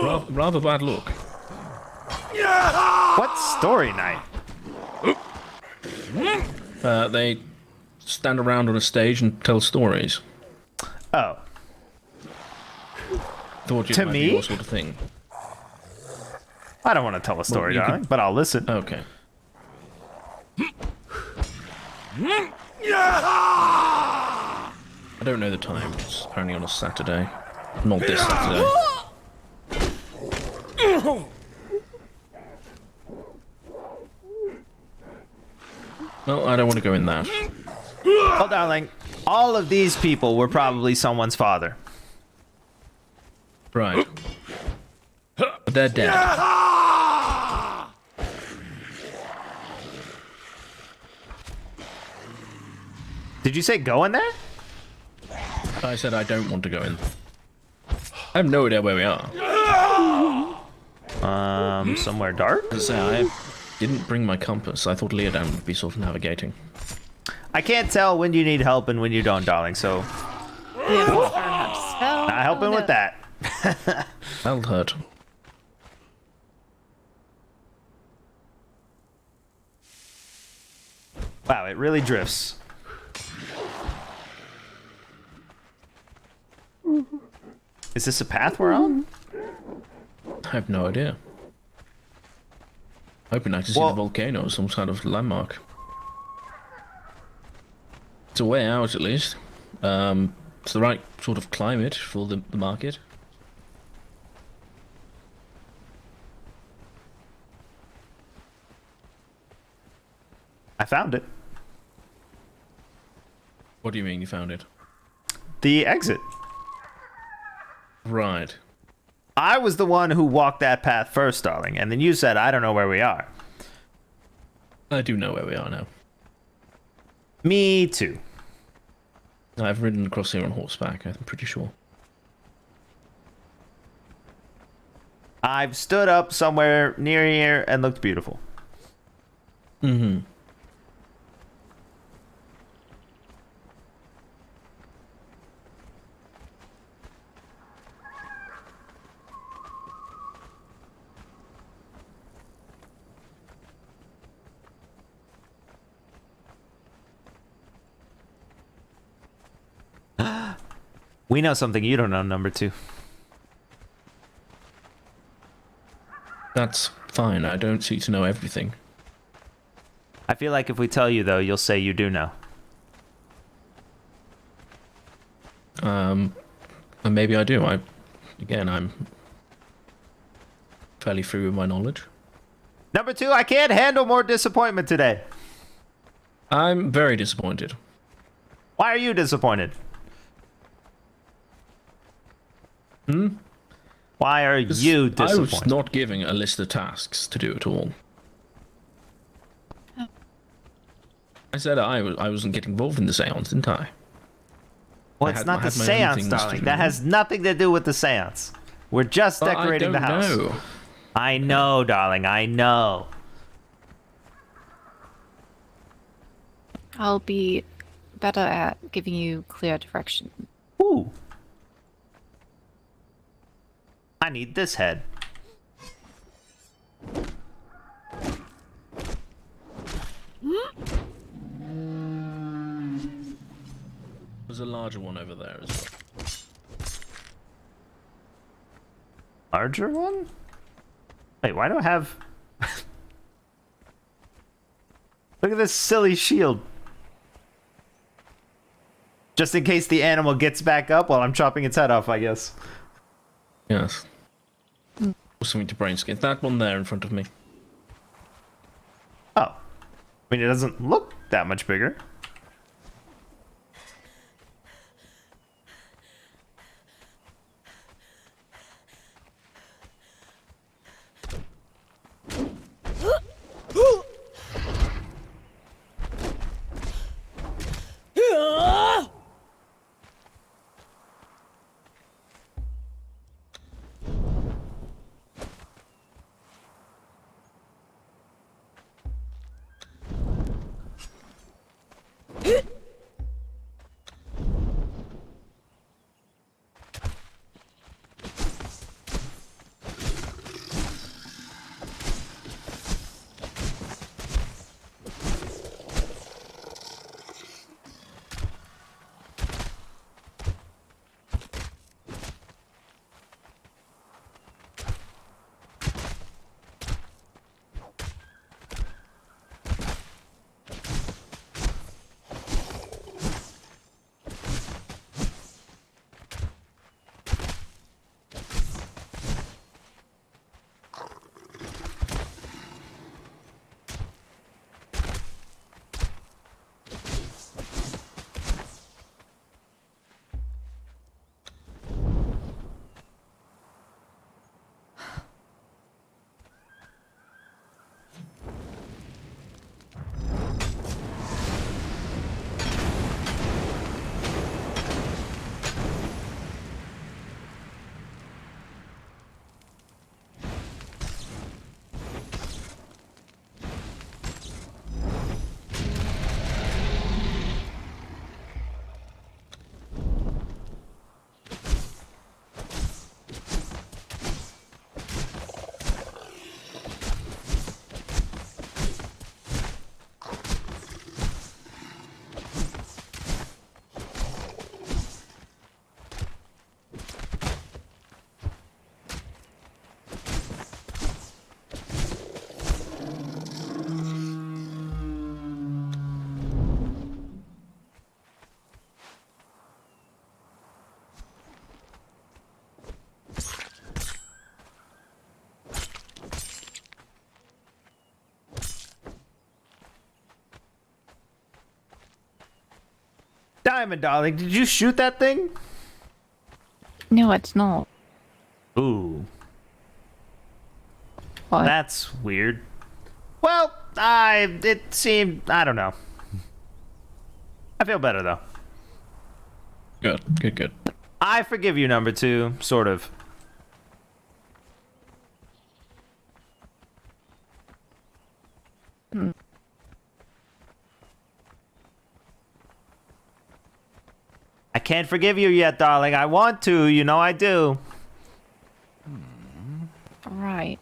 Rather bad look. What story night? They stand around on a stage and tell stories. Oh. Thought it To might me? be your sort of thing. I don't want to tell a story, you darling, could- but I'll listen. Okay. I don't know the time. It's apparently on a Saturday. Not this Saturday. Well, I don't want to go in that. Well, darling, all of these people were probably someone's father. Right. But they're dead. Did you say go in there? I said I don't want to go in. I have no idea where we are. Somewhere dark? As I say, I didn't bring my compass. I thought Leodan would be sort of navigating. I can't tell when you need help and when you don't, darling, so not helping with that. That'll hurt. Wow, it really drifts. Is this a path we're on? I have no idea. Hoping I can see the volcano or some kind of landmark. It's a way out, at least. It's the right sort of climate for the market. I found it. What do you mean you found it? The exit. Right. I was the one who walked that path first, darling, and then you said, I don't know where we are. I do know where we are now. Me too. I've ridden across here on horseback, I'm pretty sure. I've stood up somewhere near here and looked beautiful. Mm-hmm. We know something you don't know, number 2. That's fine, I don't seek to know everything. I feel like if we tell you, though, you'll say you do know. And maybe I do. Again, I'm fairly free with my knowledge. Number 2, I can't handle more disappointment today. I'm very disappointed. Why are you disappointed? Why are you disappointed? I was not giving a list of tasks to do at all. I said I wasn't getting involved in the seance, didn't I? Well, it's not the seance, darling. That has nothing to do with the seance. We're just decorating the house. Know. I know, darling. I know. I'll be better at giving you clear direction. Ooh. I need this head. There's a larger one over there as well. Larger one? Wait, why do I have... Look at this silly shield. Just in case the animal gets back up while I'm chopping its head off, I guess. Yes. Something to brain scan. That one there in front of me. Oh. I mean, it doesn't look that much bigger. Diamond, darling, did you shoot that thing? No, it's not. Ooh. What? That's weird. Well, it seemed, I don't know. I feel better, though. Good. I forgive you, number 2, sort of. I can't forgive you yet, darling. I want to, you know I do. Right.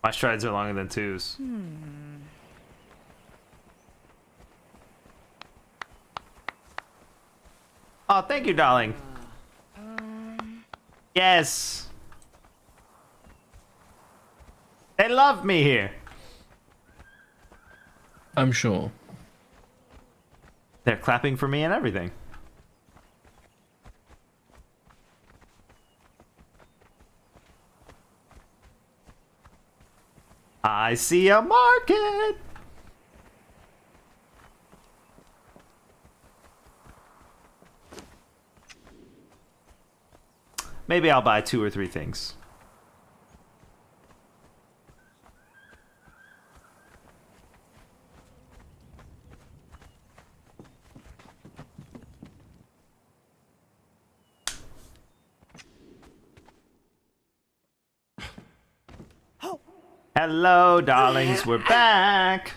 My strides are longer than 2's. Oh, thank you, darling. Yes. They love me here. I'm sure. They're clapping for me and everything. I see a market. Maybe I'll buy 2 or 3 things. Hello, darlings. We're back.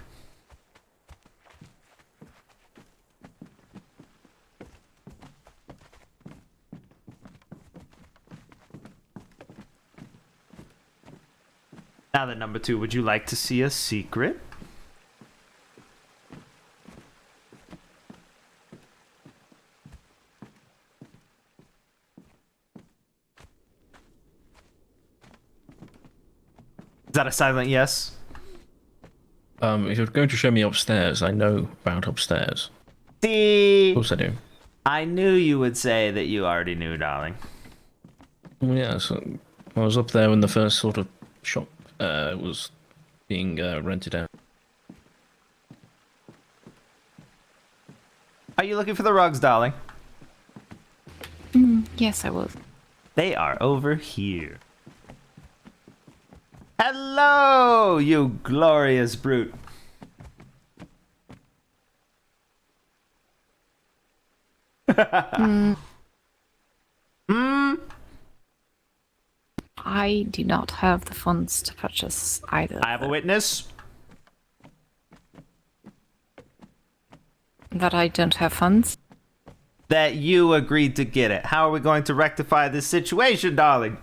Now that number 2, would you like to see a secret? Is that a silent yes? If you're going to show me upstairs, I know about upstairs. See? Of course I do. I knew you would say that you already knew, darling. Well, yeah, so I was up there when the first sort of shop was being rented out. Are you looking for the rugs, darling? Yes, I will. They are over here. Hello, you glorious brute. I do not have the funds to purchase either. I have a witness. That I don't have funds? That you agreed to get it. How are we going to rectify this situation, darling?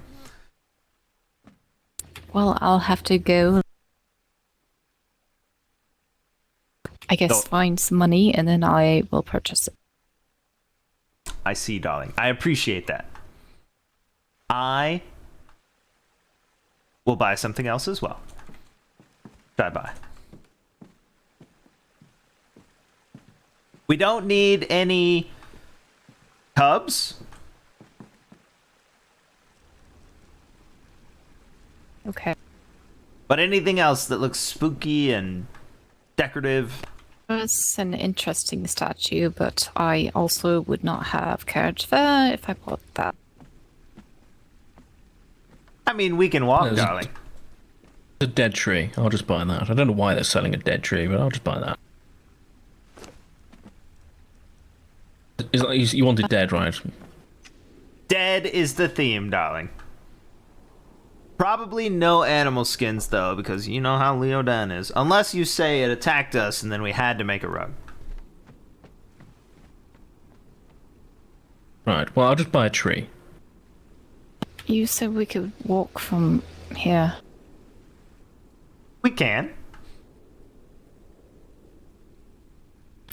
Well, I'll have to go. I guess find some money and then I will purchase it. I see, darling. I appreciate that. I will buy something else as well. Should I buy? We don't need any tubs. Okay. But anything else that looks spooky and decorative. It's an interesting statue, but I also would not have carriage there if I bought that. I mean, we can walk, There's darling. A dead tree. I'll just buy that. I don't know why they're selling a dead tree, but I'll just buy that. You wanted dead, right? Dead is the theme, darling. Probably no animal skins though, because you know how Leodan is. Unless you say it attacked us and then we had to make a rug. Right. Well, I'll just buy a tree. You said we could walk from here. We can.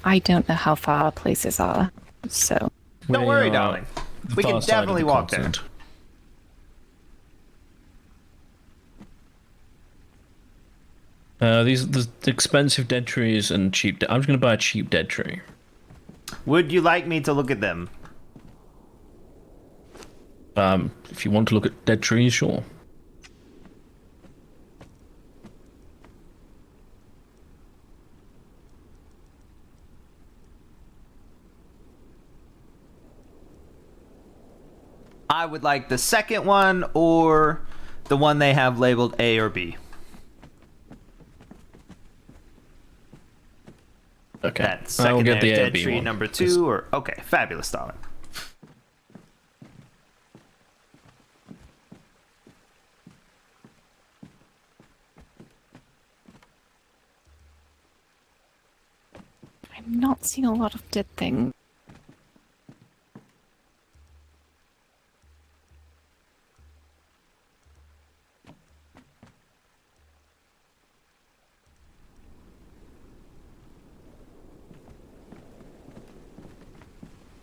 I don't know how far our places are, so... Don't worry, darling. We can definitely walk there. These the expensive dead trees and cheap. I'm just going to buy a cheap dead tree. Would you like me to look at them? If you want to look at dead trees, sure. I would like the second one or the one they have labeled A or B. Okay. That secondary get the A or dead B tree one. number 2 or... Okay, fabulous, darling. I'm not seeing a lot of dead things.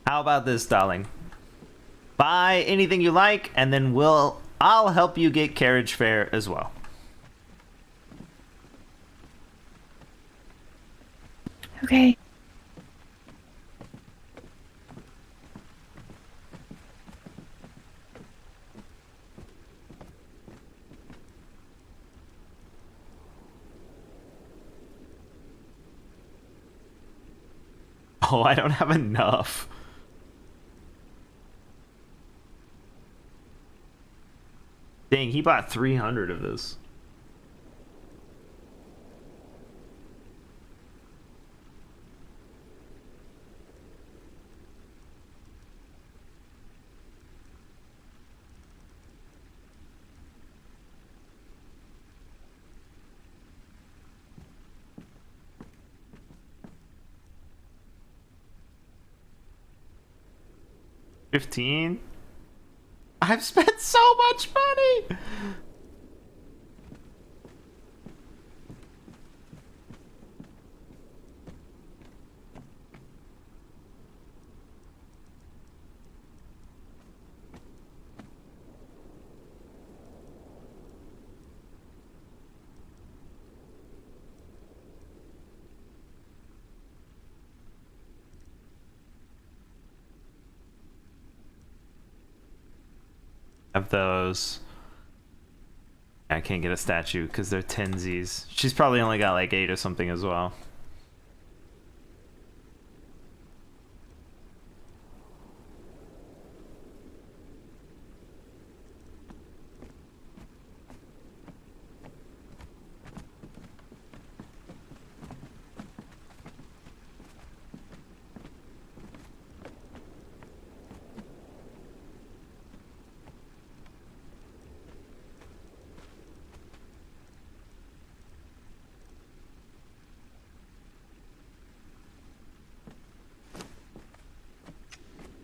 How about this, darling? Buy anything you like, and then I'll help you get carriage fare as well. Okay. Oh, I don't have enough. Dang, he bought 300 of this. $15? I've spent so much money! Of those, I can't get a statue because they're tensies. She's probably only got like 8 or something as well.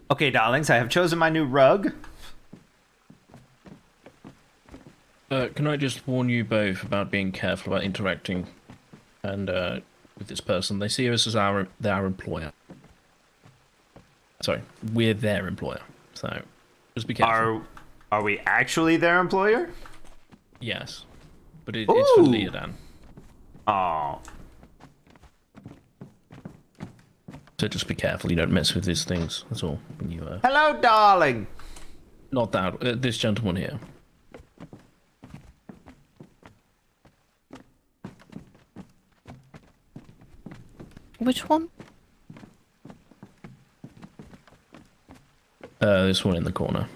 Okay, darlings, I have chosen my new rug. Can I just warn you both about being careful about interacting and with this person? They see us as our employer. Sorry, we're their employer. So just be careful. Are we actually their employer? Yes, but it's for Leodan. Oh. So just be careful you don't mess with these things. That's all. When you Hello, darling. Not that this gentleman here. Which one? This one in the corner.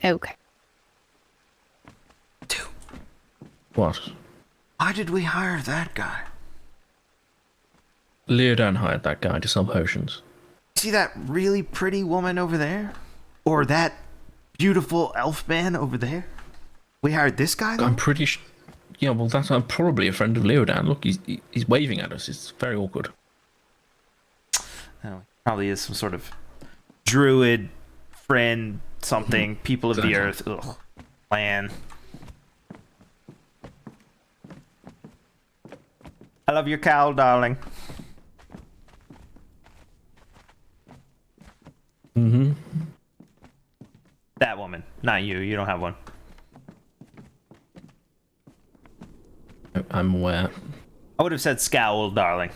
Okay. Dude. What? Why did we hire that guy? Leodan hired that guy to sell potions. See that really pretty woman over there? Or that beautiful elf man over there? We hired this guy, though? I'm pretty sure. Yeah, well, that's probably a friend of Leodan. Look, he's waving at us. It's very awkward. Oh, probably is some sort of druid friend, something. People of the earth. Ugh. Plan. I love your cowl, darling. Mm-hmm. That woman, not you. You don't have one. I'm aware. I would have said scowl, darling.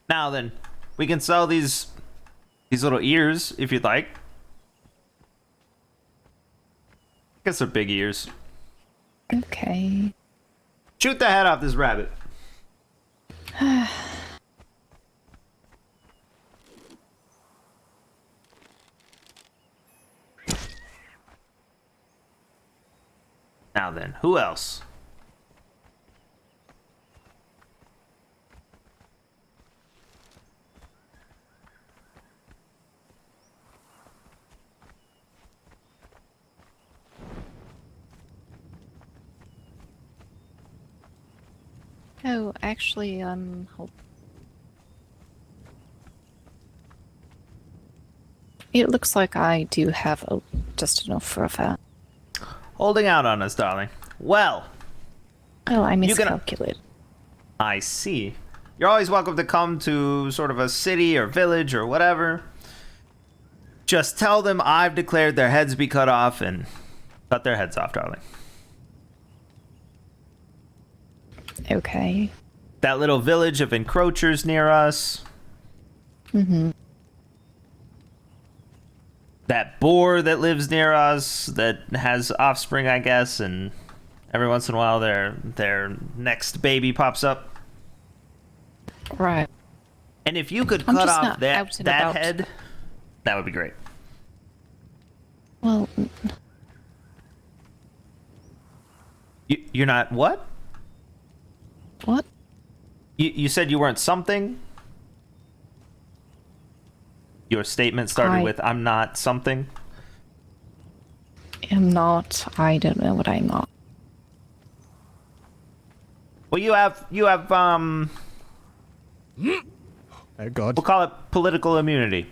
Now then, we can sell these little ears if you'd like. I guess they're big ears. Okay. Shoot the head off this rabbit. Now then, who else? Oh, actually, it looks like I do have just enough for a fat. Holding out on us, darling. Well. Oh, I miscalculated. I see. You're always welcome to come to sort of a city or village or whatever. Just tell them I've declared their heads be cut off and cut their heads off, darling. Okay. That little village of encroachers near us. Mm-hmm. That boar that lives near us that has offspring, I guess, and every once in a while their next baby pops up. Right. And if you could I'm cut just off not out and that about. head, that would be great. Well, You're not what? what? You said you weren't something? Your statement started with, I'm not something? Am not. I don't know what I'm not. Well, you have, Oh, God. we'll call it political immunity.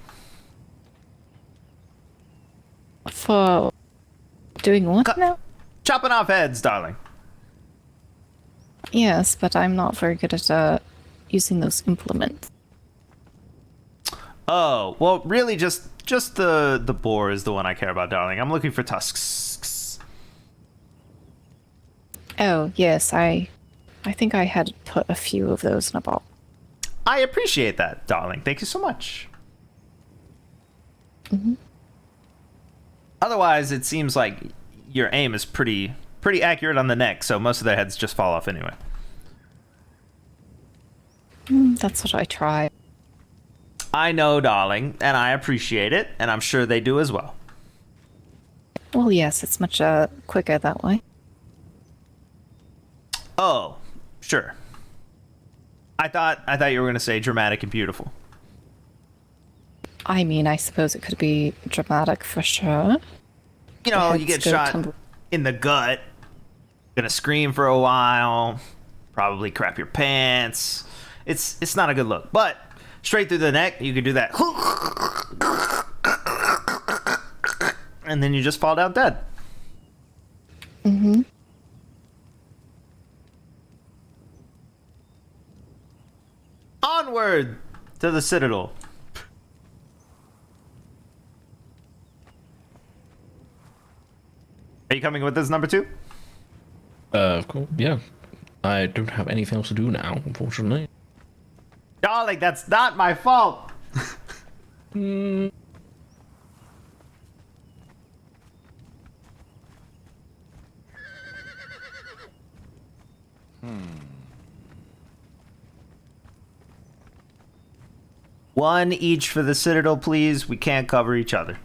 For doing what now? Chopping off heads, darling. Yes, but I'm not very good at using those implements. Oh, well, really, just the boar is the one I care about, darling. I'm looking for tusks. Oh, yes, I think I had put a few of those in a box. I appreciate that, darling. Thank you so much. Mm-hmm. Otherwise, it seems like your aim is pretty accurate on the neck, so most of their heads just fall off anyway. That's what I try. I know, darling, and I appreciate it, and I'm sure they do as well. Well, yes, it's much quicker that way. Oh, sure. I thought you were going to say dramatic and beautiful. I mean, I suppose it could be dramatic for sure. You know, The you heads get go shot tumble- in the gut, gonna scream for a while, probably crap your pants. It's not a good look, but straight through the neck, you could do that. and then you just fall down dead. Mm-hmm. Onward to the Citadel. Are you coming with us, number 2? Of course, yeah. I don't have anything else to do now, unfortunately. Darling, that's not my fault. One each for the Citadel, please. We can't cover each other.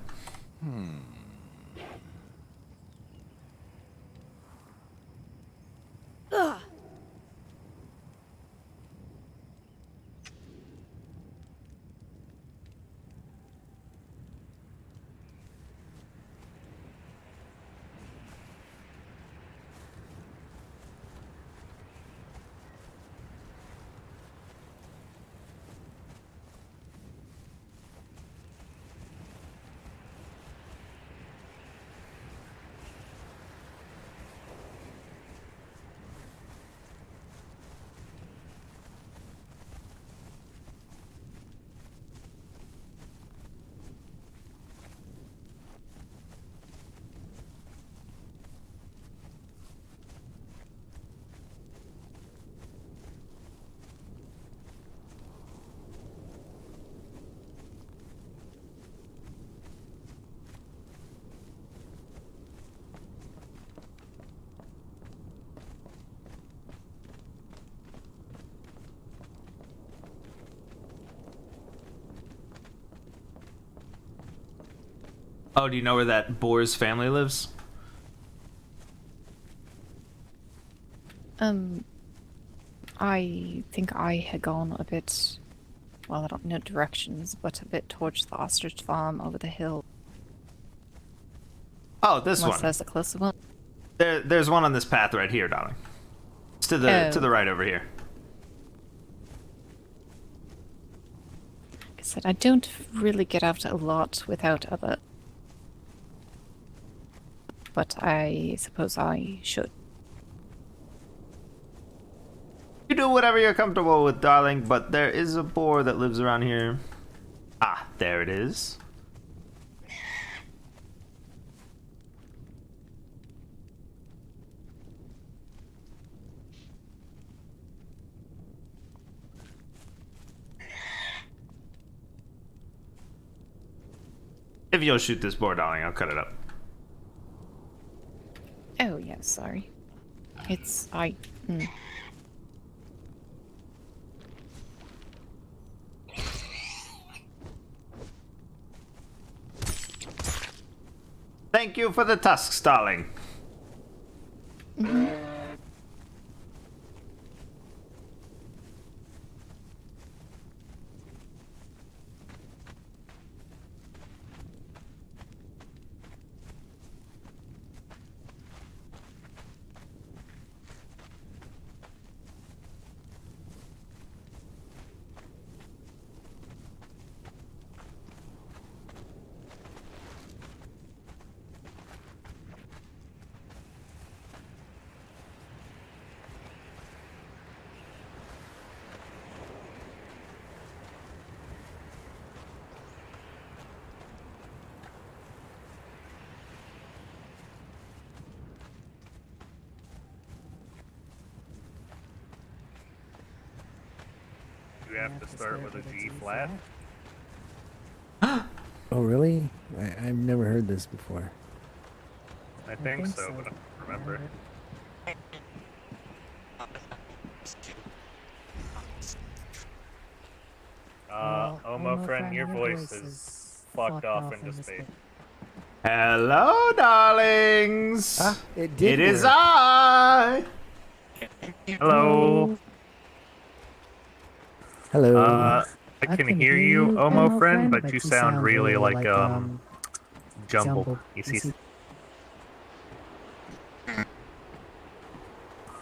Oh, do you know where that boar's family lives? I think I had gone a bit, well, I don't know directions, but a bit towards the ostrich farm over the hill. Oh, this Unless one. there's a closer one. There's one on this path right here, darling. It's to the right over here. Like I said, I don't really get out a lot without other. But I suppose I should. You do whatever you're comfortable with, darling, but there is a boar that lives around here. Ah, there it is. If you'll shoot this boar, darling, I'll cut it up. Oh, yeah, sorry. It's... Thank you for the tusks, darling. You have to start with a G flat. Oh, really? I've never heard this before. I think so, but I don't remember. Omo friend, your voice is fucked off into space. Hello, darlings. It did. It is I. Hello. Hello. I can hear you, Omo friend, but you sound really like jumbled. You see?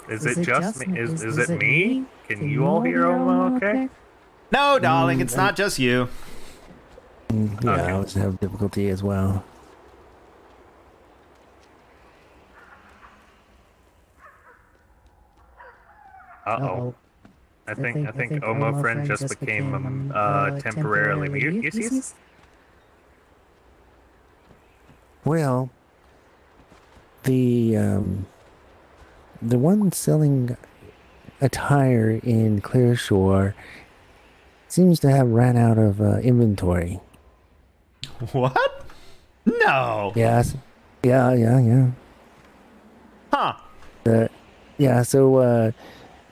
Is it just me? Is it me? Can you all hear Omo okay? No, darling, it's not just you. Yeah, I always have difficulty as well. Uh-oh. I think Omo friend just became temporarily mute. Yes. Well, the one selling attire in Clearshore seems to have ran out of inventory. What? No. Yes. Yeah. Huh. Yeah. So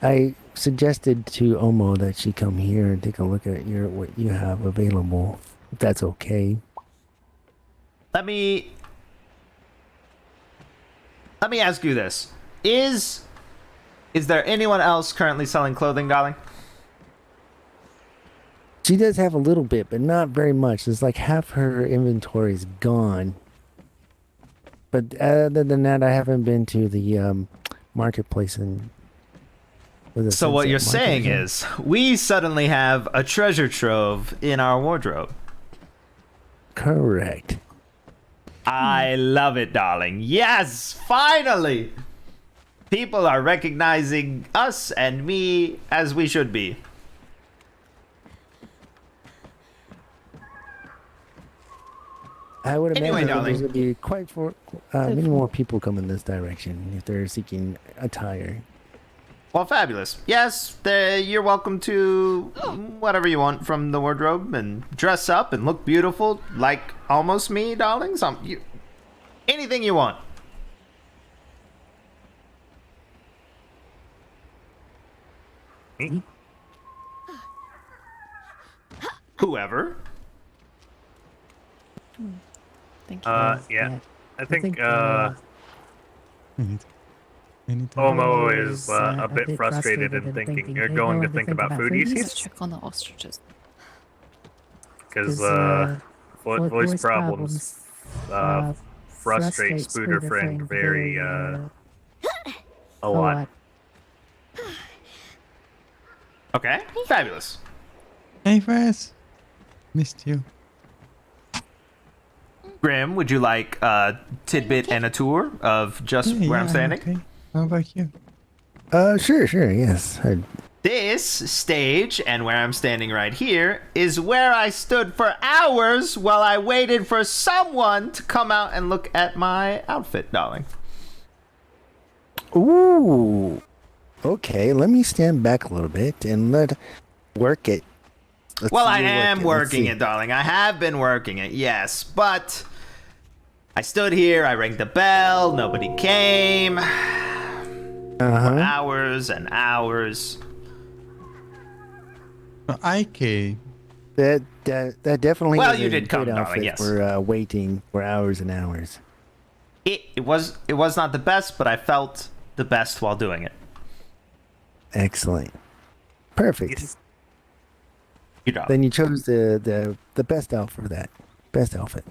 I suggested to Omo that she come here and take a look at what you have available. If that's okay. Let me ask you this. Is there anyone else currently selling clothing, darling? She does have a little bit, but not very much. It's like half her inventory is gone. But other than that, I haven't been to the marketplace and. So what you're saying is, we suddenly have a treasure trove in our wardrobe. Correct. I love it, darling. Yes, finally! People are recognizing us and me as we should be. I would imagine Anyway, that darling. there's going to be quite many more people come in this direction if they're seeking attire. Well, fabulous. Yes, you're welcome to whatever you want from the wardrobe and dress up and look beautiful like almost me, darling. Anything you want. Whoever. Thank you. Yeah. I think Omo is a bit frustrated and thinking. You're going to think about food Let's uses check on the ostriches. because voice problems frustrate Spooter friend very a lot. Okay, fabulous. Hey, Fres. Missed you. Grim, would you like a tidbit and a tour of just where I'm standing? Okay. How about you? Sure, yes. This stage, and where I'm standing right here, is where I stood for hours while I waited for someone to come out and look at my outfit, darling. Ooh. Okay, let me stand back a little bit and work it. Let's Well, see I you am Let's working see. it, darling. I have been working it, yes, but I stood here, I rang the bell, nobody came. For hours and hours. I came. That definitely. Well, is you a did come, good darling, outfit yes. For waiting for hours and hours. It was not the best, but I felt the best while doing it. Excellent. Perfect. You darling. Then you chose the best outfit for that. Best outfit.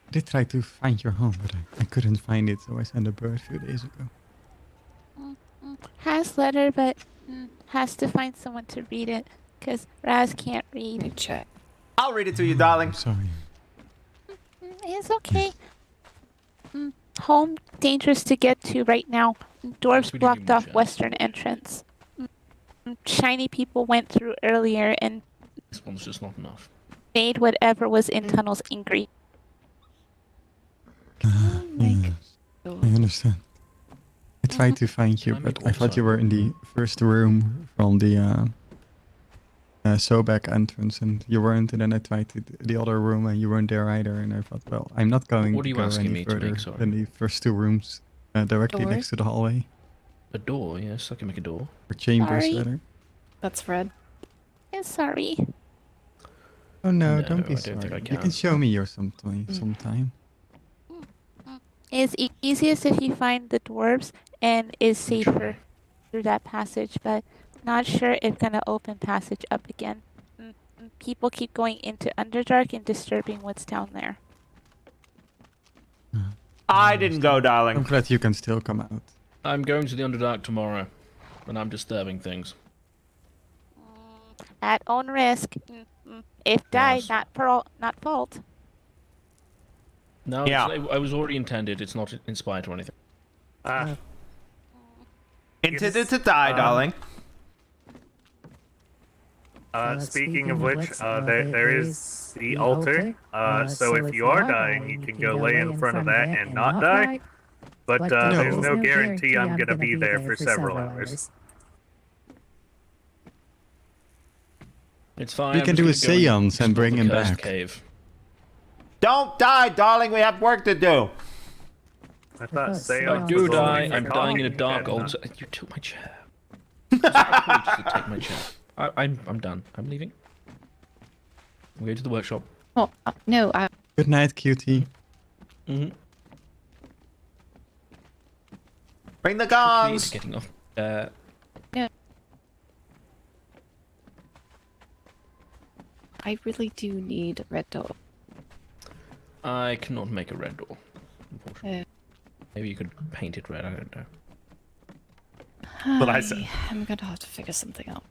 I did try to find your home, but I couldn't find it, so I sent a bird a few days ago. Has letter, but has to find someone to read it because Raz can't read. Check. I'll read it to you, darling. Sorry. It's okay. Home dangerous to get to right now. Dwarves What do you blocked mean, off Chad? western entrance. Shiny people went through earlier and This one's just not enough. made whatever was in tunnels angry. Yeah, I understand. I tried to find you, Can I make but I thought you water? were in the first room from the Sobek entrance, and you weren't. And then I tried the other room, and you weren't there either. And I thought, well, I'm not going What are to you go asking any me to further make, sorry? than the first two rooms directly Doors? next to the hallway. A door, yes, I can make a door. Or chambers, Sorry. rather. That's red. Yeah, sorry. Oh no, No, don't be I don't think sorry. I You can. can show me yours sometime. It's easiest if you find the dwarves and is safer through that passage, but not sure if gonna open passage up again. People keep going into Underdark and disturbing what's down there. I didn't go, I'm darling. glad you can still come out. I'm going to the Underdark tomorrow, and I'm disturbing things. At own risk. If die, Yes. not fault. No, Yeah. I was already intended. It's not inspired or anything. Intended to die, darling. Speaking of which, there is the altar. So if you are dying, you can go lay in front of that and not die. But there's no guarantee I'm gonna be there for several hours. It's fine. We I'm can just do a gonna go and seance and explore bring the him cursed back. Cave. Don't die, darling. We have work to do. I thought If seance I do was only die, for I'm dying in a talking, dark and, altar. You took my chair. I told you to take my chair. I'm done. I'm leaving. I'm going to the workshop. Oh, no, I. Good night, cutie. Mm-hmm. Bring the gongs. Getting off. No. I really do need a red door. I cannot make a red door, unfortunately. Maybe you could paint it red. I don't know. What I said. I'm gonna have to figure something out.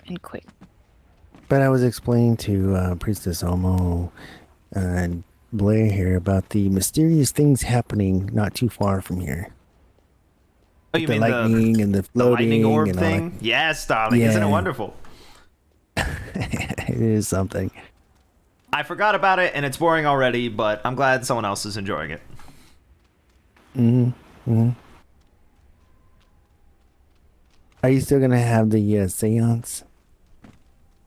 And quick. But I was explaining to Priestess Omo and Blair here about the mysterious things happening not too far from here. Oh, you the mean lightning and the the floating lightning orb and all thing? that. Yes, darling. Isn't it Yeah. wonderful? It is something. I forgot about it, and it's boring already, but I'm glad someone else is enjoying it. Are you still gonna have the seance?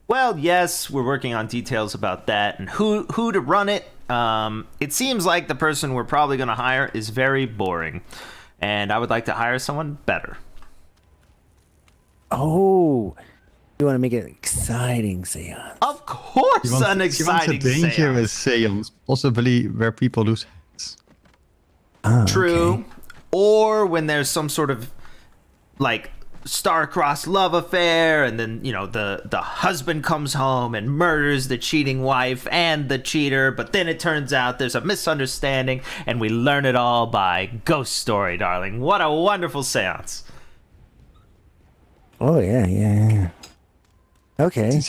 Well, yes, we're working on details about that and who to run it. It seems like the person we're probably going to hire is very boring, and I would like to hire someone better. Oh, you want to make it an exciting seance? Of course, an exciting She wants a dangerous seance, possibly where people lose heads. True. Okay. Or when there's some sort of like star-crossed love affair, and then the husband comes home and murders the cheating wife and the cheater, but then it turns out there's a misunderstanding and we learn it all by ghost story, darling. What a wonderful seance. Oh yeah. Okay.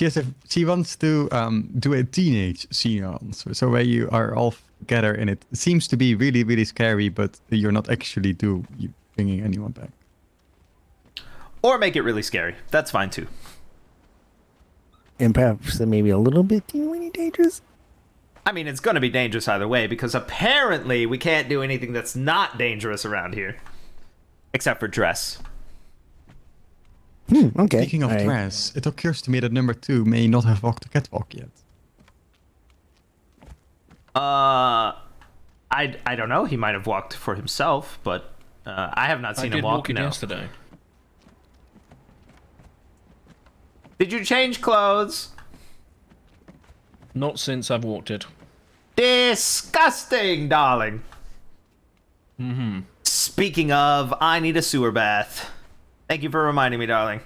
She wants to do a teenage seance, so where you are all together, and it seems to be really, really scary, but you're not actually bringing anyone back. Or make it really scary. That's fine too. And perhaps maybe a little bit teeny dangerous. I mean, it's going to be dangerous either way, because apparently we can't do anything that's not dangerous around here. Except for dress. Okay. Speaking of dress, it occurs to me that number 2 may not have walked the catwalk yet. I don't know. He might have walked for himself, but I have not seen him walk. I did walk it yesterday. Did you change clothes? Not since I've walked it. Disgusting, darling. Mm-hmm. Speaking of, I need a sewer bath. Thank you for reminding me, darling.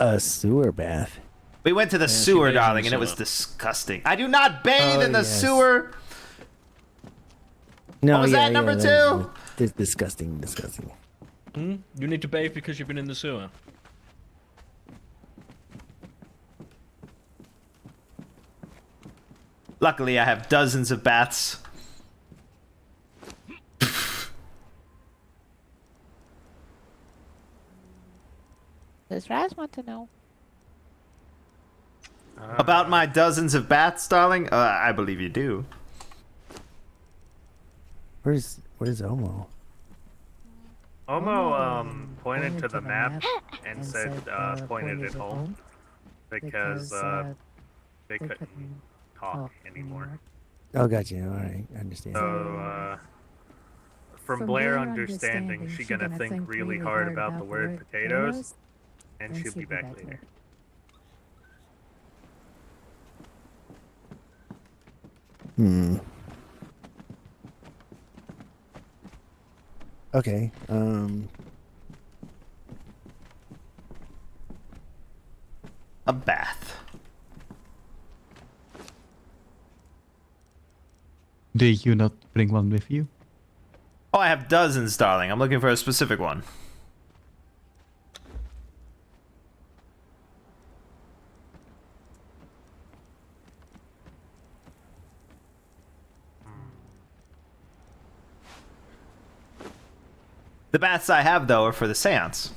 A sewer bath. We went to the she sewer, bathes in the darling, and it was sewer. disgusting. I do not bathe in the yes. sewer. No, What was that, number 2? It's disgusting. You need to bathe because you've been in the sewer. Luckily, I have dozens of baths. Does Raz want to know? About my dozens of baths, darling? I believe you do. Where's Omo? Omo pointed to the map and said pointed it home because they couldn't talk anymore. Oh, gotcha. All right, I understand. So from Blair understanding, she's gonna think really hard about the word potatoes, and she'll be back later. Okay. A bath. Did you not bring one with you? Oh, I have dozens, darling. I'm looking for a specific one. The baths I have, though, are for the seance.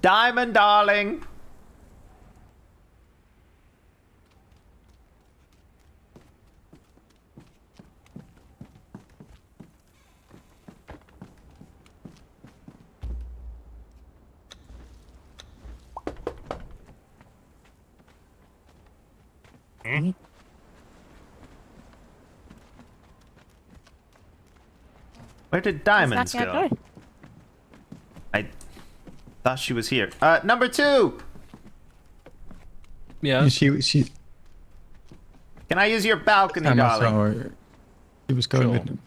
Diamond, darling. Where did Diamonds knocking on go? I thought she was here. Number 2! Yeah. She. Can I use your balcony, I darling? saw her. She was going Sure. with them.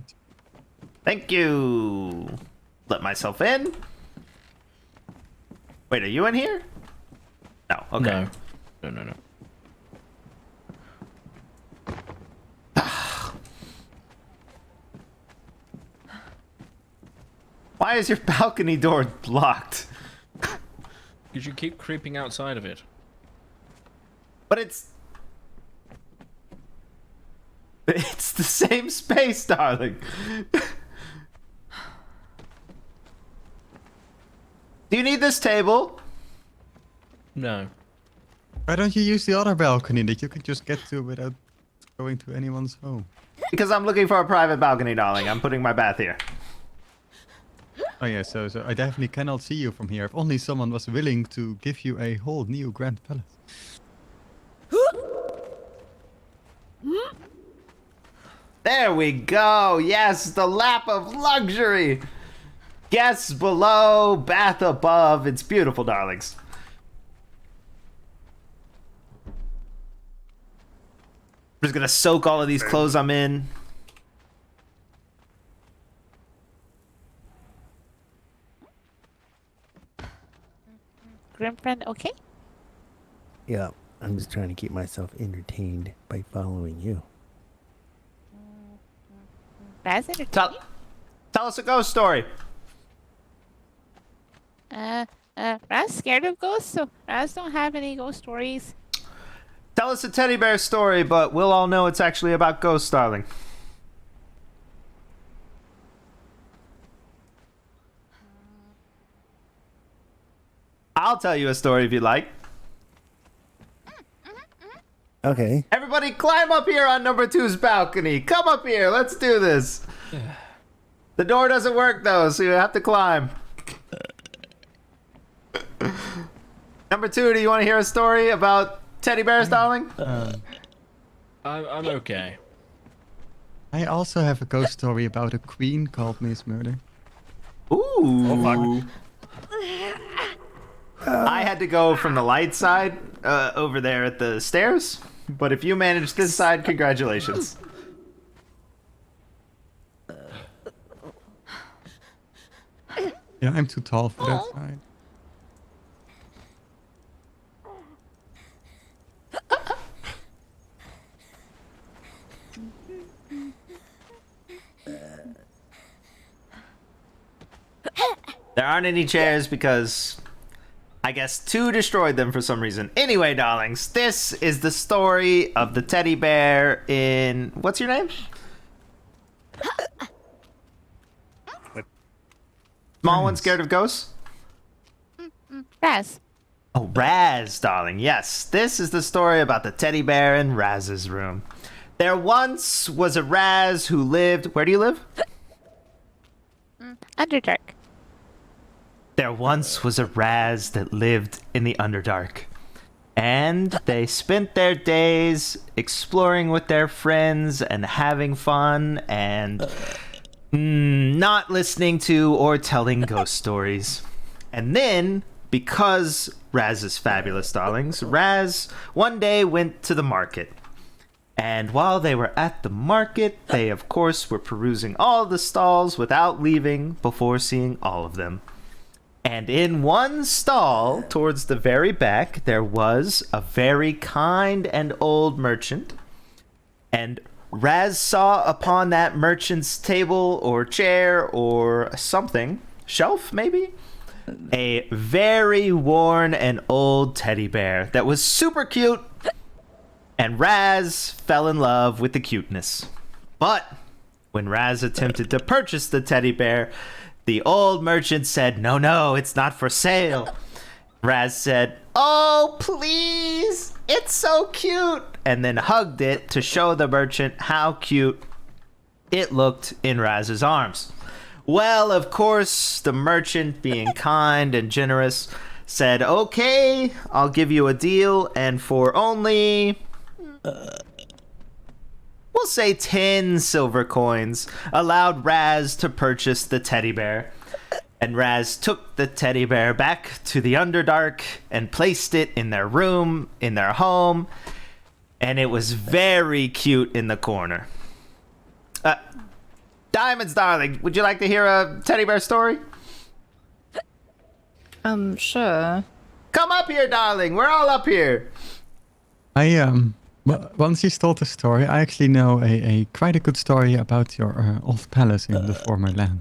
Thank you. Let myself in. Wait, are you in here? No. Okay. No. Why is your balcony door locked? Because you keep creeping outside of it. But it's the same space, darling. Do you need this table? No. Why don't you use the other balcony that you can just get to without going to anyone's home? Because I'm looking for a private balcony, darling. I'm putting my bath here. Oh yeah, so I definitely cannot see you from here. If only someone was willing to give you a whole new grand palace. There we go. Yes, the lap of luxury. Guests below, bath above. It's beautiful, darlings. I'm just gonna soak all of these clothes I'm in. Grim friend, okay? Yeah, I'm just trying to keep myself entertained by following you. That's entertaining. Tell us a ghost story. Raz scared of ghosts, so Raz don't have any ghost stories. Tell us a teddy bear story, but we'll all know it's actually about ghosts, darling. I'll tell you a story if you'd like. Okay. Everybody climb up here on number 2's balcony. Come up here. Let's do this. The door doesn't work, though, so you have to climb. Number 2, do you want to hear a story about teddy bears, darling? I'm okay. I also have a ghost story about a queen called Miss Murder. Ooh. Oh, I had to go from the light side over there at the stairs, but if you manage this side, congratulations. Yeah, I'm too tall for that side. There aren't any chairs because I guess 2 destroyed them for some reason. Anyway, darlings, this is the story of the teddy bear in... What's your name? Small one scared of ghosts? Raz. Oh, Raz, darling. Yes, this is the story about the teddy bear in Raz's room. There once was a Raz who lived... Where do you live? Underdark. There once was a Raz that lived in the Underdark. And they spent their days exploring with their friends and having fun and not listening to or telling ghost stories. And then, because Raz is fabulous, darlings, Raz one day went to the market. And while they were at the market, they of course were perusing all the stalls without leaving before seeing all of them. And in one stall, towards the very back, there was a very kind and old merchant. And Raz saw upon that merchant's table or chair or something, shelf maybe, a very worn and old teddy bear that was super cute, and Raz fell in love with the cuteness. But when Raz attempted to purchase the teddy bear, the old merchant said, no, it's not for sale. Raz said, oh, please, it's so cute, and then hugged it to show the merchant how cute it looked in Raz's arms. Well, of course, the merchant, being kind and generous, said, okay, I'll give you a deal, and for only, we'll say 10 silver coins, allowed Raz to purchase the teddy bear. And Raz took the teddy bear back to the Underdark and placed it in their room, in their home, and it was very cute in the corner. Diamonds, darling, would you like to hear a teddy bear story? Sure. Come up here, darling. We're all up here. Once you told the story, I actually know a quite a good story about your old palace in the former land.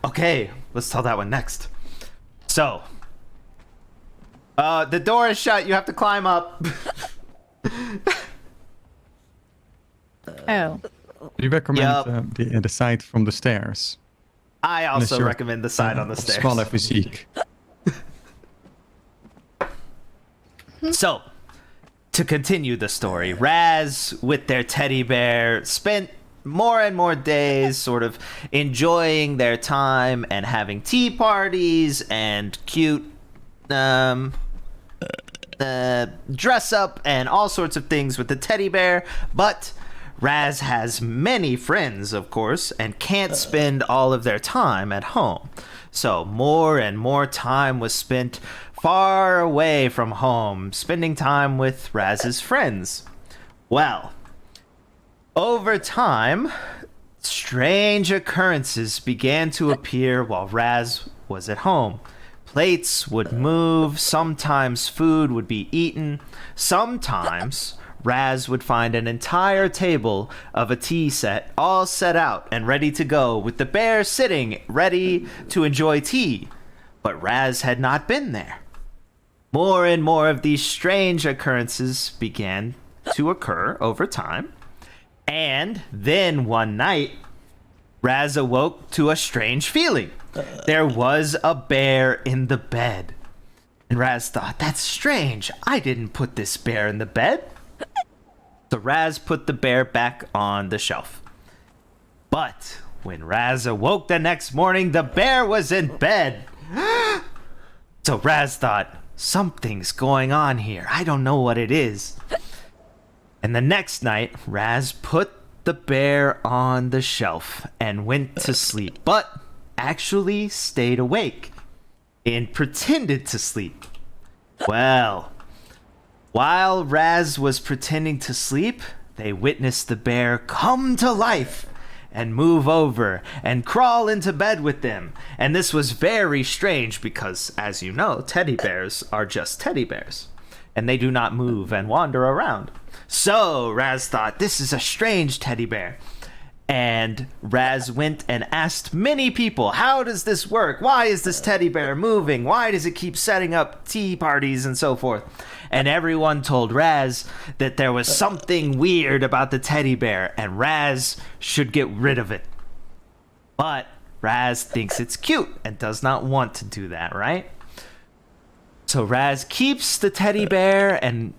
Okay, let's tell that one next. So, the door is shut. You have to climb up. Oh. You recommend the side from the stairs? I also recommend the side on the stairs. Smaller physique. So, to continue the story, Raz, with their teddy bear, spent more and more days sort of enjoying their time and having tea parties and cute dress up and all sorts of things with the teddy bear. But Raz has many friends, of course, and can't spend all of their time at home. So more and more time was spent far away from home, spending time with Raz's friends. Well, over time, strange occurrences began to appear while Raz was at home. Plates would move, sometimes food would be eaten, sometimes Raz would find an entire table of a tea set all set out and ready to go, with the bear sitting ready to enjoy tea. But Raz had not been there. More and more of these strange occurrences began to occur over time. And then one night, Raz awoke to a strange feeling. There was a bear in the bed. And Raz thought, that's strange. I didn't put this bear in the bed. So Raz put the bear back on the shelf. But when Raz awoke the next morning, the bear was in bed. So Raz thought, something's going on here. I don't know what it is. And the next night, Raz put the bear on the shelf and went to sleep, but actually stayed awake and pretended to sleep. Well, while Raz was pretending to sleep, they witnessed the bear come to life and move over and crawl into bed with them. And this was very strange because, as you know, teddy bears are just teddy bears, and they do not move and wander around. So Raz thought, this is a strange teddy bear. And Raz went and asked many people, how does this work? Why is this teddy bear moving? Why does it keep setting up tea parties and so forth? And everyone told Raz that there was something weird about the teddy bear and Raz should get rid of it. But Raz thinks it's cute and does not want to do that, right? So Raz keeps the teddy bear, and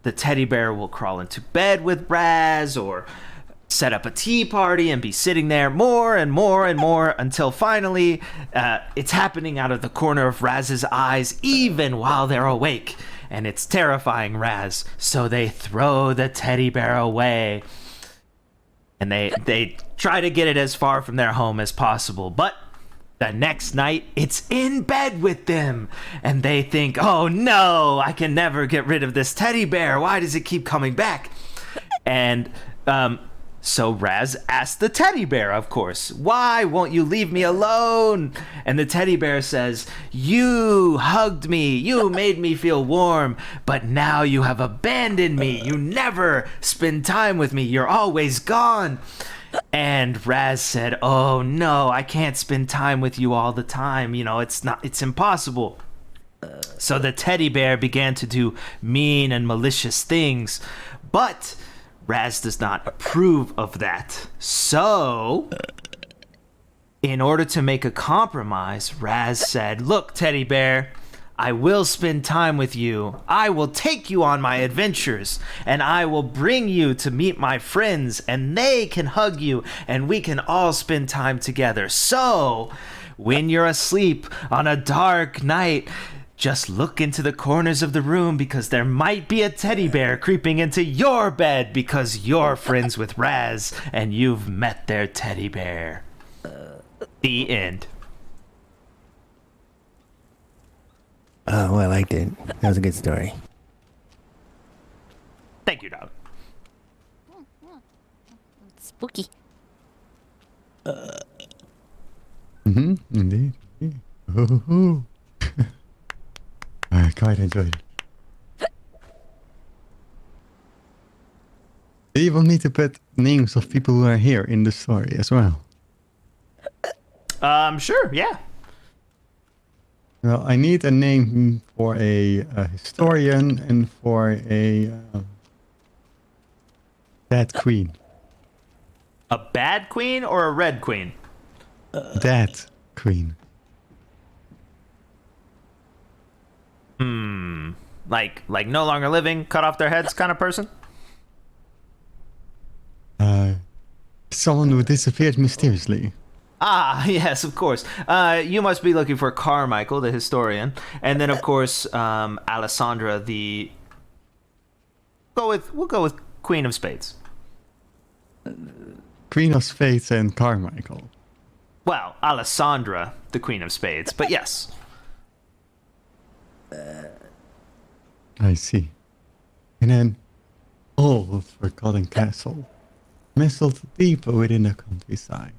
the teddy bear will crawl into bed with Raz or set up a tea party and be sitting there more and more and more until finally it's happening out of the corner of Raz's eyes even while they're awake. And it's terrifying Raz. So they throw the teddy bear away. And they try to get it as far from their home as possible. But the next night, it's in bed with them. And they think, oh no, I can never get rid of this teddy bear. Why does it keep coming back? And so Raz asked the teddy bear, of course, why won't you leave me alone? And the teddy bear says, you hugged me, you made me feel warm, but now you have abandoned me. You never spend time with me. You're always gone. And Raz said, "Oh no, I can't spend time with you all the time. You know, it's impossible." So the teddy bear began to do mean and malicious things, but Raz does not approve of that. So, in order to make a compromise, Raz said, "Look, teddy bear, I will spend time with you. I will take you on my adventures, and I will bring you to meet my friends, and they can hug you, and we can all spend time together. So, when you're asleep on a dark night, just look into the corners of the room because there might be a teddy bear creeping into your bed because you're friends with Raz and you've met their teddy bear." The end. Oh, I liked it. That was a good story. Thank you, dog. Spooky. Indeed. Oh. I quite enjoyed it. Do you want me to put names of people who are here in the story as well? Sure, yeah. Well, I need a name for a historian and for a dead queen. A bad queen or a red queen? Dead queen. Like no longer living, cut off their heads kind of person? Someone who disappeared mysteriously. Ah, yes, of course. You must be looking for Carmichael, the historian, and then of course Alessandra, the. We'll go with Queen of Spades. Queen of Spades and Carmichael. Well, Alessandra, the Queen of Spades, but yes. I see. In an old forgotten castle, nestled deep within the countryside,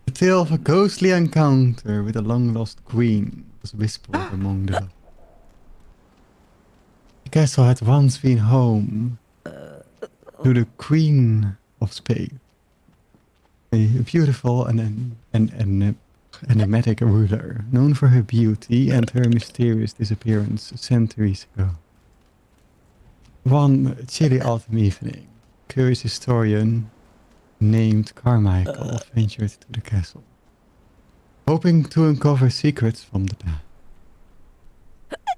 the tale of a ghostly encounter with a long-lost queen was whispered among the local. The castle had once been home to the Queen of Spades, a beautiful and enigmatic ruler known for her beauty and her mysterious disappearance centuries ago. One chilly autumn evening, a curious historian named Carmichael ventured to the castle, hoping to uncover secrets from the past.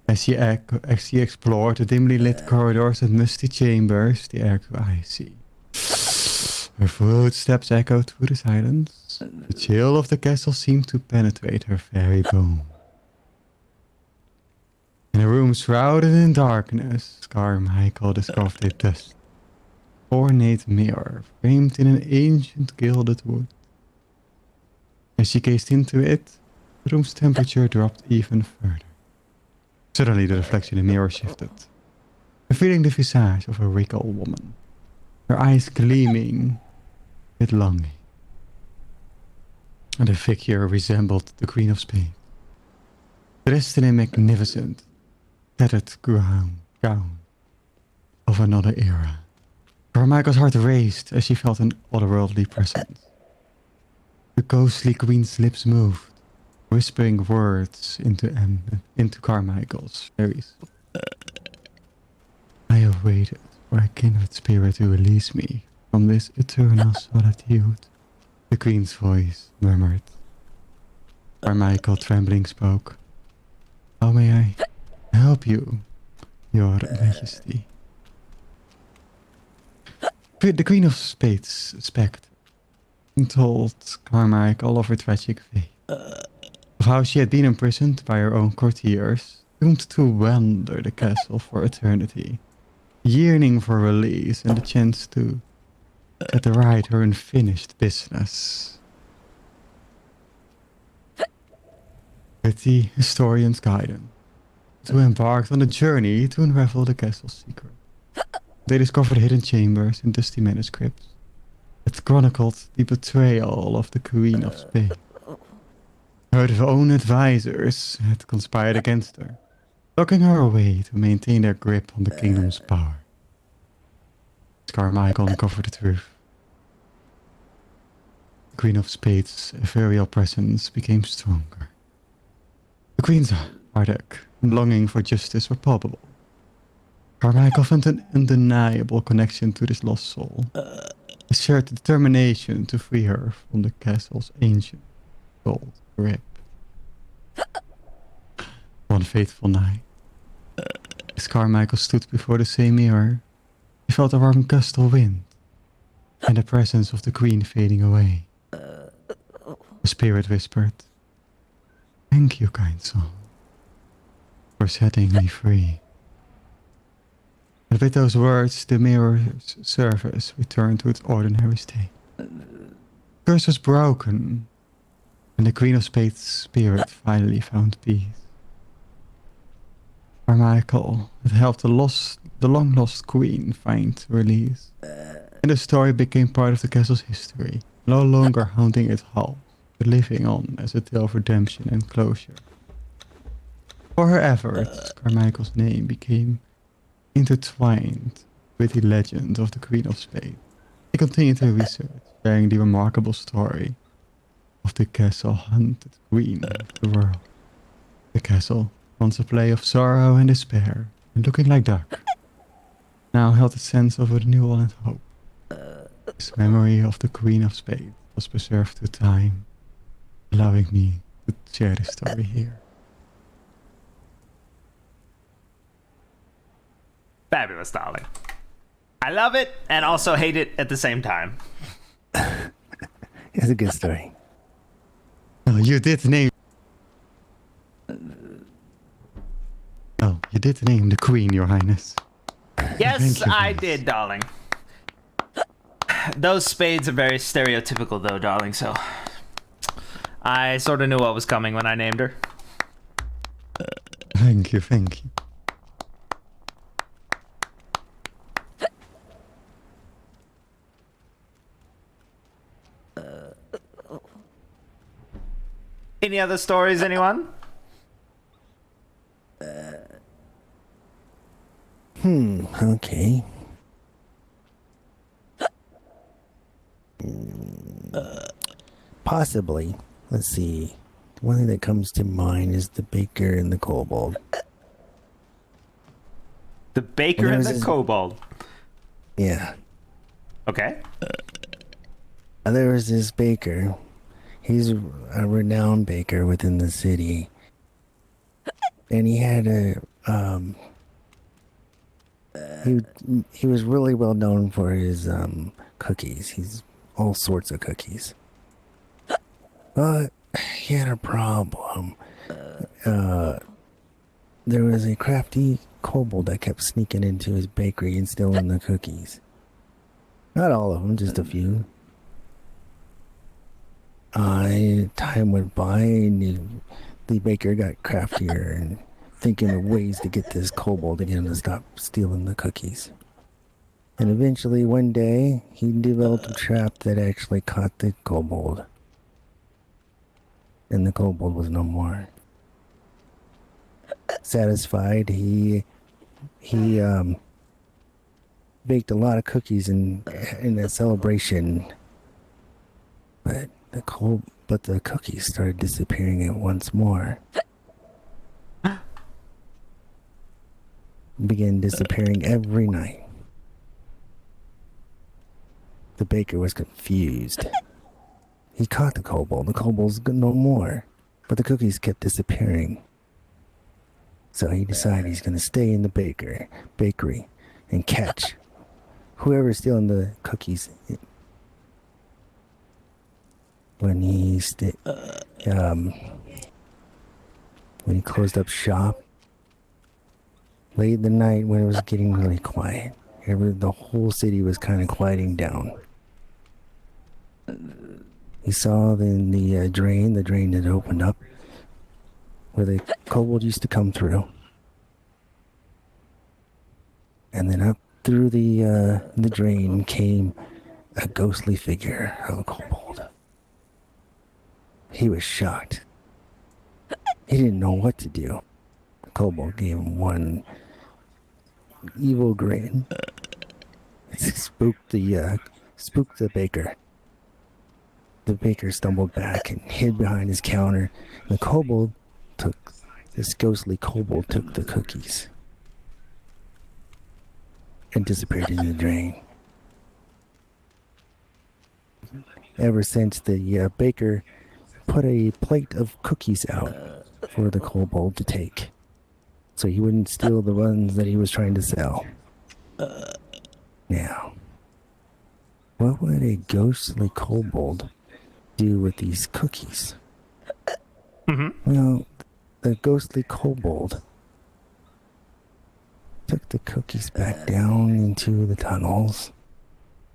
As she explored the dimly lit corridors and musty chambers, the air grew icy. Her footsteps echoed through the silence. The chill of the castle seemed to penetrate her very bones. In a room shrouded in darkness, Carmichael discovered a dusty, ornate mirror framed in an ancient gilded wood. As she gazed into it, the room's temperature dropped even further. Suddenly the reflection in the mirror shifted, revealing the visage of a regal woman, her eyes gleaming with longing. And the figure resembled the Queen of Spades, dressed in a magnificent, tattered gown of another era. Carmichael's heart raced as she felt an otherworldly presence. The ghostly queen's lips moved, whispering words into Carmichael's very soul. I have waited for a kindred spirit to release me from this eternal solitude, the queen's voice murmured. Carmichael, trembling, spoke. How may I help you, your majesty? The Queen of Spades spectre told Carmichael of her tragic fate, of how she had been imprisoned by her own courtiers, doomed to wander the castle for eternity, yearning for release and the chance to set right her unfinished business. With the historian's guidance, two embarked on a journey to unravel the castle's secret. They discovered hidden chambers and dusty manuscripts that chronicled the betrayal of the Queen of Spades. Her own advisors had conspired against her, locking her away to maintain their grip on the kingdom's power. Carmichael uncovered the truth. Queen of Spades' ethereal presence became stronger. The Queen's heartache and longing for justice were palpable. Carmichael felt an undeniable connection to this lost soul. He shared the determination to free her from the castle's ancient gold grip. One fateful night, as Carmichael stood before the same mirror, he felt a warm gust of wind and the presence of the Queen fading away. The spirit whispered, "Thank you, kind soul, for setting me free." And with those words, the mirror's surface returned to its ordinary state. The curse was broken, and the Queen of Spades' spirit finally found peace. Carmichael had helped the long-lost Queen find release, and the story became part of the castle's history, no longer haunting its halls, but living on as a tale of redemption and closure. For her efforts, Carmichael's name became intertwined with the legend of the Queen of Spades. He continued to research, sharing the remarkable story of the castle-hunted queen of the world. The castle, once a play of sorrow and despair, and looking like dark, now held a sense of renewal and hope. This memory of the Queen of Spades was preserved through time, allowing me to share the story here. Fabulous, darling. I love it and also hate it at the same time. It's a good story. Oh, you did name. Oh, you did name the Queen, Your Highness. Yes, Thank you, I guys. did, darling. Those spades are very stereotypical, though, darling, so I sort of knew what was coming when I named her. Thank you, thank you. Any other stories, anyone? Okay. Possibly. Let's see. One thing that comes to mind is the baker and the kobold. The baker and the kobold. Yeah. Okay. There was this baker. He's a renowned baker within the city. And he had he was really well known for his cookies. He's all sorts of cookies. But he had a problem. There was a crafty kobold that kept sneaking into his bakery and stealing the cookies. Not all of them, just a few. Time went by and the baker got craftier and thinking of ways to get this kobold again to stop stealing the cookies. And eventually one day he developed a trap that actually caught the kobold. And the kobold was no more. Satisfied, he baked a lot of cookies in a celebration. But the cookies started disappearing at once more. Began disappearing every night. The baker was confused. He caught the kobold. The kobold's no more. But the cookies kept disappearing. So he decided he's going to stay in the bakery and catch whoever's stealing the cookies. When he closed up shop, late in the night when it was getting really quiet, the whole city was kind of quieting down. He saw the drain that opened up, where the kobold used to come through, and then up through the drain came a ghostly figure of a kobold. He was shocked. He didn't know what to do. The kobold gave him one evil grin. It spooked the baker. The baker stumbled back and hid behind his counter. This ghostly kobold took the cookies and disappeared in the drain. Ever since, the baker put a plate of cookies out for the kobold to take, so he wouldn't steal the ones that he was trying to sell. Now, what would a ghostly kobold do with these cookies? Well, the ghostly kobold took the cookies back down into the tunnels.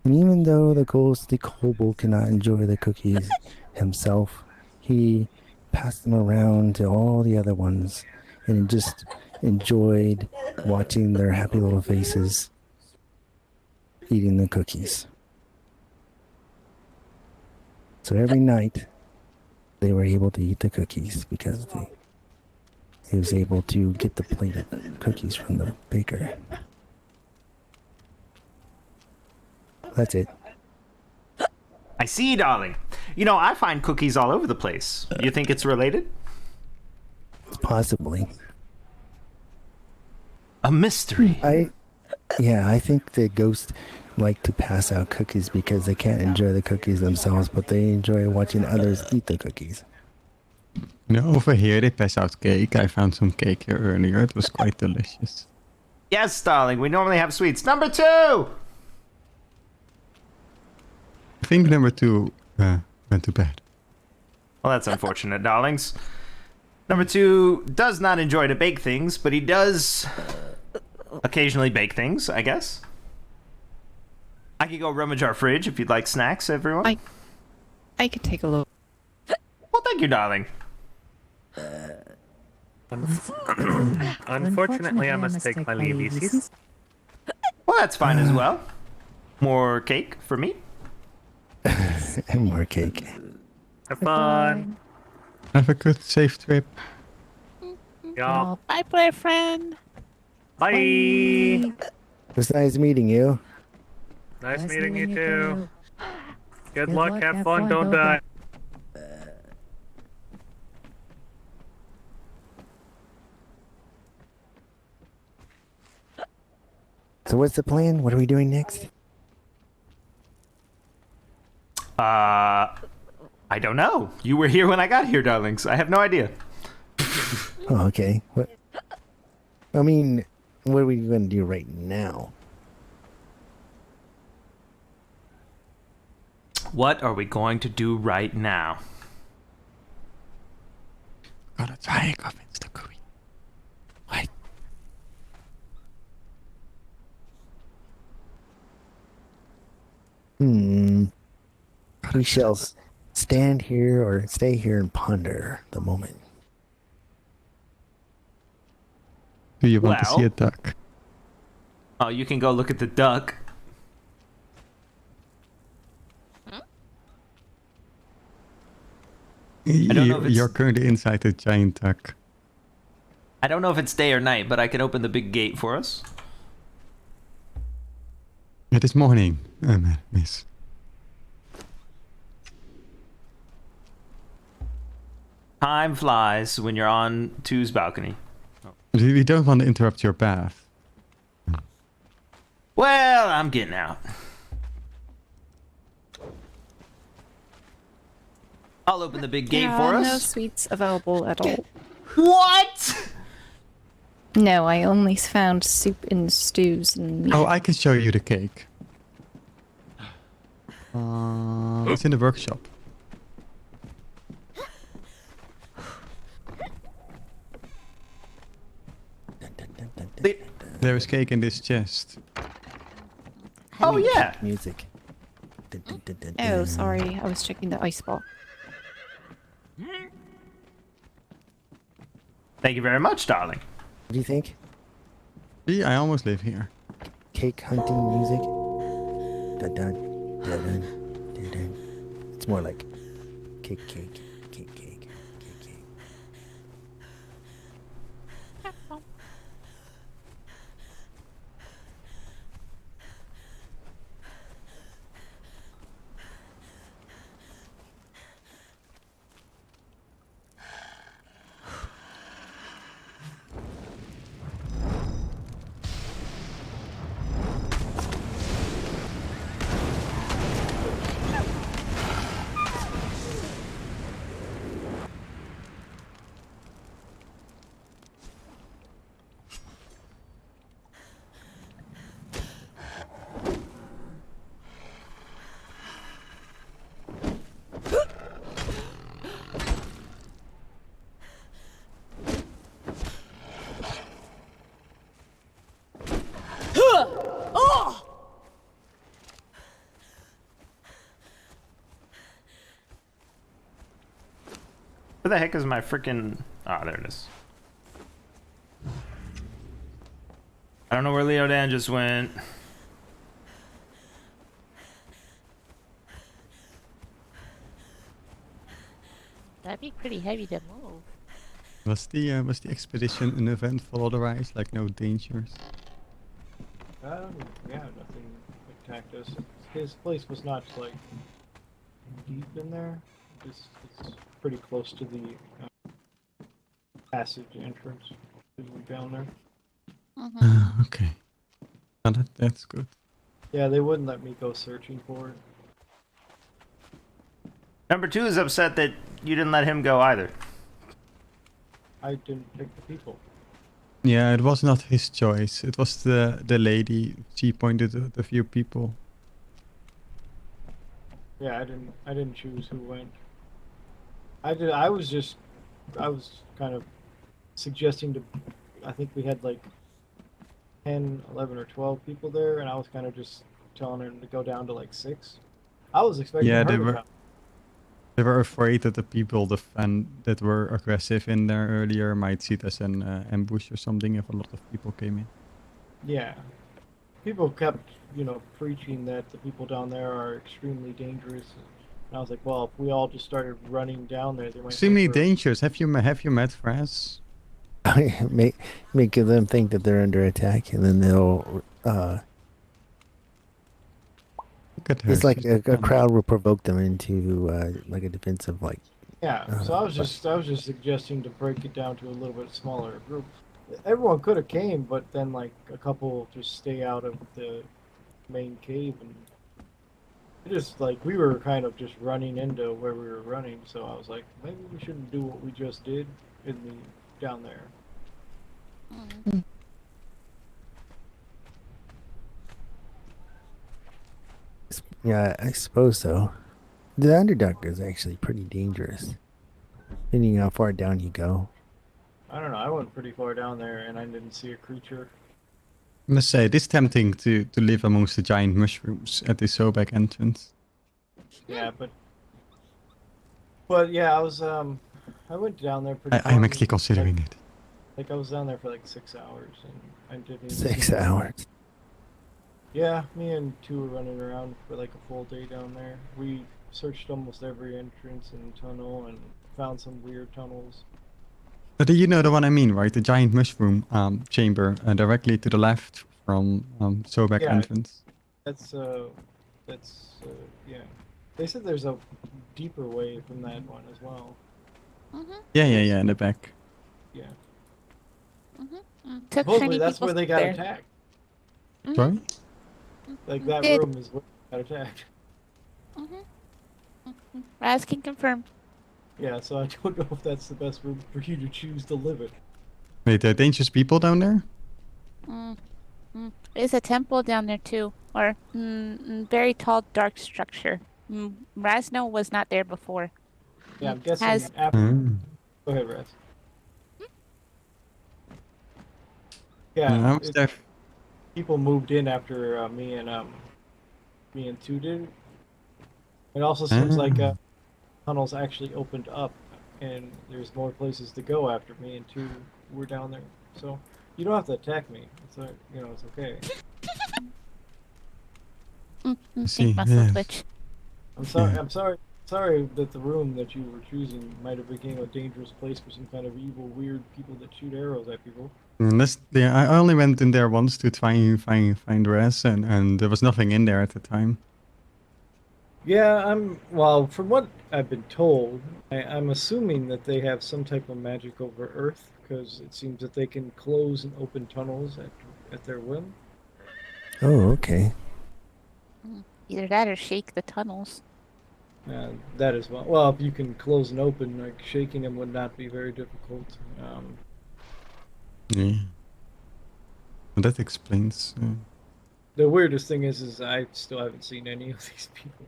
And even though the ghostly kobold cannot enjoy the cookies himself, he passed them around to all the other ones and just enjoyed watching their happy little faces eating the cookies. So every night they were able to eat the cookies because he was able to get the plate of cookies from the baker. That's it. I see, darling. You know, I find cookies all over the place. You think it's related? Possibly. A mystery. I think the ghosts like to pass out cookies because they can't enjoy the cookies themselves, but they enjoy watching others eat the cookies. You know, over here they pass out cake. I found some cake here earlier. It was quite delicious. Yes, darling. We normally have sweets. Number 2! I think number 2 went to bed. Well, that's unfortunate, darlings. Number 2 does not enjoy to bake things, but he does occasionally bake things, I guess. I could go rummage our fridge if you'd like snacks, everyone. I could take a look. Well, thank you, darling. Unfortunately, I must take my leave. Well, that's fine as well. More cake for me. And more cake. Have fun. Have a good, safe trip. Yeah. Bye, boyfriend. Bye. It was nice meeting you. Nice meeting you too. Good luck, have fun, don't die. So what's the plan? What are we doing next? I don't know. You were here when I got here, darlings. I have no idea. Oh, okay. What are we going to do right now? What are we going to do right now? Gotta try and convince the queen. Wait. We shall stand here or stay here and ponder the moment. Do you want to see a duck? Oh, you can go look at the duck. You're currently inside the giant duck. I don't know if it's day or night, but I can open the big gate for us. It is morning, miss. Time flies when you're on 2's balcony. We don't want to interrupt your bath. Well, I'm getting out. I'll open the big gate for us. No sweets available at all. What? No, I only found soup and stews and meat. Oh, I can show you the cake. It's in the workshop. There is cake in this chest. Oh, yeah. Music. Oh, sorry. I was checking the ice box. Thank you very much, darling. What do you think? See, I almost live here. Cake hunting music? Dun dun dun dun dun dun. It's more like cake, cake, cake, cake, cake, cake. Where the heck is my freaking? Ah, there it is. I don't know where Leodan just went. That'd be pretty heavy to move. Was the expedition an eventful otherwise? Like no dangers? Yeah, nothing attacked us. His place was not like deep in there. It's pretty close to the passage entrance. Down there. Okay. Oh, that's good. Yeah, they wouldn't let me go searching for it. Number 2 is upset that you didn't let him go either. I didn't pick the people. Yeah, it was not his choice. It was the lady. She pointed at a few people. Yeah, I didn't choose who went. I was kind of suggesting to. I think we had like 10, 11, or 12 people there, and I was kind of just telling him to go down to like 6. I was expecting Yeah, her they to were. come. They were afraid that the people that were aggressive in there earlier might see it as an ambush or something if a lot of people came in. Yeah. People kept, preaching that the people down there are extremely dangerous. And I was like, well, if we all just started running down there, they might. Extremely dangerous. Have you met Fraz? make them think that they're under attack, and then they'll. Look at her. It's like she's a done. crowd will provoke them into like a defensive like. Yeah. So I was just suggesting to break it down to a little bit smaller group. Everyone could have came, but then like a couple just stay out of the main cave, and it just like we were kind of just running into where we were running. So I was like, maybe we shouldn't do what we just did down there. Yeah, I suppose so. The Underdark is actually pretty dangerous, depending on how far down you go. I don't know. I went pretty far down there, and I didn't see a creature. I must say, it is tempting to live amongst the giant mushrooms at the Sobek entrance. Yeah, but yeah, I went down there pretty. I am far. actually considering it. Like I was down there for like 6 hours, and I didn't. Even 6 see hours. Yeah, me and 2 were running around for like a full day down there. We searched almost every entrance and tunnel, and found some weird tunnels. But you know the one I mean, right? The giant mushroom chamber directly to the left from Sobek Yeah, entrance. That's yeah. They said there's a deeper way from that one as well. Yeah, in the back. Yeah. Took Supposedly shiny that's people where they got there. attacked. Sorry? Like that Did. room is where they got attacked. Raz can confirm. Yeah, so I don't know if that's the best room for you to choose to live in. Wait, there are dangerous people down there? There's a temple down there too, or very tall, dark structure. Razno was not there before. Yeah, I'm guessing Has after. Go ahead, Raz. Yeah, I was there. people moved in after me and 2 did. It also seems like tunnels actually opened up, and there's more places to go after me and 2 were down there. So you don't have to attack me. It's it's okay. See, muscle yes. twitch. I'm sorry. I'm sorry that the room that you were choosing might have became a dangerous place for some kind of evil, weird people that shoot arrows at people. I only went in there once to try and find Raz, and there was nothing in there at the time. Yeah, well, from what I've been told, I'm assuming that they have some type of magic over Earth, because it seems that they can close and open tunnels at their whim. Oh, okay. Either that or shake the tunnels. That as well. Well, if you can close and open, like shaking them would not be very difficult. Yeah. Well, that explains. The weirdest thing is I still haven't seen any of these people.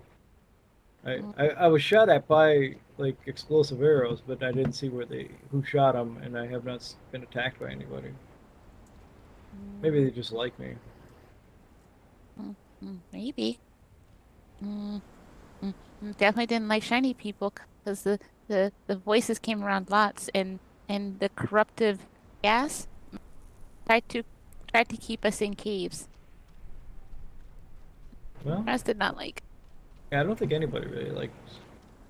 I was shot at by like explosive arrows, but I didn't see who shot them, and I have not been attacked by anybody. Maybe they just like me. Maybe. Definitely didn't like shiny people because the the voices came around lots, and the corruptive gas tried to keep us in caves. Well, Raz did not like. yeah, I don't think anybody really likes.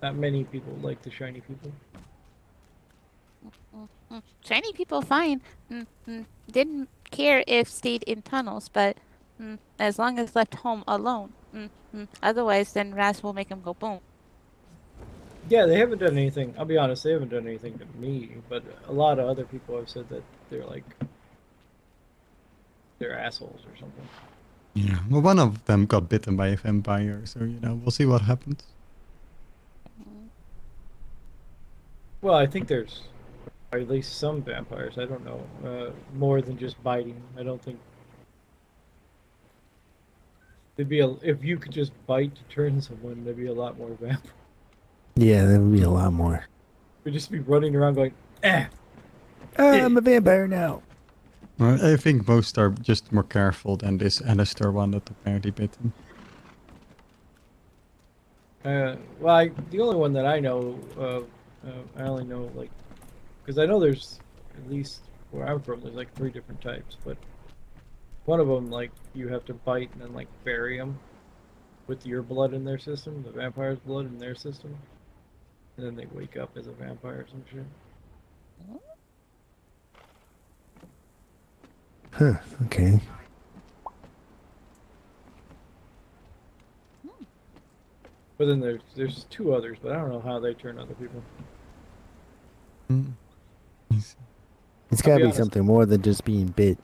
Not many people like the shiny people. Shiny people, fine. Didn't care if stayed in tunnels, but as long as left home alone. Otherwise, then Raz will make him go boom. Yeah, they haven't done anything. I'll be honest, they haven't done anything to me, but a lot of other people have said that they're assholes or something. Yeah. Well, one of them got bitten by a vampire, so we'll see what happens. Well, I think there's at least some vampires. I don't know. More than just biting. I don't think if you could just bite to turn someone, there'd be a lot more vampires. Yeah, there would be a lot more. We'd just be running around going, I'm a vampire now. Well, I think most are just more careful than this Alistair one that apparently bit him. Well, the only one that I know, I only know because I know there's at least where I'm from, there's 3 different types, but one of them you have to bite and then bury them with your blood in their system, the vampire's blood in their system, and then they wake up as a vampire or some shit. Huh, okay. But then there's 2 others, but I don't know how they turn other people. It's gotta be something more than just being bit.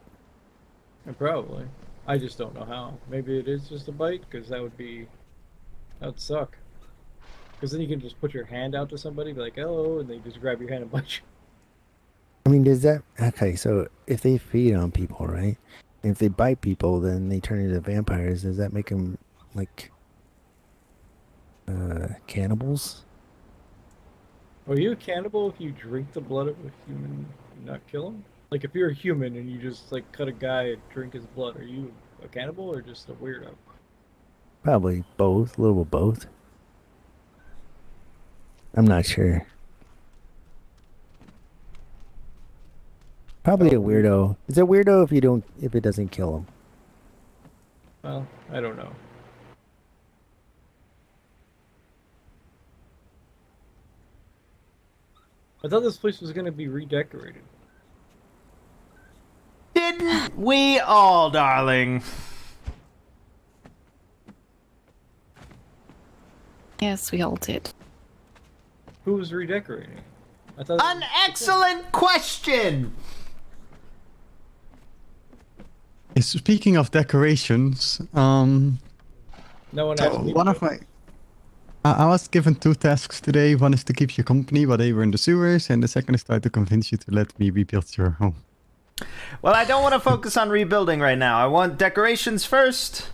Probably. I just don't know how. Maybe it is just a bite, because that would suck. Because then you can just put your hand out to somebody, be like, hello, and they just grab your hand and bite you. I mean, okay, so if they feed on people, right? If they bite people, then they turn into vampires. Does that make them, cannibals? Are you a cannibal if you drink the blood of a human and not kill him? If you're a human and you just, cut a guy and drink his blood, are you a cannibal or just a weirdo? Probably both, a little of both. I'm not sure. Probably a weirdo. It's a weirdo if it doesn't kill him. Well, I don't know. I thought this place was going to be redecorated. Didn't we all, darling? Yes, we all did. Who was redecorating? I thought An excellent question! Speaking of decorations, no one asked me. One of my... I was given 2 tasks today. One is to keep you company while they were in the sewers, and the second is try to convince you to let me rebuild your home. Well, I don't want to focus on rebuilding right now. I want decorations first,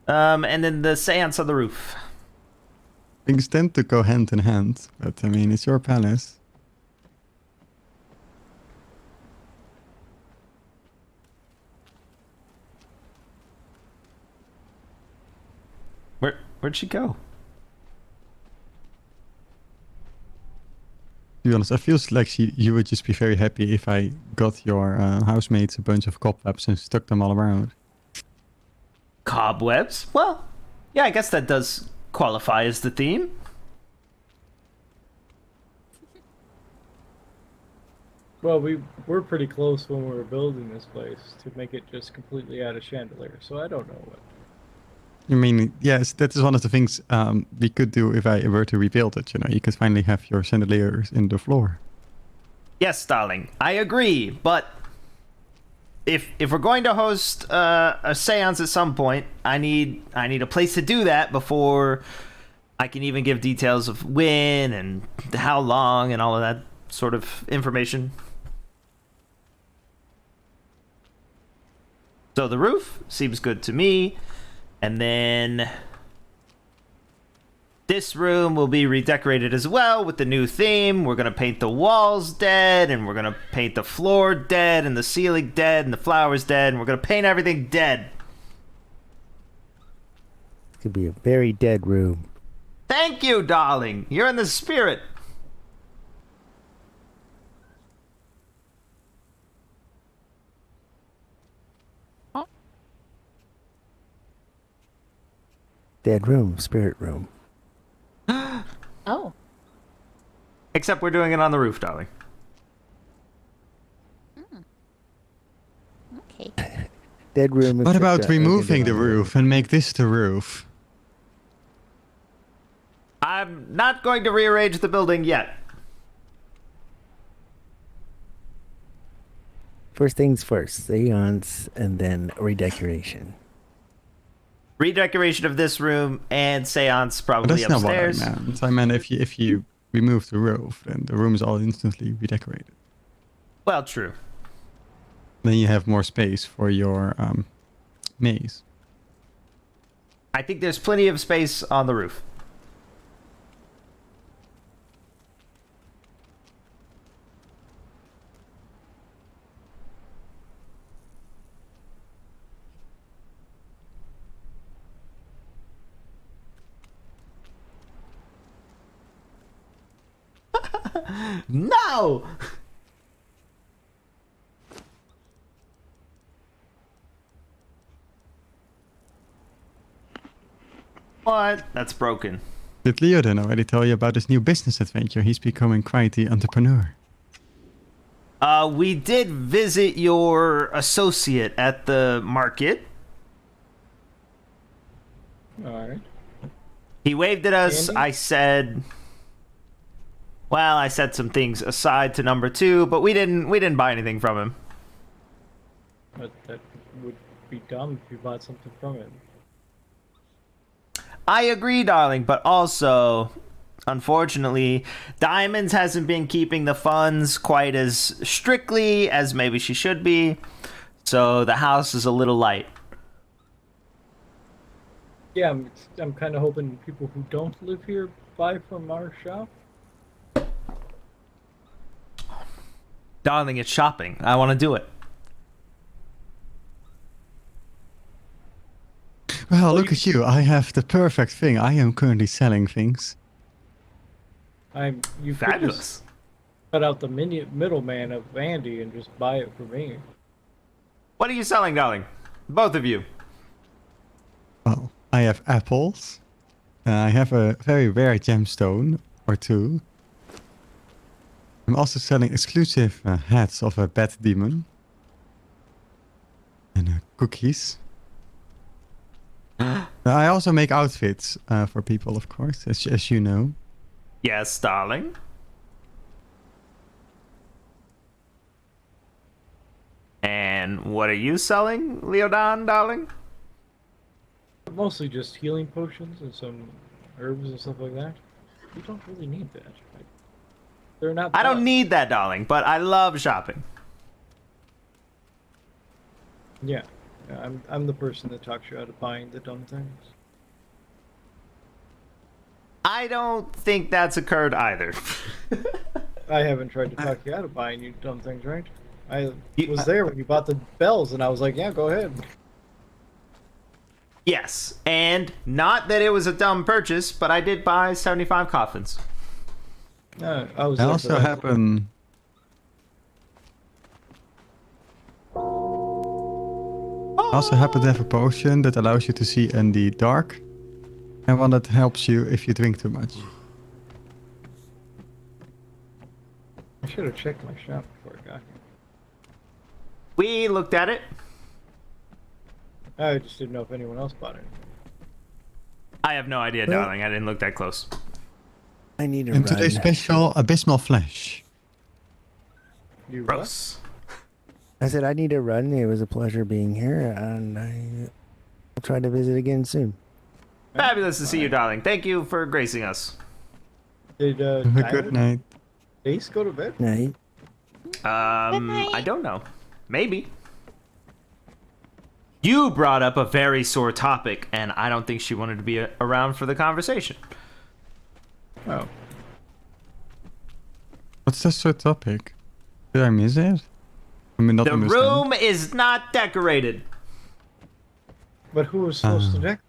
and then the seance on the roof. Things tend to go hand in hand, but I mean, it's your palace. Where'd she go? To be honest, I feel like you would just be very happy if I got your housemates a bunch of cobwebs and stuck them all around. Cobwebs? Well, yeah, I guess that does qualify as the theme. Well, we were pretty close when we were building this place to make it just completely out of chandelier, so I don't know what. I mean, yes, that is one of the things we could do if I were to rebuild it. You could finally have your chandeliers in the floor. Yes, darling, I agree. But if we're going to host a séance at some point, I need a place to do that before I can even give details of when and how long and all of that sort of information. So the roof seems good to me. And then this room will be redecorated as well with the new theme. We're going to paint the walls dead, and we're going to paint the floor dead, and the ceiling dead, and the flowers dead, and we're going to paint everything dead. It's going to be a very dead room. Thank you, darling. You're in the spirit. Dead room, spirit room. Oh. Except we're doing it on the roof, darling. Okay. Dead room. What except, about we can do removing it the on roof and make this the roof? I'm not going to rearrange the building yet. First things first, seance, and then redecoration. Redecoration of this room and seance But probably that's not what I upstairs. meant. I meant if you remove the roof, then the room is all instantly redecorated. Well, true. Then you have more space for your maze. I think there's plenty of space on the roof. No! What? That's broken. Did Leo then already tell you about his new business adventure? He's becoming quite the entrepreneur. We did visit your associate at the market. Alright. He waved at us. Andy? I said some things aside to number 2, but we didn't buy anything from him. But that would be dumb if you bought something from him. I agree, darling, but also, unfortunately, Diamonds hasn't been keeping the funds quite as strictly as maybe she should be, so the house is a little light. Yeah, I'm kind of hoping people who don't live here buy from our shop. Darling, it's shopping. I want to do it. Well, look at you. I have the perfect thing. I am currently selling things. You could Fabulous. just cut out the middleman of Andy and just buy it for me. What are you selling, darling? Both of you. Well, I have apples. I have a very rare gemstone or 2. I'm also selling exclusive hats of a bat demon. And cookies. I also make outfits for people, of course, as you know. Yes, darling. And what are you selling, Leodon, darling? Mostly just healing potions and some herbs and stuff like that. You don't really need that. They're not. I don't need that, darling, but I love shopping. Yeah, I'm the person that talks you out of buying the dumb things. I don't think that's occurred either. I haven't tried to talk you out of buying you dumb things, right? I was there when you bought the bells, and I was like, yeah, go ahead. Yes, and not that it was a dumb purchase, but I did buy 75 coffins. I I was there for also that. happen. I also happen to have a potion that allows you to see in the dark, and one that helps you if you drink too much. I should have checked my shop before I got here. We looked at it. I just didn't know if anyone else bought it. I have no idea, Well- darling. I didn't look that close. I need a And run. today's special abysmal flesh. You what? Gross. I said I need a run. It was a pleasure being here, and I'll try to visit again soon. Fabulous to see you, darling. Thank you for gracing us. Did Have a good Diamond night. Ace go to bed? Night. I don't know. Maybe. You brought up a very sore topic, and I don't think she wanted to be around for the conversation. Oh. What's the sort of topic? Did I miss it? I mean, not The understand. room is not decorated. But who was supposed to decorate?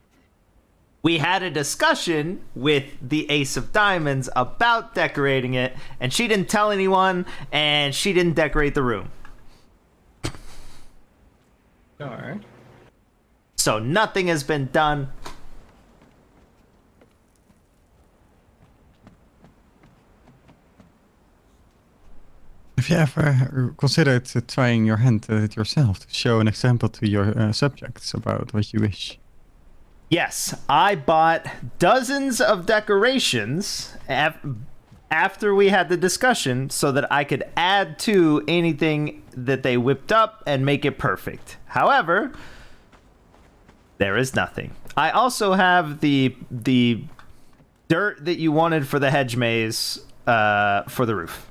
We had a discussion with the Ace of Diamonds about decorating it, and she didn't tell anyone, and she didn't decorate the room. Alright. So nothing has been done. Have you ever considered trying your hand at it yourself to show an example to your subjects about what you wish? Yes, I bought dozens of decorations after we had the discussion so that I could add to anything that they whipped up and make it perfect. However, there is nothing. I also have the dirt that you wanted for the hedge maze for the roof.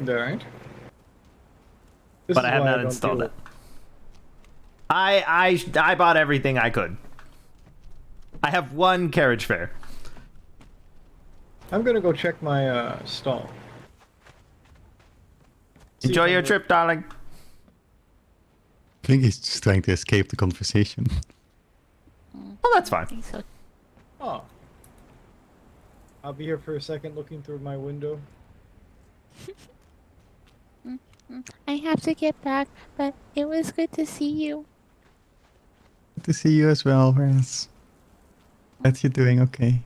Alright. But I have not installed it. I bought everything I could. I have one carriage fare. I'm gonna go check my stall. Enjoy your trip, darling. I think he's just trying to escape the conversation. Well, that's fine. Oh. I'll be here for a second looking through my window. I have to get back, but it was good to see you. Good to see you as well, Raz. Glad you're doing okay.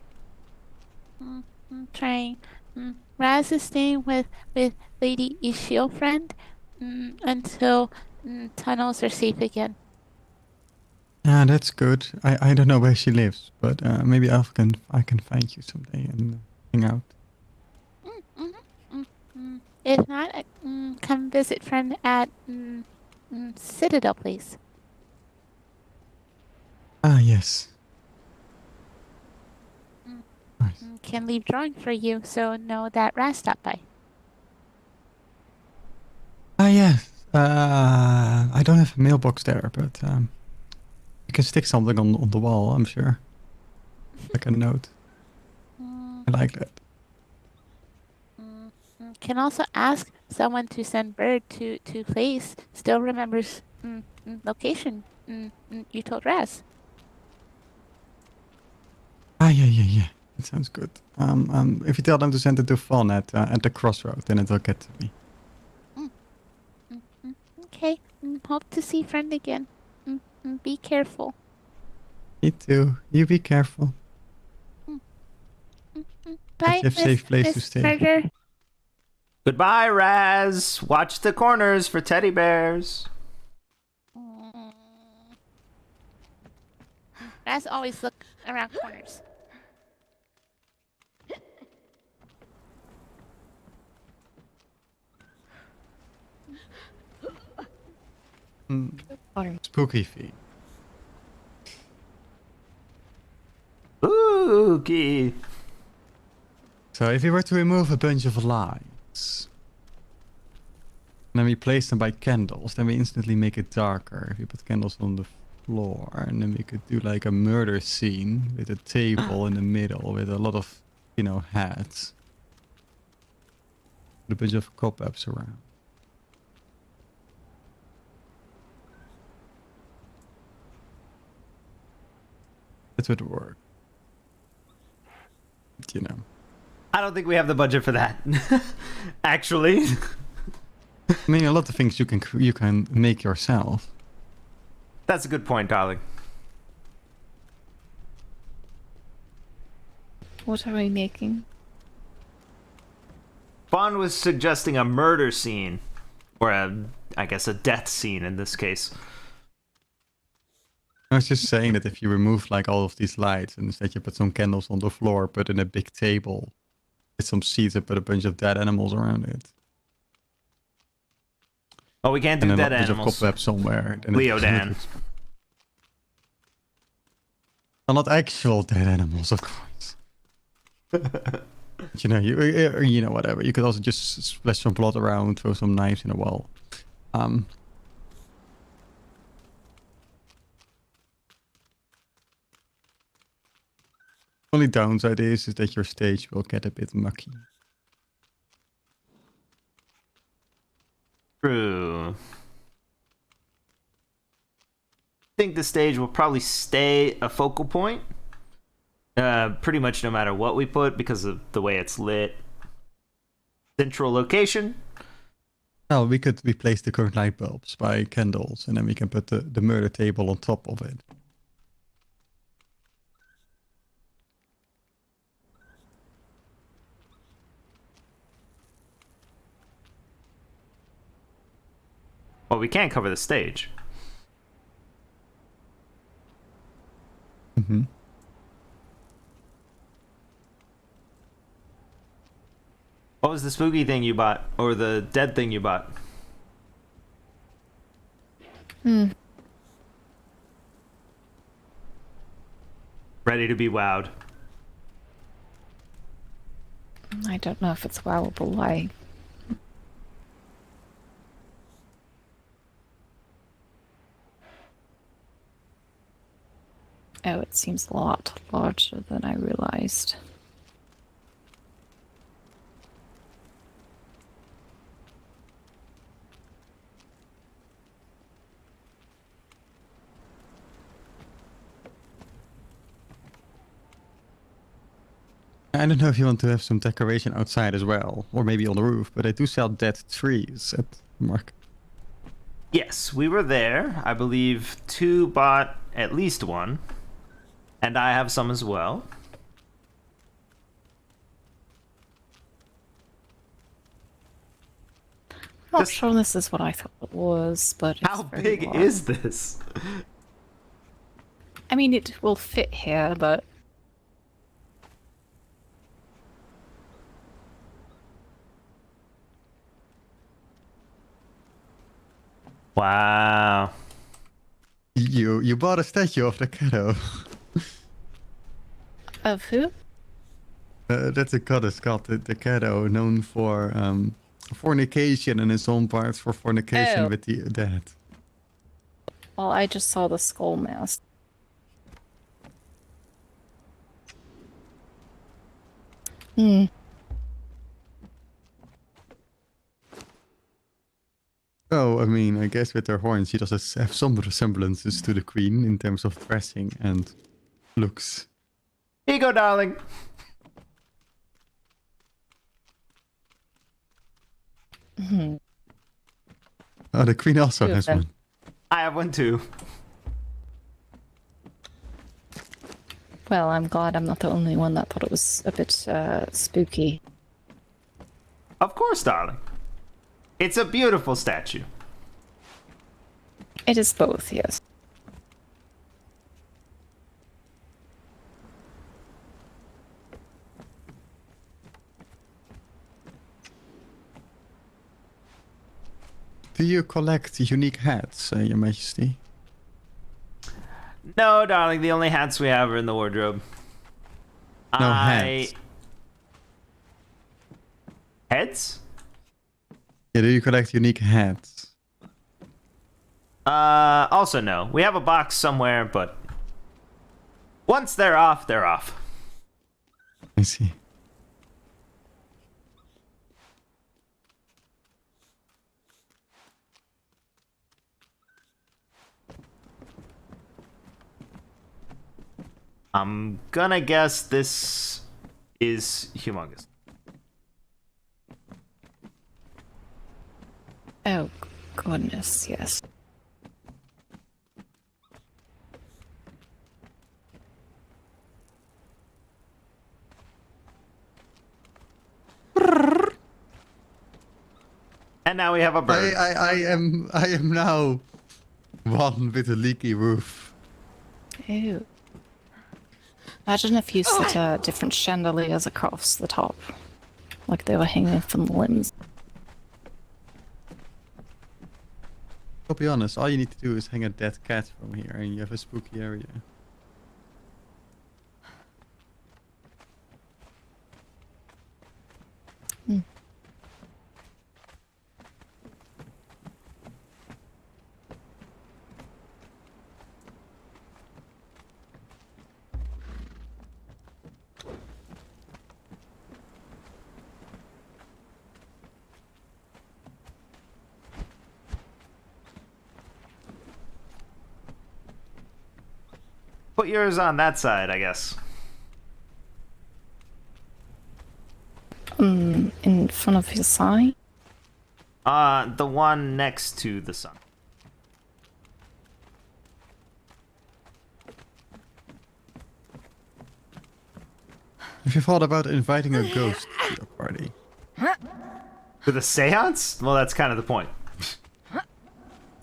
I'm trying. Raz is staying with Lady Ishio friend until tunnels are safe again. Ah, that's good. I don't know where she lives, but maybe I can find you someday and hang out. If not, come visit friend at Citadel Place. Ah, yes. Nice. Can leave drawing for you, so know that Raz stopped by. Ah, yes. I don't have a mailbox there, but you can stick something on the wall, I'm sure. Like a note. I like that. Can also ask someone to send Bird to place. Still remembers location. You told Raz. Ah, yeah. That sounds good. If you tell them to send it to Fawn at the crossroad, then it'll get to me. Okay. Hope to see friend again. Be careful. Me too. You be careful. Bye, You have safe place to stay. Treasure. Goodbye, Raz. Watch the corners for teddy bears. Raz always look around corners. Spooky feet. Spooky. So if we were to remove a bunch of lights, and then we place them by candles, then we instantly make it darker. If we put candles on the floor, and then we could do like a murder scene with a table in the middle with a lot of, hats. With a bunch of cobwebs around. That would work. I don't think we have the budget for that. Actually. I mean, a lot of things you can make yourself. That's a good point, darling. What are we making? Fawn was suggesting a murder scene. Or I guess a death scene in this case. I was just saying that if you remove like all of these lights and instead you put some candles on the floor, put in a big table with some seats and put a bunch of dead animals around it. Oh, we can't do and dead then a bunch of animals. cobwebs somewhere. Leo Dan. Well, not actual dead animals, of course. you know, whatever. You could also just splash some blood around, throw some knives in a wall. Only downside is that your stage will get a bit mucky. True. I think the stage will probably stay a focal point. Pretty much no matter what we put because of the way it's lit. Central location. Well, we could replace the current light bulbs by candles and then we can put the murder table on top of it. But we can't cover the stage. Mm-hmm. What was the spooky thing you bought? Or the dead thing you bought? Ready to be wowed. I don't know if it's wowable. Oh, it seems a lot larger than I realized. I don't know if you want to have some decoration outside as well, or maybe on the roof, but I do sell dead trees at market. Yes, we were there. I believe 2 bought at least 1. And I have some as well. Not sure this is what I thought it was, but it's how very big large. is this? I mean, it will fit here, but Wow. You bought a statue of the Kato. of who? That's a goddess called the Kato, known for fornication and in some parts for fornication Oh. with the dead. Well, I just saw the skull mask. Hmm. Oh, I mean, I guess with her horns, she does have some resemblances to the queen in terms of dressing and looks. Here you go, darling. Oh, the queen also Two of has them. one. I have one too. Well, I'm glad I'm not the only one that thought it was a bit spooky. Of course, darling. It's a beautiful statue. It is both, yes. Do you collect unique hats, Your Majesty? No, darling, the only hats we have are in the wardrobe. No hats. Heads? Yeah, do you collect unique hats? Also no. We have a box somewhere, but once they're off, they're off. I see. I'm gonna guess this is humongous. Oh, goodness, yes. And now we have a bird. I am now one with a leaky roof. Ew. Imagine if you set different chandeliers across the top. Like they were hanging from the limbs. I'll be honest, all you need to do is hang a dead cat from here and you have a spooky area. Put yours on that side, I guess. In front of his sign? The one next to the sun. Have you thought about inviting a ghost to your party? With a seance? Well, that's kind of the point.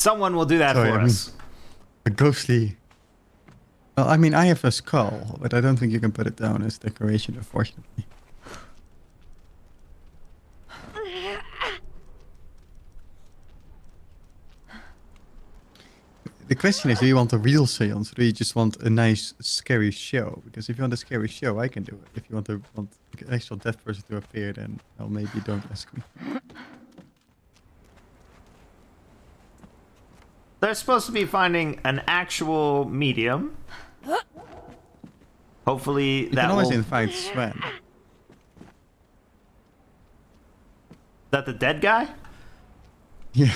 Someone will do that Sorry, for I mean- us. A ghostly. Well, I mean, I have a skull, but I don't think you can put it down as decoration, unfortunately. The question is, do you want a real seance or do you just want a nice, scary show? Because if you want a scary show, I can do it. If you want an actual dead person to appear, then well, maybe don't ask me. They're supposed to be finding an actual medium. Hopefully You that can always will... invite Sven. That the dead guy? Yeah,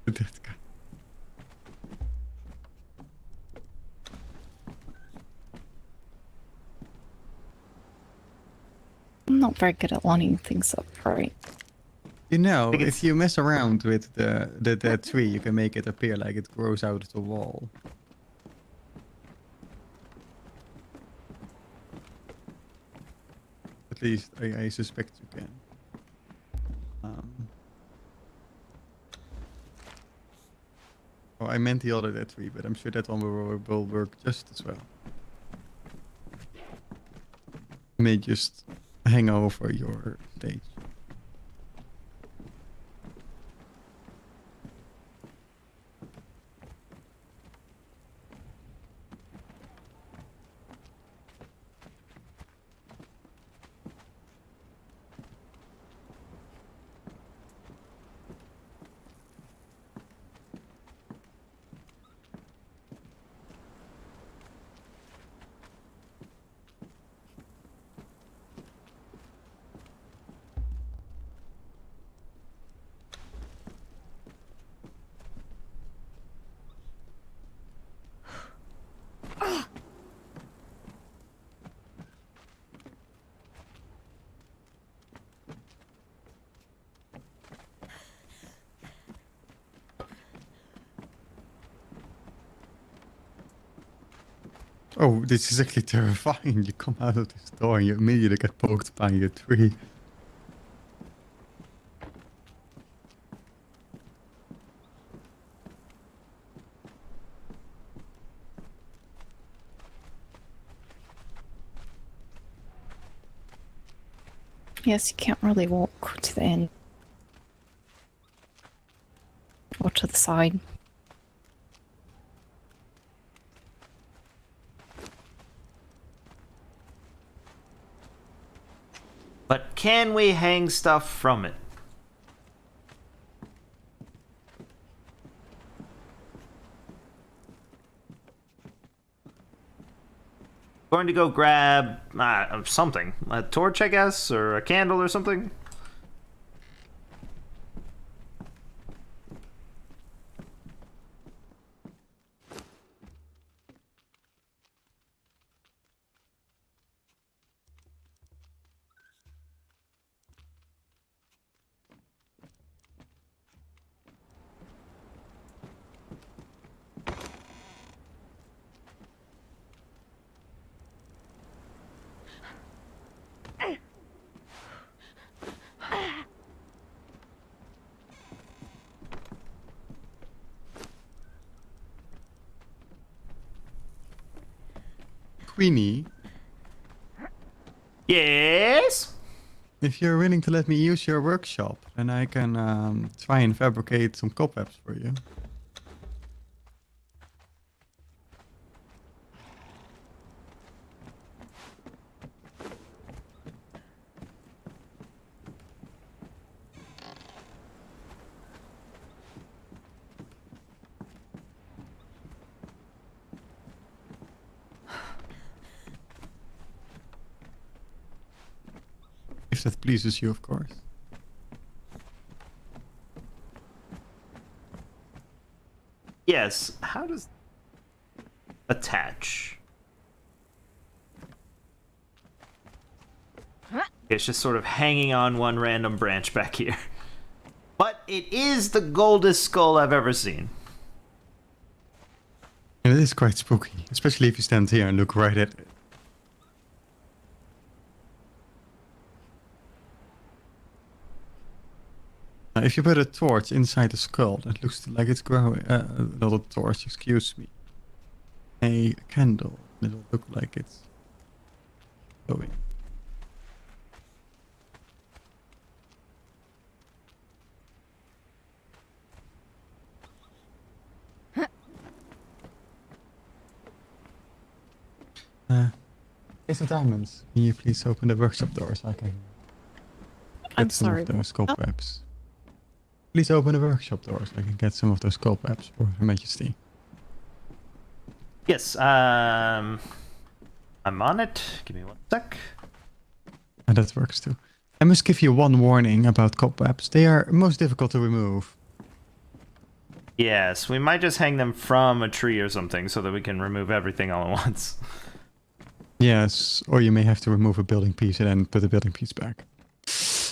the dead guy. I'm not very good at lining things up right. You know, if you mess around with the dead tree, you can make it appear like it grows out of the wall. At least I suspect you can. Oh, I meant the other dead tree, but I'm sure that one will work just as well. You may just hang over your stage. Oh, this is actually terrifying. You come out of this door and you immediately get poked by a tree. Yes, you can't really walk to the end. Or to the side. But can we hang stuff from it? Going to go grab something. A torch, I guess, or a candle or something. Queenie, Yes? if you're willing to let me use your workshop, then I can try and fabricate some cobwebs for you. If that pleases you, of course. Yes. How does... attach? It's just sort of hanging on one random branch back here. But it is the goldest skull I've ever seen. And it is quite spooky, especially if you stand here and look right at it. If you put a torch inside the skull, it looks like it's growing. Not a torch, excuse me. A candle. It'll look like it's glowing. Ace of Diamonds, can you please open the workshop door so I can I'm get some sorry. of those Oh. cobwebs? Please open the workshop door so I can get some of those cobwebs for Her Majesty. Yes, I'm on it. Give me 1 sec. And that works too. I must give you one warning about cobwebs. They are most difficult to remove. Yes, we might just hang them from a tree or something so that we can remove everything all at once. Yes, or you may have to remove a building piece and then put the building piece back.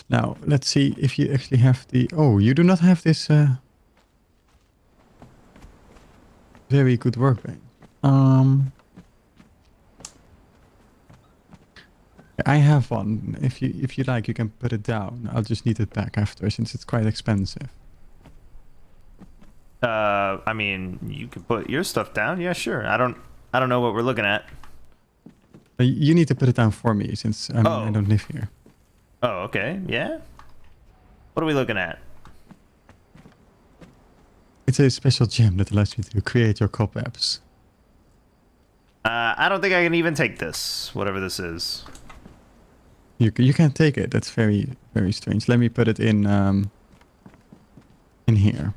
Now, let's see if you actually have the... Oh, you do not have this very good workbench. I have one. If you like, you can put it down. I'll just need it back after since it's quite expensive. I mean, you can put your stuff down. Yeah, sure. I don't know what we're looking at. You need to put it down for me since I don't live here. Oh, okay. Yeah. What are we looking at? It's a special gem that allows you to create your cobwebs. I don't think I can even take this, whatever this is. You can't take it. That's very, very strange. Let me put it in here.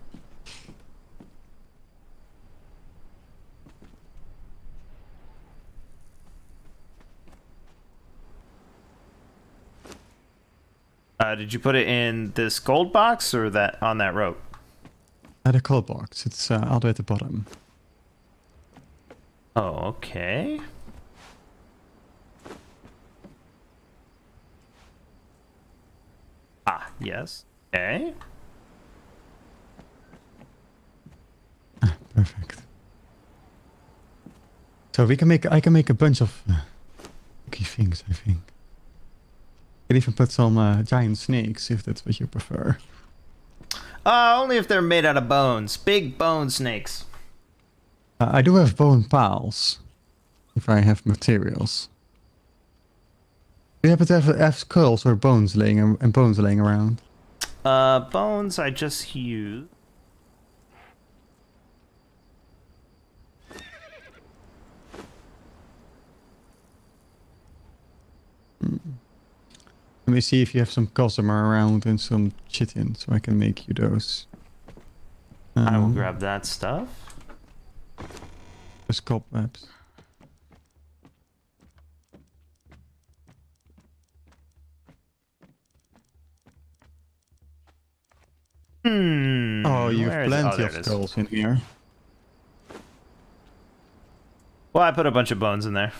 Did you put it in this gold box or that on that rope? The cold box. It's all the way at the bottom. Oh, okay. Ah, yes. Okay. Perfect. So I can make a bunch of key things, I think. You can even put some giant snakes if that's what you prefer. Only if they're made out of bones. Big bone snakes. I do have bone pals. If I have materials. Do you happen to have skulls or bones laying around? Bones I just used. Let me see if you have some gossamer around and some chitin so I can make you those. I will grab that stuff. Those cobwebs. Oh, you have plenty of skulls in here. Well, I put a bunch of bones in there.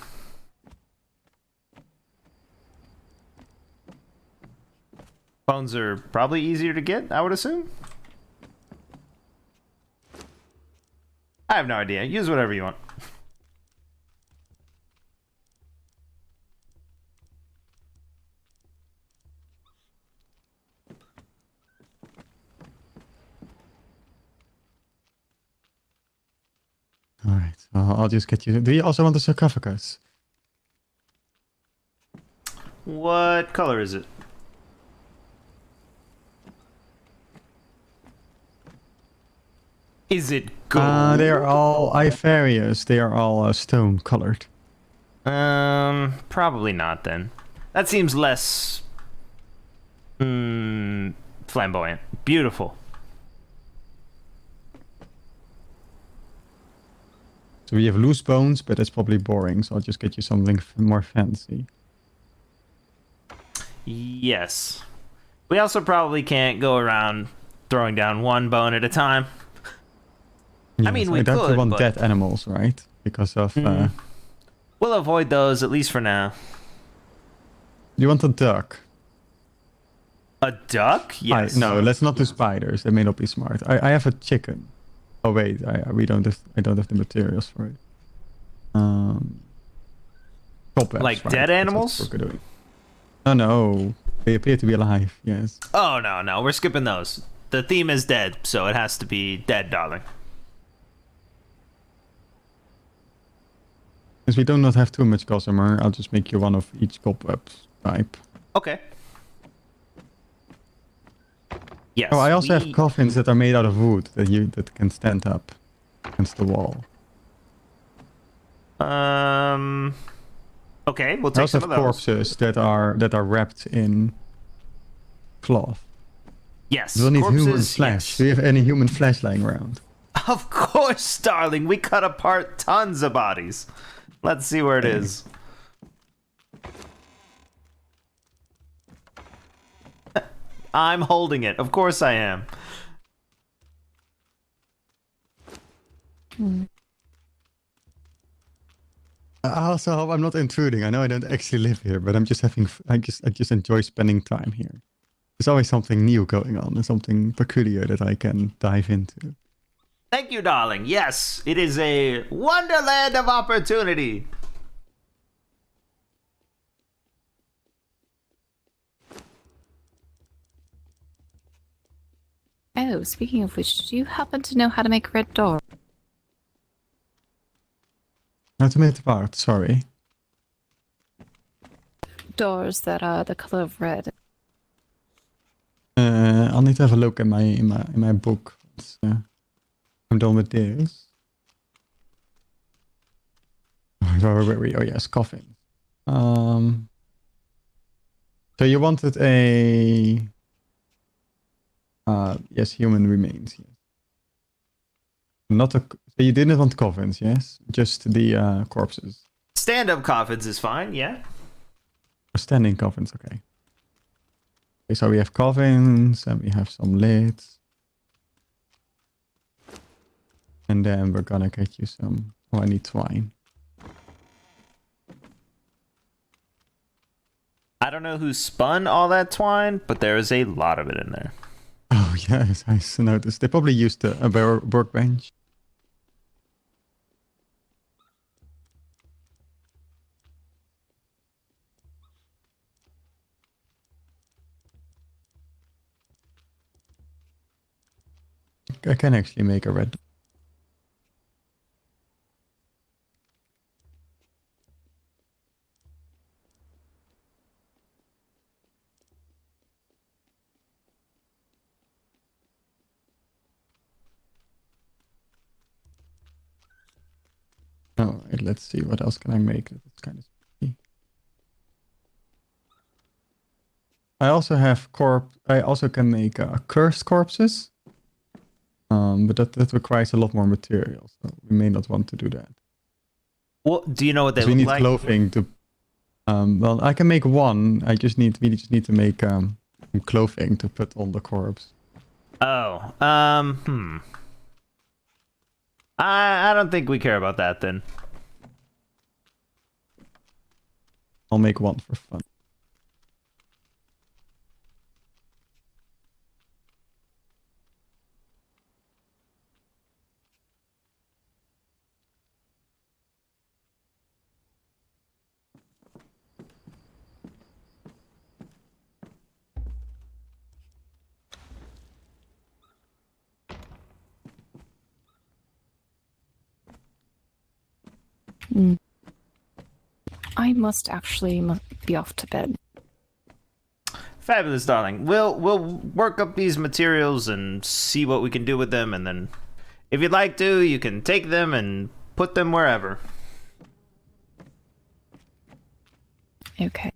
Bones are probably easier to get, I would assume. I have no idea. Use whatever you want. Alright, I'll just get you... Do you also want the sarcophagus? What color is it? Is it gold? They are all Ifarius. They are all stone colored. Probably not then. That seems less... flamboyant. Beautiful. So we have loose bones, but that's probably boring, so I'll just get you something more fancy. Yes. We also probably can't go around throwing down one bone at a time. Yes, I mean, we don't could, want but... dead animals, right? Because of... We'll avoid those, at least for now. You want a duck? A duck? Yes. No, let's not do spiders. They may not be smart. I have a chicken. Oh wait, I don't have the materials for it. Cobwebs, like right? dead That's animals? what we're doing. No, they appear to be alive. Yes. Oh no, we're skipping those. the theme is dead, so it has to be dead, darling. Since we do not have too much gossamer, I'll just make you one of each cobweb type. Okay. Yes. Oh, I also have coffins that are made out of wood that can stand up against the wall. Okay, we'll I take also some have of those. corpses that are wrapped in cloth. Yes. We'll need human corpses, flesh. yes. Do you have any human flesh lying around? Of course, darling. We cut apart tons of bodies. Let's see where it is. I'm holding it. Of course I am. I also hope I'm not intruding. I know I don't actually live here, but I'm just having. I just enjoy spending time here. There's always something new going on and something peculiar that I can dive into. Thank you, darling. Yes, it is a wonderland of opportunity. Oh, speaking of which, do you happen to know how to make red door? Not to make part, sorry. Doors that are the color of red. I'll need to have a look in my book. I'm done with this. Where were we? Oh yes, coffin. So you wanted a yes, human remains. Yes. Not a. So you didn't want coffins, yes? Just the corpses. Stand-up coffins is fine, yeah. Standing coffins, okay. Okay, so we have coffins and we have some lids. And then we're gonna get you some. Oh, I need twine. I don't know who spun all that twine, but there is a lot of it in there. Oh yes, I noticed. They probably used a workbench. I can actually make a red. Oh, right, let's see what else can I make. That's kind of spooky. I also have I also can make cursed corpses. But that requires a lot more material, so we may not want to do that. Well, do you know what they we look need like? clothing to. Well, I can make one. We just need to make some clothing to put on the corpse. Oh, I don't think we care about that then. I'll make one for fun. I must actually be off to bed. Fabulous, darling. We'll work up these materials and see what we can do with them, and then if you'd like to, you can take them and put them wherever. Okay.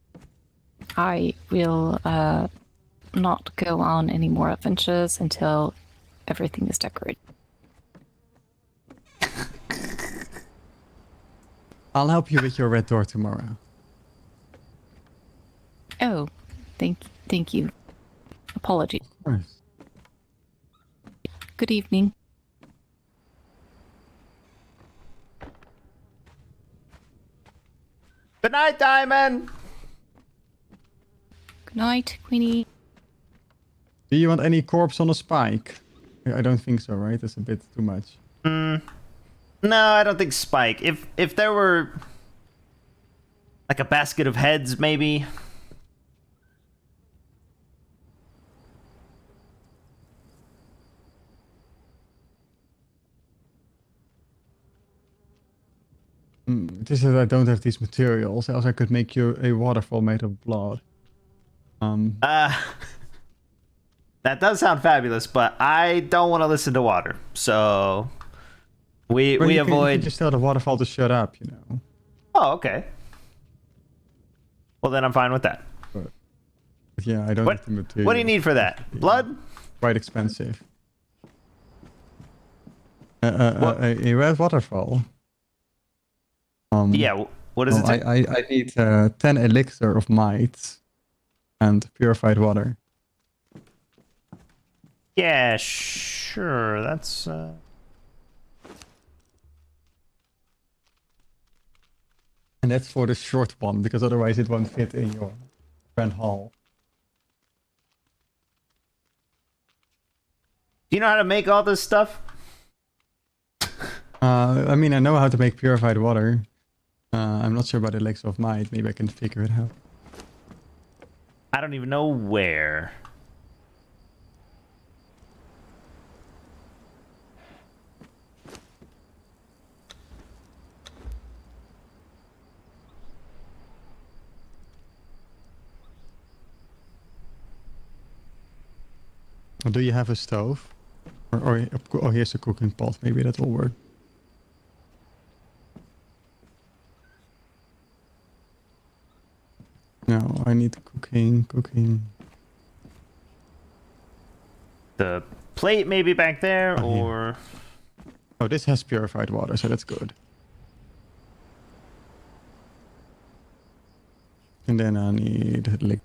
I will not go on any more adventures until everything is decorated. I'll help you with your red door tomorrow. Oh, thank you. Apologies. Of course. Good evening. Good night, Diamond. Good night, Queenie. Do you want any corpse on a spike? I don't think so, right? That's a bit too much. No, I don't think Spike. If there were like a basket of heads, maybe. It is that I don't have these materials, else I could make you a waterfall made of blood. That does sound fabulous, but I don't want to listen to water. So we You avoid. can just tell the waterfall to shut up, you know. Oh, okay. Well, then I'm fine with that. But yeah, I don't have the materials. What do you need for that? Blood? Quite expensive. A red waterfall. Yeah. What does it take? I need 10 elixir of might and purified water. Yeah, sure. That's. And that's for the short one, because otherwise it won't fit in your grand hall. Do you know how to make all this stuff? I mean, I know how to make purified water. I'm not sure about elixir of might. Maybe I can figure it out. I don't even know where. Or do you have a stove? Or here's a cooking pot. Maybe that will work. No, I need cooking. The plate maybe back there, or... Oh, this has purified water, so that's good. And then I need like...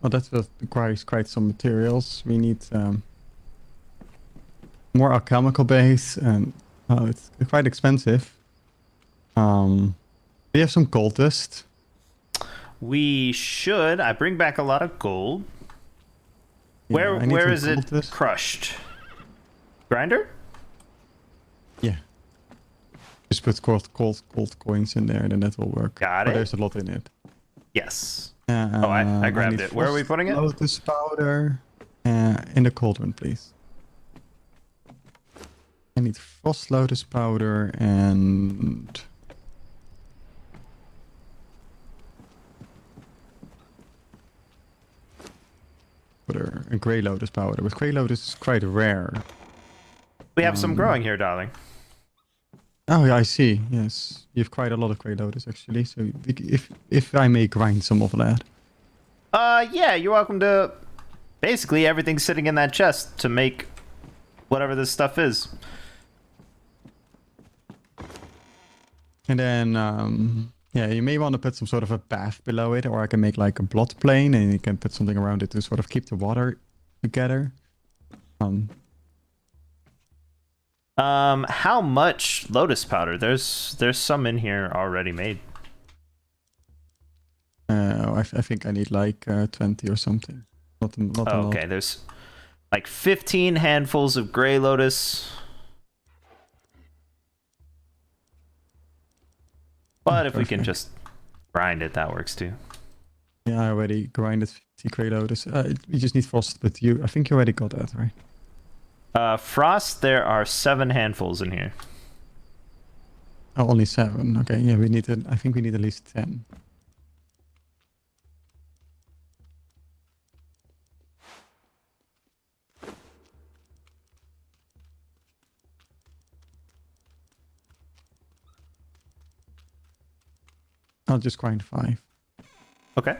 well, that requires quite some materials. We need more alchemical base, and it's quite expensive. We have some gold dust. We should. I bring back a lot of gold. Yeah, where is it crushed? Grinder? Yeah. Just put gold coins in there, and then that will work. Got it. There's a lot in it. Yes. I grabbed it. Where are we putting it? Lotus powder. In the cauldron, please. I need frost lotus powder and... and grey lotus powder, but grey lotus is quite rare. We have some growing here, darling. Oh, yeah, I see. Yes, you have quite a lot of grey lotus actually. So if I may grind some of that. Yeah, you're welcome to. Basically, everything's sitting in that chest to make whatever this stuff is. And then, yeah, you may want to put some sort of a path below it, or I can make like a blood plane, and you can put something around it to sort of keep the water together. How much lotus powder? There's some in here already made. I think I need like 20 or something. Not a lot. Okay, there's like 15 handfuls of gray lotus. But if we can just grind it, that works too. Yeah, I already grinded 50 grey lotus. We just need frost, but I think you already got that, right? Frost, there are 7 handfuls in here. Oh, only 7. Okay, yeah, I think we need at least 10. I'll just grind 5. Okay.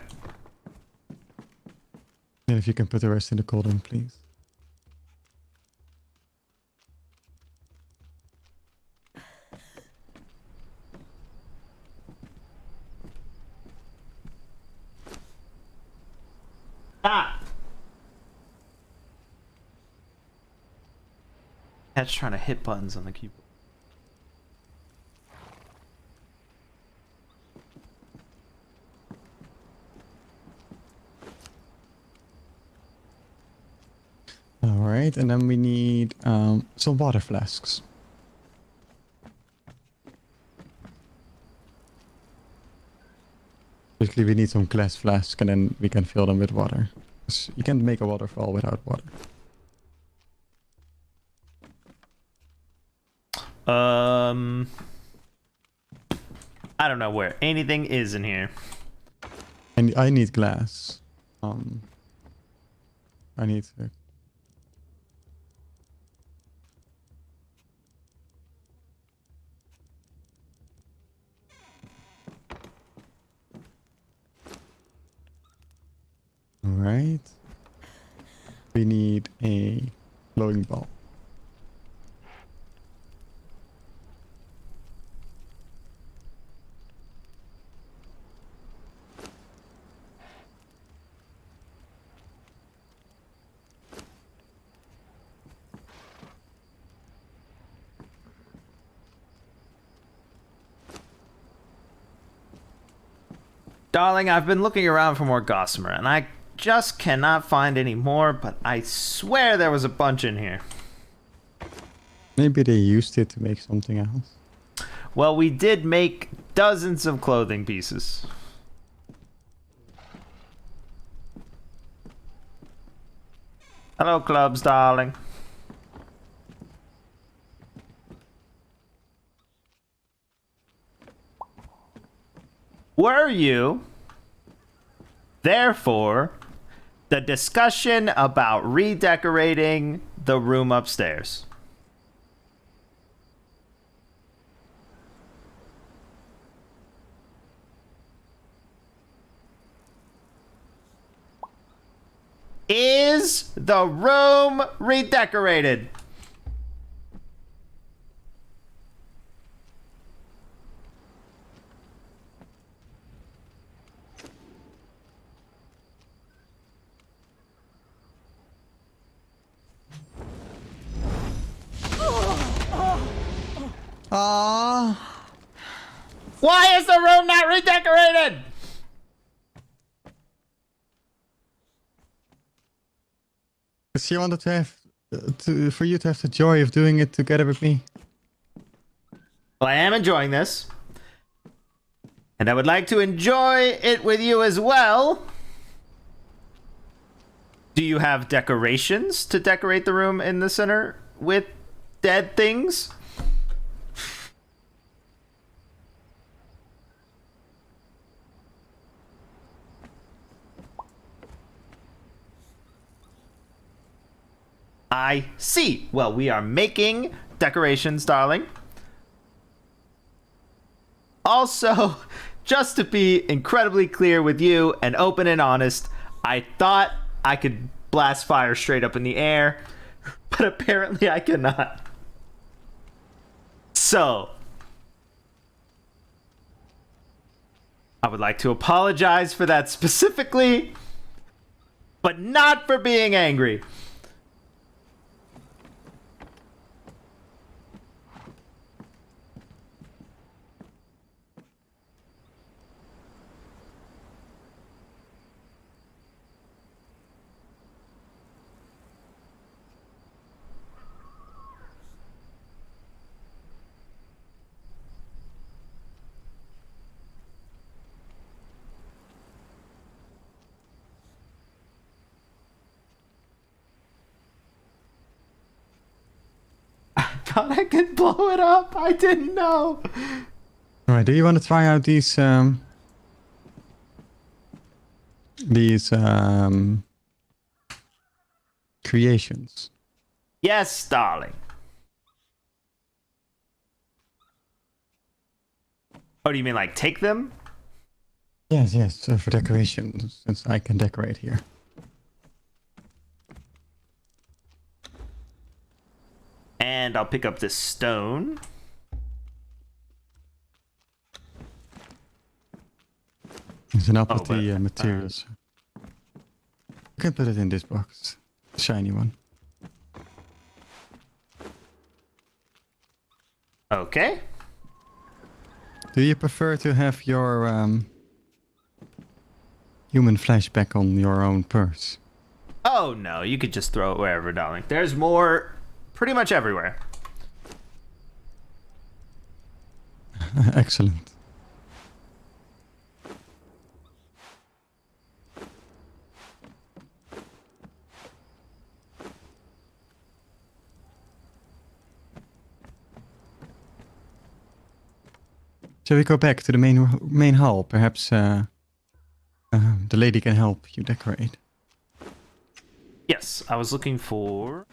And if you can put the rest in the cauldron, please. Ah! Cat's trying to hit buttons on the keyboard. All right, and then we need some water flasks. Basically, we need some glass flasks, and then we can fill them with water. 'Cause you can't make a waterfall without water. I don't know where anything is in here. And I need glass. I need to. All right. We need a glowing ball. Darling, I've been looking around for more gossamer, and I just cannot find any more, but I swear there was a bunch in here. Maybe they used it to make something else. Well, we did make dozens of clothing pieces. Hello, Clubs, darling. Were you, therefore, the discussion about redecorating the room upstairs? Is the room redecorated? Why is the room not redecorated? She wanted to have for you to have the joy of doing it together with me. Well, I am enjoying this. And I would like to enjoy it with you as well. Do you have decorations to decorate the room in the center with dead things? I see. Well, we are making decorations, darling. Also, just to be incredibly clear with you and open and honest, I thought I could blast fire straight up in the air, but apparently I cannot. So, I would like to apologize for that specifically, but not for being angry. Thought I could blow it up. I didn't know. All right. Do you want to try out these creations? Yes, darling. Oh, do you mean like take them? Yes, yes. For decoration, since I can decorate here. And I'll pick up this stone. There's an up with the materials. You can put it in this box. The shiny one. Okay. Do you prefer to have your human flesh back on your own purse? Oh no, you could just throw it wherever, darling. There's more pretty much everywhere. Excellent. Shall we go back to the main hall? Perhaps the lady can help you decorate. Yes, I was looking for...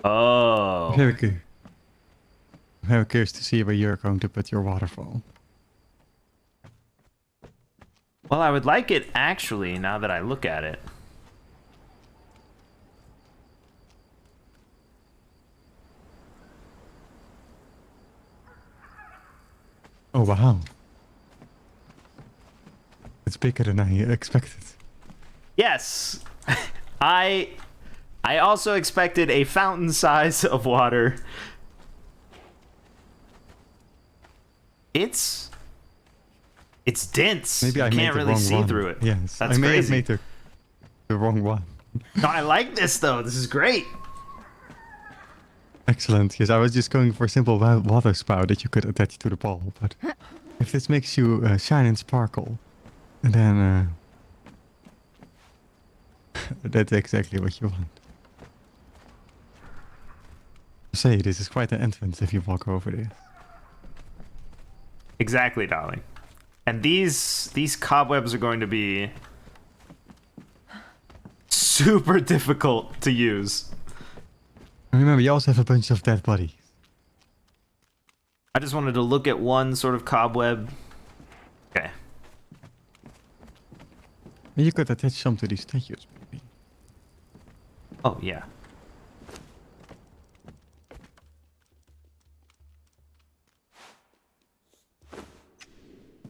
Oh. Very good. I'm very curious to see where you're going to put your waterfall. Well, I would like it actually, now that I look at it. Oh wow. It's bigger than I expected. Yes. I also expected a fountain size of water. It's dense. Maybe I you can't made the really wrong see one. through it. Yes, That's I may crazy. have made the wrong one. No, I like this though. This is great. Excellent. Yes, I was just going for a simple water spout that you could attach to the ball, but if this makes you shine and sparkle, then that's exactly what you want. Say, this is quite an entrance if you walk over this. Exactly, darling. And these cobwebs are going to be super difficult to use. Remember, you also have a bunch of dead bodies. I just wanted to look at one sort of cobweb. Okay. You could attach some to these statues, maybe. Oh, yeah.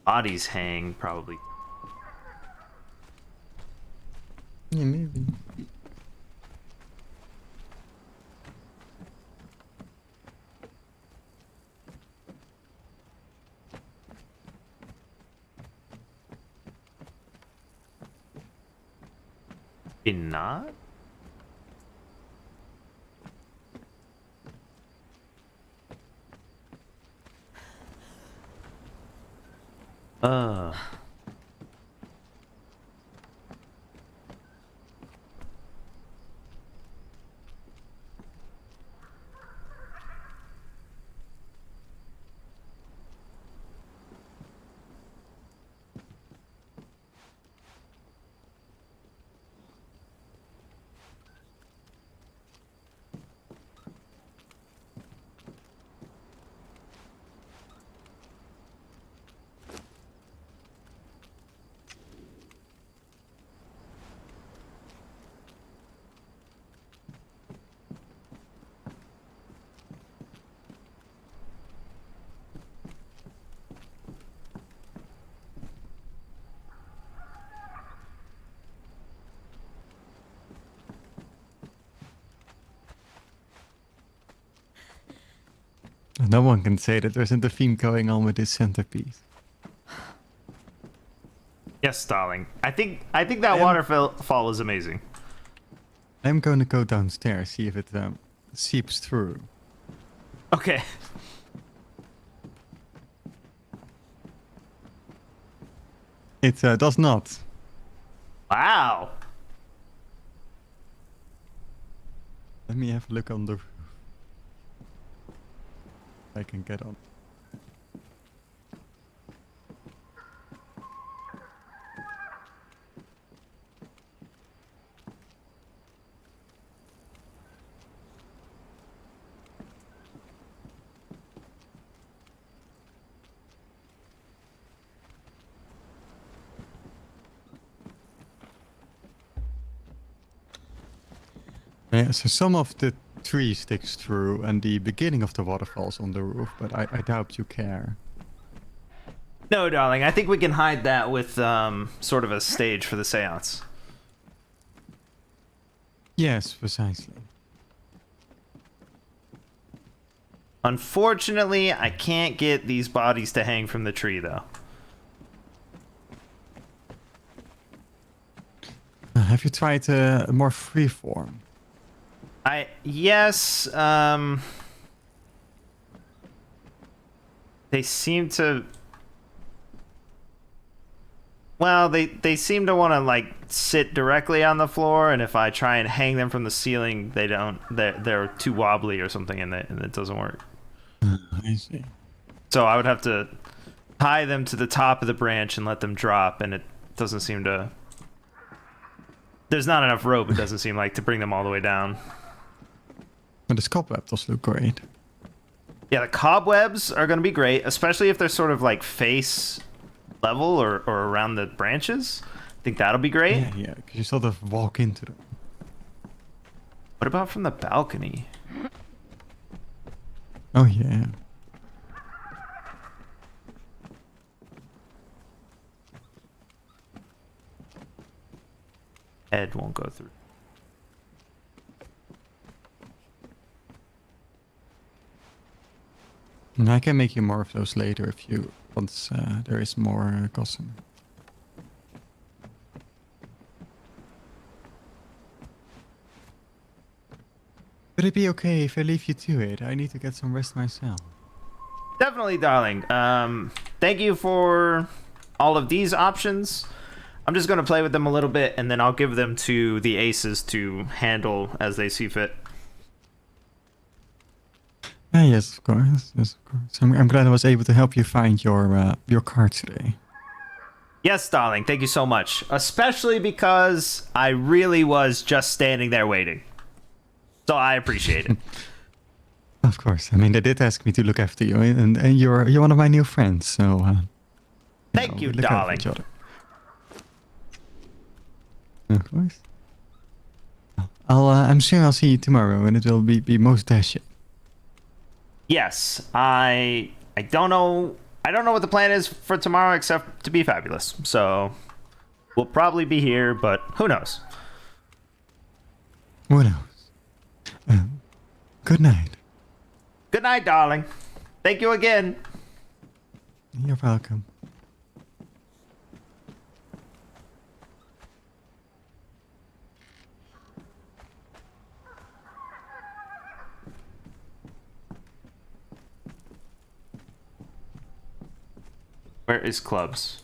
Bodies hang, probably. Yeah, maybe. Maybe not? Uh. No one can say that there isn't a theme going on with this centerpiece. Yes, darling. I think that waterfall is amazing. I'm going to go downstairs, see if it seeps through. Okay. It does not. Wow. Let me have a look on the roof. I can get on. Yeah, so some of the tree sticks through and the beginning of the waterfalls on the roof, but I doubt you care. No, darling. I think we can hide that with sort of a stage for the seance. Yes, precisely. Unfortunately, I can't get these bodies to hang from the tree, though. Have you tried a more free form? Yes. They seem to. Well, they seem to want to like sit directly on the floor, and if I try and hang them from the ceiling, they don't. They're too wobbly or something, and it doesn't work. I see. So I would have to tie them to the top of the branch and let them drop, and it doesn't seem to. There's not enough rope. It doesn't seem like to bring them all the way down. But the cobweb does look great. Yeah, the cobwebs are going to be great, especially if they're sort of like face level or around the branches. I think that'll be great. Yeah, because you sort of walk into them. What about from the balcony? Oh, yeah. Ed won't go through. And I can make you more of those later if you once there is more custom. Would it be okay if I leave you to it? I need to get some rest myself. Definitely, darling. Thank you for all of these options. I'm just going to play with them a little bit, and then I'll give them to the aces to handle as they see fit. Yes, of course. Yes, of course. I'm glad I was able to help you find your card today. Yes, darling. Thank you so much. Especially because I really was just standing there waiting. So I appreciate it. Of course. I mean, they did ask me to look after you, and you're one of my new friends, so... Thank you, we look out for darling. each other. Of course. I'm sure I'll see you tomorrow, and it will be most dashing. Yes, I don't know. I don't know what the plan is for tomorrow except to be fabulous. So we'll probably be here, but who knows? Who knows? Good night. Good night, darling. Thank you again. You're welcome. Where is Clubs?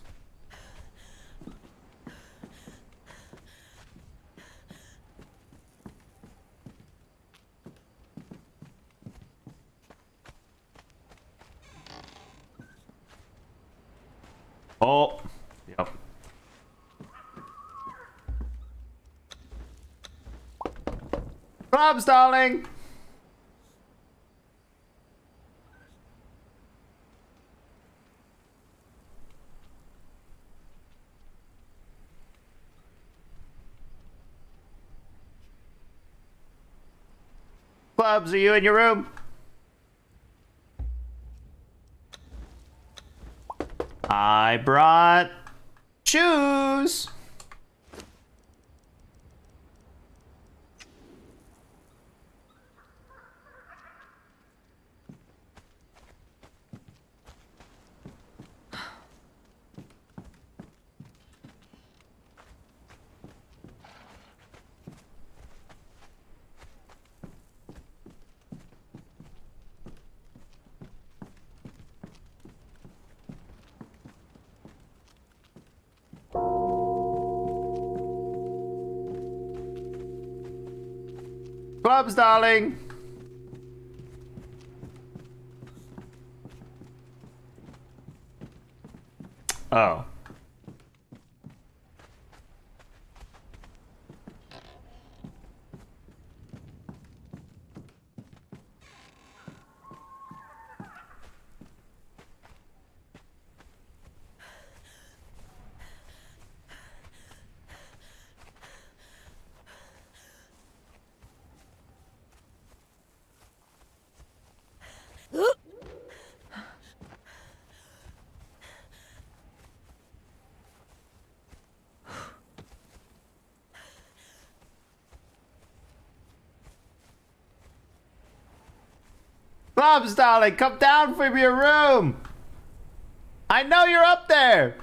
Oh, yep. Clubs, darling. Clubs, are you in your room? I brought shoes. Clubs, darling. Oh. Clubs, darling, come down from your room. I know you're up there.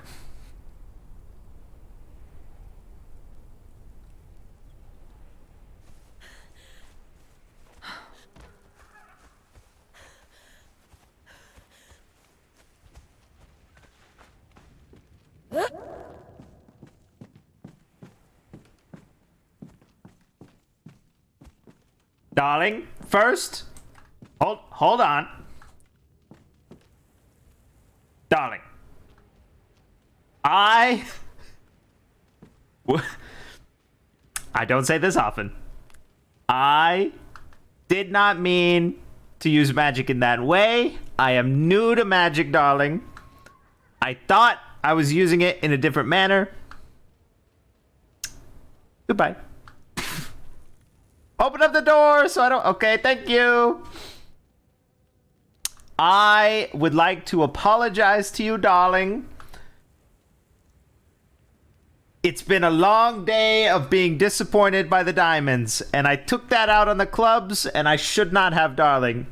Darling, first, hold on. Darling, I don't say this often. I did not mean to use magic in that way. I am new to magic, darling. I thought I was using it in a different manner. Goodbye. Open up the door so I don't... Okay, thank you. I would like to apologize to you, darling. It's been a long day of being disappointed by the diamonds, and I took that out on the clubs, and I should not have, darling.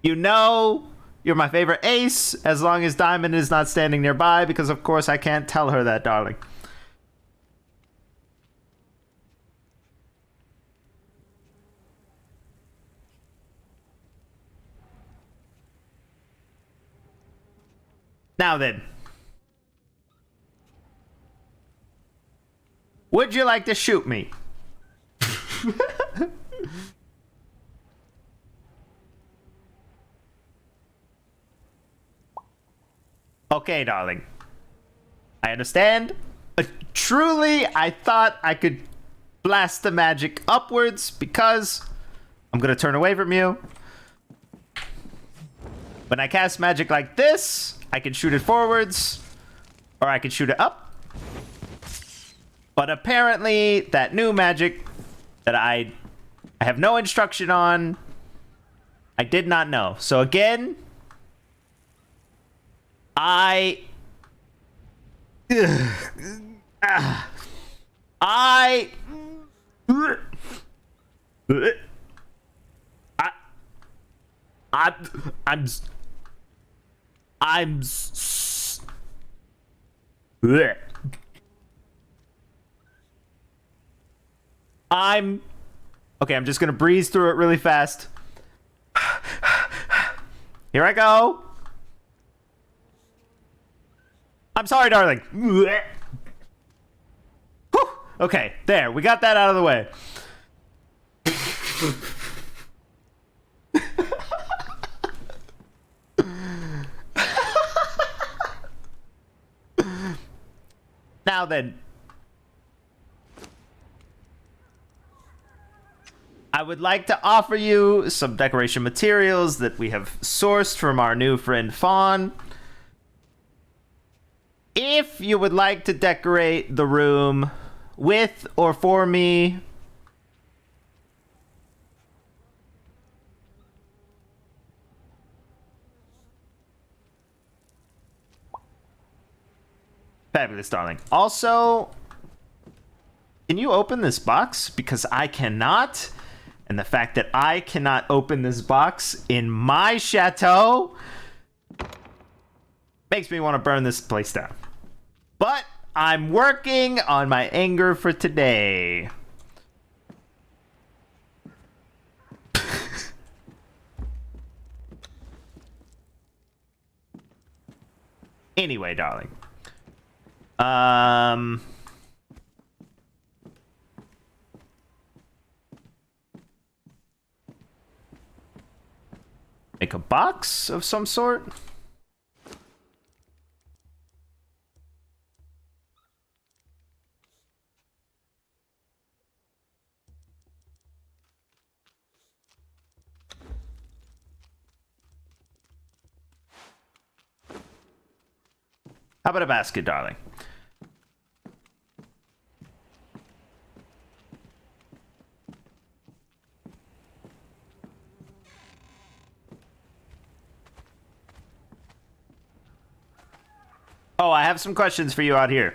You know you're my favorite ace, as long as Diamond is not standing nearby, because of course I can't tell her that, darling. Now then. Would you like to shoot me? Okay, darling. I understand. Truly, I thought I could blast the magic upwards because I'm going to turn away from you. When I cast magic like this, I can shoot it forwards or I can shoot it up. But apparently, that new magic that I have no instruction on, I did not know. So again, I okay, I'm just gonna breeze through it really fast. Here I go. I'm sorry, darling. Whew. Okay, there. We got that out of the way. Now then. I would like to offer you some decoration materials that we have sourced from our new friend Fawn. If you would like to decorate the room with or for me, fabulous, darling. Also, can you open this box? Because I cannot. And the fact that I cannot open this box in my chateau makes me want to burn this place down. But I'm working on my anger for today. Anyway, darling. Make a box of some sort? How about a basket, darling? Oh, I have some questions for you out here.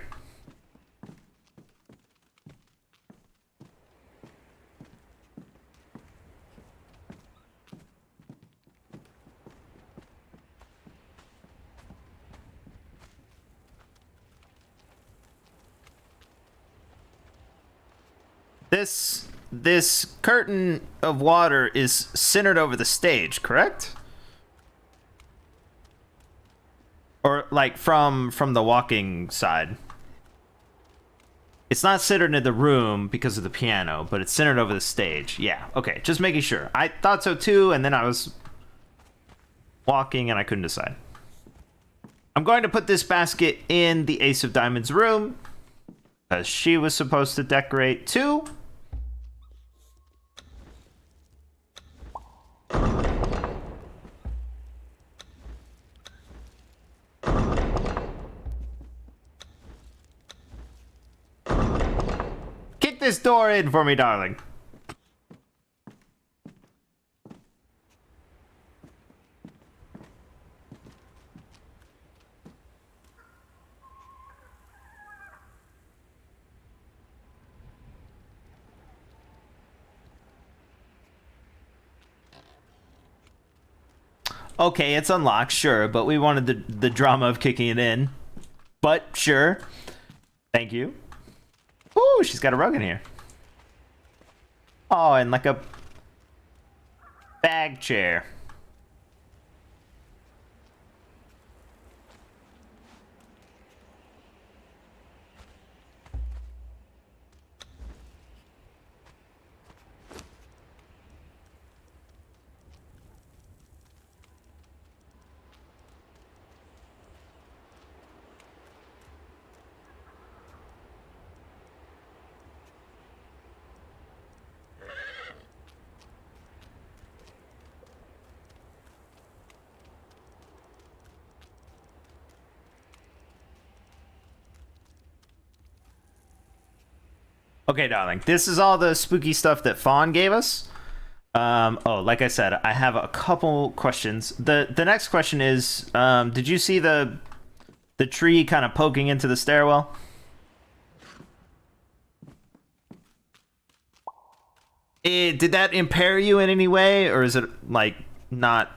this curtain of water is centered over the stage, correct? Or like from the walking side. It's not centered in the room because of the piano, but it's centered over the stage. Yeah, okay, just making sure. I thought so too, and then I was walking and I couldn't decide. I'm going to put this basket in the Ace of Diamonds room, because she was supposed to decorate too. Kick this door in for me, darling. Okay, it's unlocked, sure, but we wanted the drama of kicking it in. But sure. Thank you. Ooh, she's got a rug in here. Oh, and like a bag chair. Okay, darling. This is all the spooky stuff that Fawn gave us. Oh, like I said, I have a couple questions. The next question is, did you see the tree kind of poking into the stairwell? Did that impair you in any way, or is it like not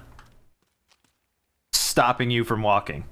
stopping you from walking?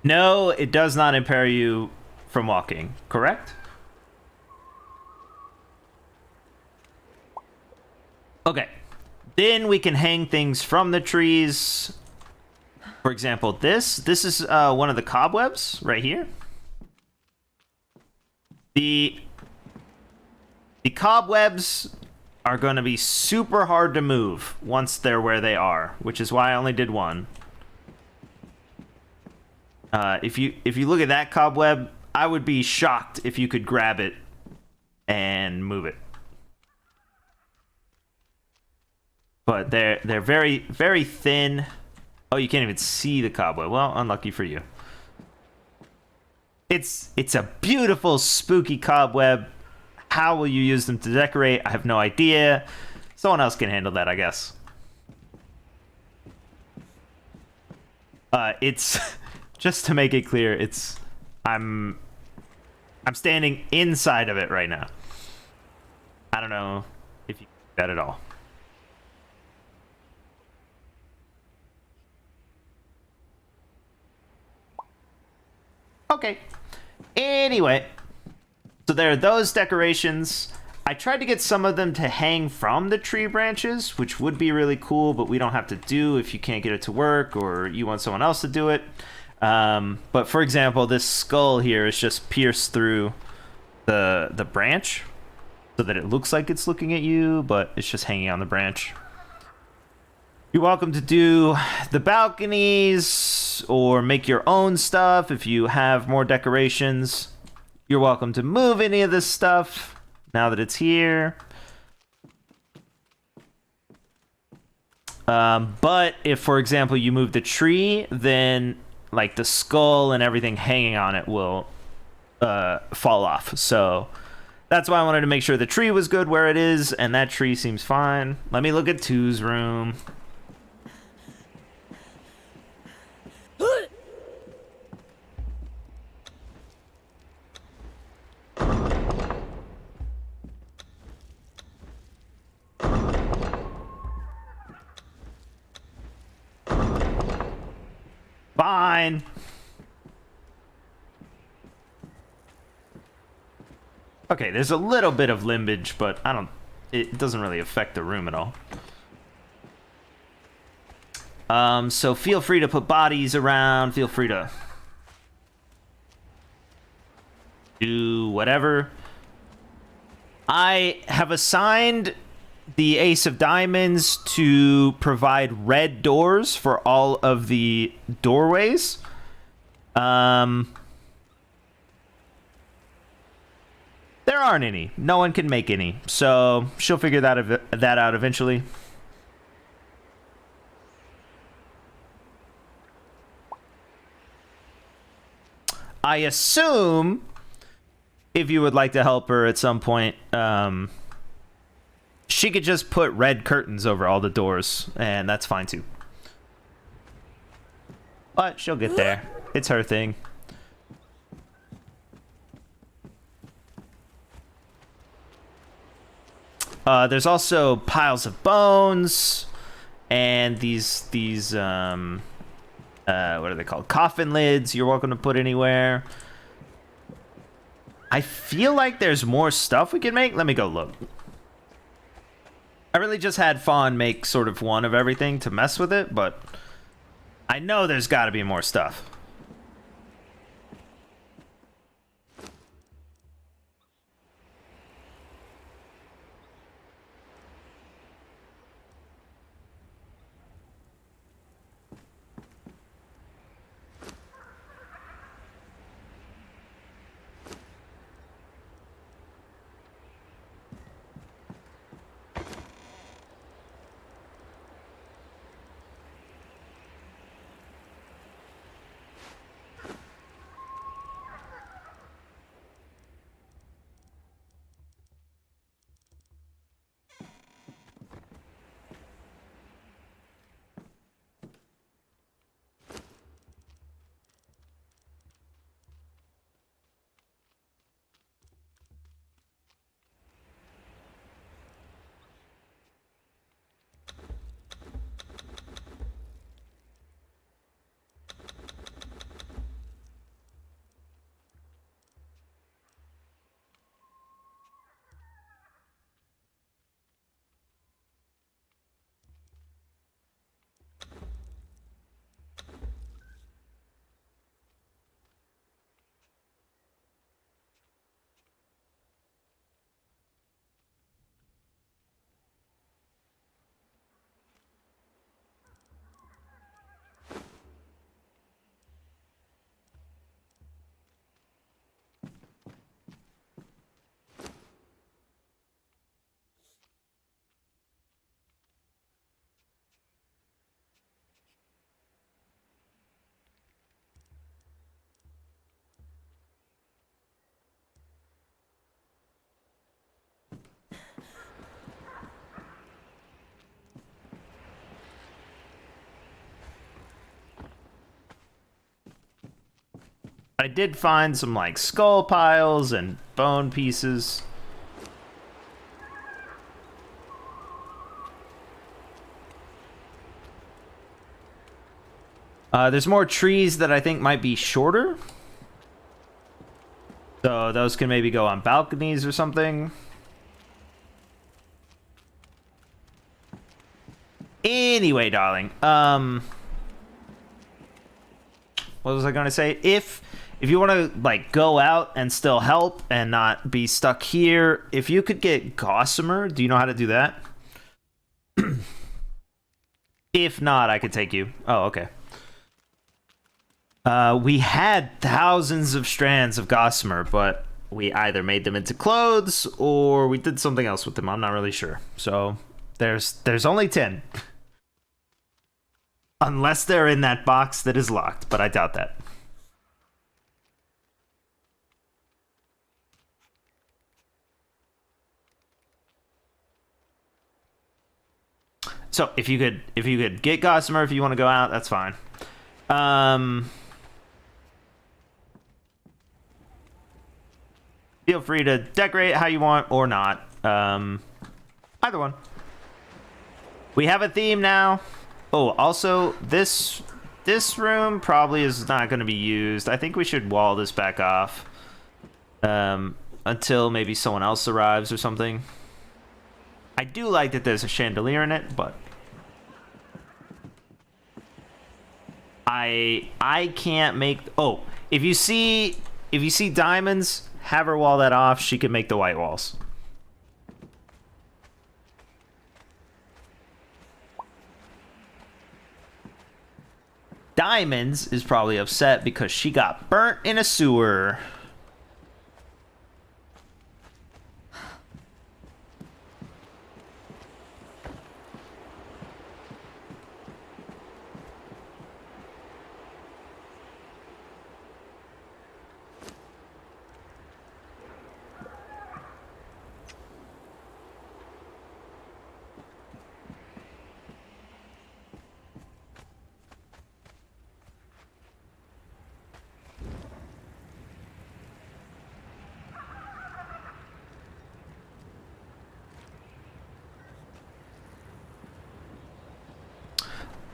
No, it does not impair you from walking, correct? Okay. Then we can hang things from the trees. For example, this is one of the cobwebs right here. The cobwebs are going to be super hard to move once they're where they are, which is why I only did one. If you look at that cobweb, I would be shocked if you could grab it and move it. But they're very, very thin. Oh, you can't even see the cobweb. Well, unlucky for you. It's a beautiful, spooky cobweb. How will you use them to decorate? I have no idea. Someone else can handle that, I guess. It's just to make it clear, I'm standing inside of it right now. I don't know if you do that at all. Okay. Anyway, so there are those decorations. I tried to get some of them to hang from the tree branches, which would be really cool, but we don't have to do if you can't get it to work or you want someone else to do it. But for example, this skull here is just pierced through the branch so that it looks like it's looking at you, but it's just hanging on the branch. You're welcome to do the balconies. use or make your own stuff. If you have more decorations, you're welcome to move any of this stuff now that it's here. But if, for example, you move the tree, then like the skull and everything hanging on it will fall off. So that's why I wanted to make sure the tree was good where it is, and that tree seems fine. Let me look at 2's room. Fine. Okay, there's a little bit of limbage, but it doesn't really affect the room at all. So feel free to put bodies around, feel free to do whatever. I have assigned the Ace of Diamonds to provide red doors for all of the doorways. There aren't any. No one can make any. So she'll figure that out eventually. I assume if you would like to help her at some point, she could just put red curtains over all the doors, and that's fine too. But she'll get there. It's her thing. There's also piles of bones, and these what are they called? Coffin lids you're welcome to put anywhere. I feel like there's more stuff we can make. Let me go look. I really just had Fawn make sort of one of everything to mess with it, but I know there's got to be more stuff. I did find some like skull piles and bone pieces. There's more trees that I think might be shorter. So those can maybe go on balconies or something. Anyway, darling. What was I going to say? If you want to like go out and still help and not be stuck here, if you could get Gossamer, do you know how to do that? If not, I could take you. Oh, okay. We had thousands of strands of gossamer, but we either made them into clothes or we did something else with them. I'm not really sure. So there's only 10. Unless they're in that box that is locked, but I doubt that. So if you could get gossamer if you want to go out, that's fine. Feel free to decorate how you want or not. Either one. We have a theme now. Oh, also this room probably is not going to be used. I think we should wall this back off until maybe someone else arrives or something. I do like that there's a chandelier in it, but I can't make. Oh, if you see diamonds, have her wall that off. She can make the white walls. Diamonds is probably upset because she got burnt in a sewer.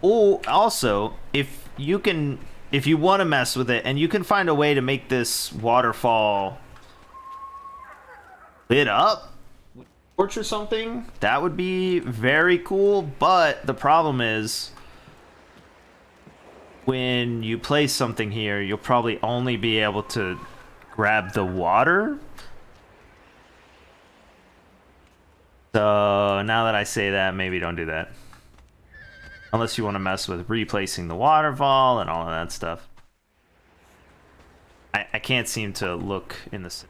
Oh, also, if you want to mess with it and you can find a way to make this waterfall lit up torch or something, that would be very cool. But the problem is when you place something here, you'll probably only be able to grab the water. So now that I say that, maybe don't do that. Unless you want to mess with replacing the waterfall and all of that stuff. I can't seem to look in the...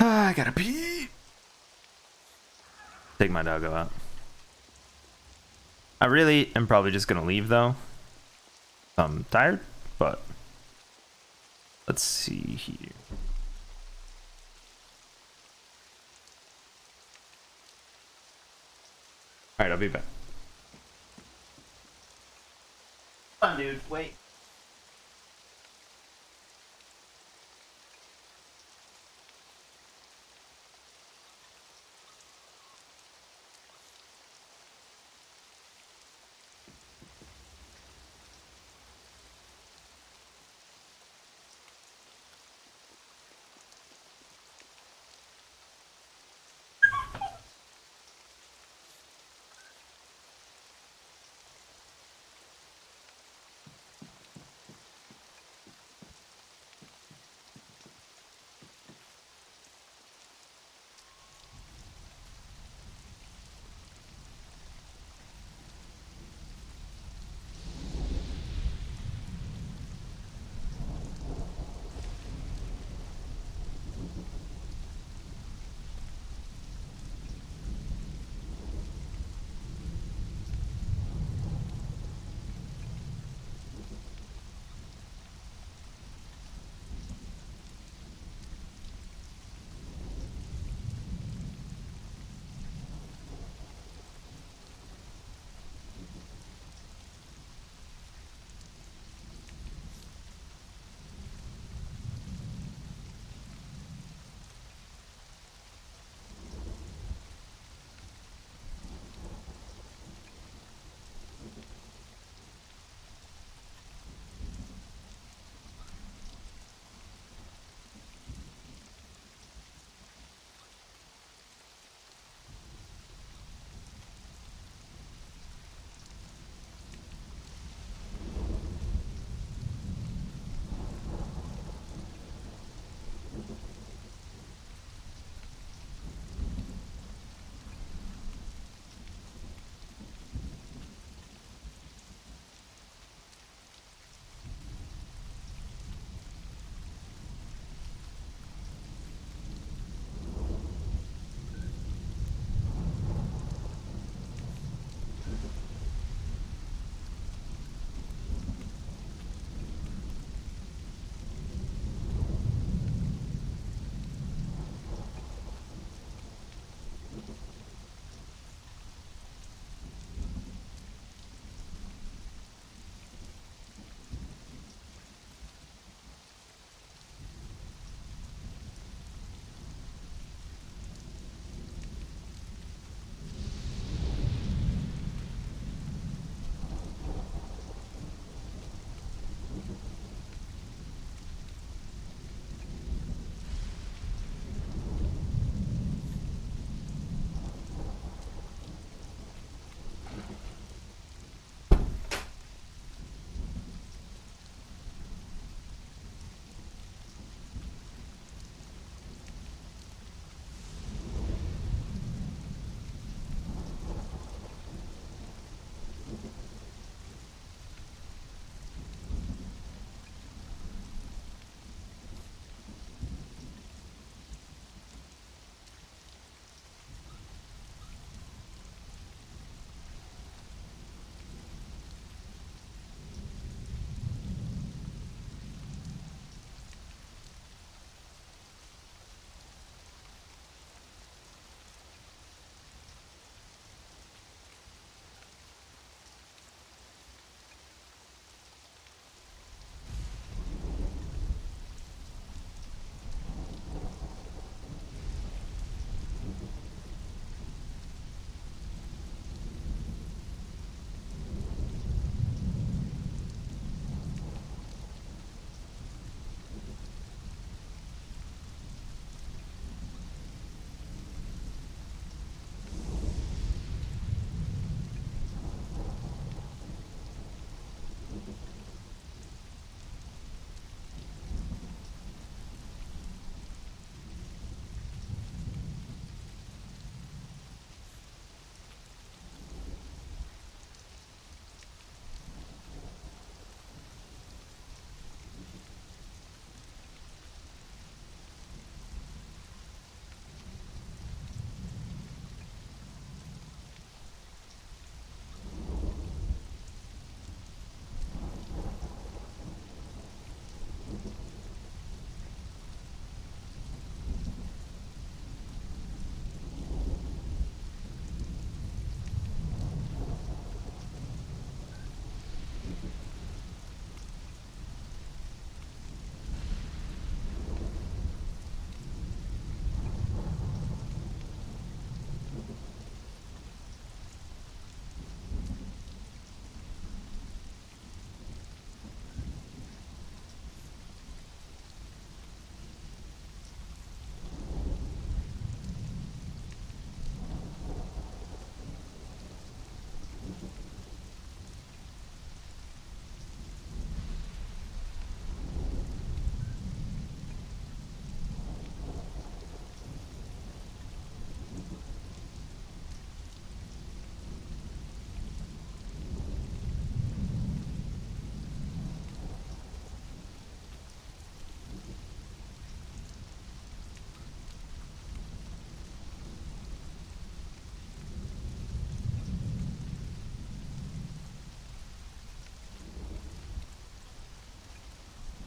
I gotta pee. Take my doggo out. I really am probably just gonna leave though. I'm tired, but let's see here. All right, I'll be back. Come on, dude. Wait.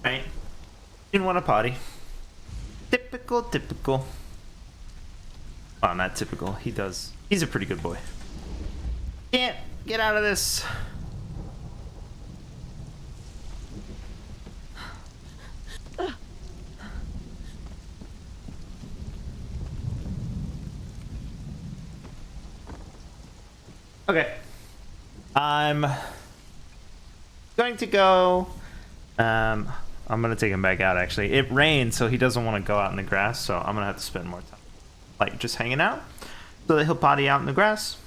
Right? Didn't want to potty. Typical. Well, not typical. He does. He's a pretty good boy. Can't get out of this. Okay. I'm going to go. I'm gonna take him back out. Actually, it rained, so he doesn't want to go out in the grass. So I'm gonna have to spend more time, like, just hanging out, so that he'll potty out in the grass.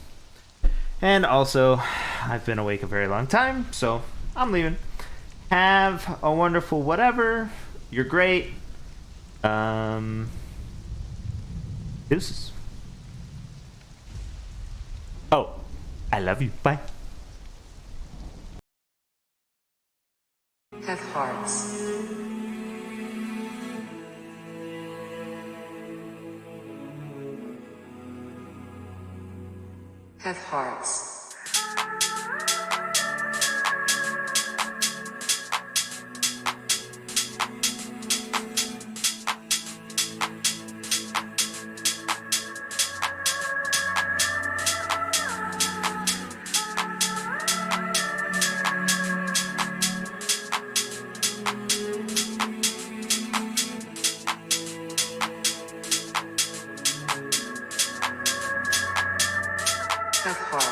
And also, I've been awake a very long time, so I'm leaving. Have a wonderful whatever. You're great. Deuces. Oh, I love you. Bye. Have hearts. Have hearts. Have hearts.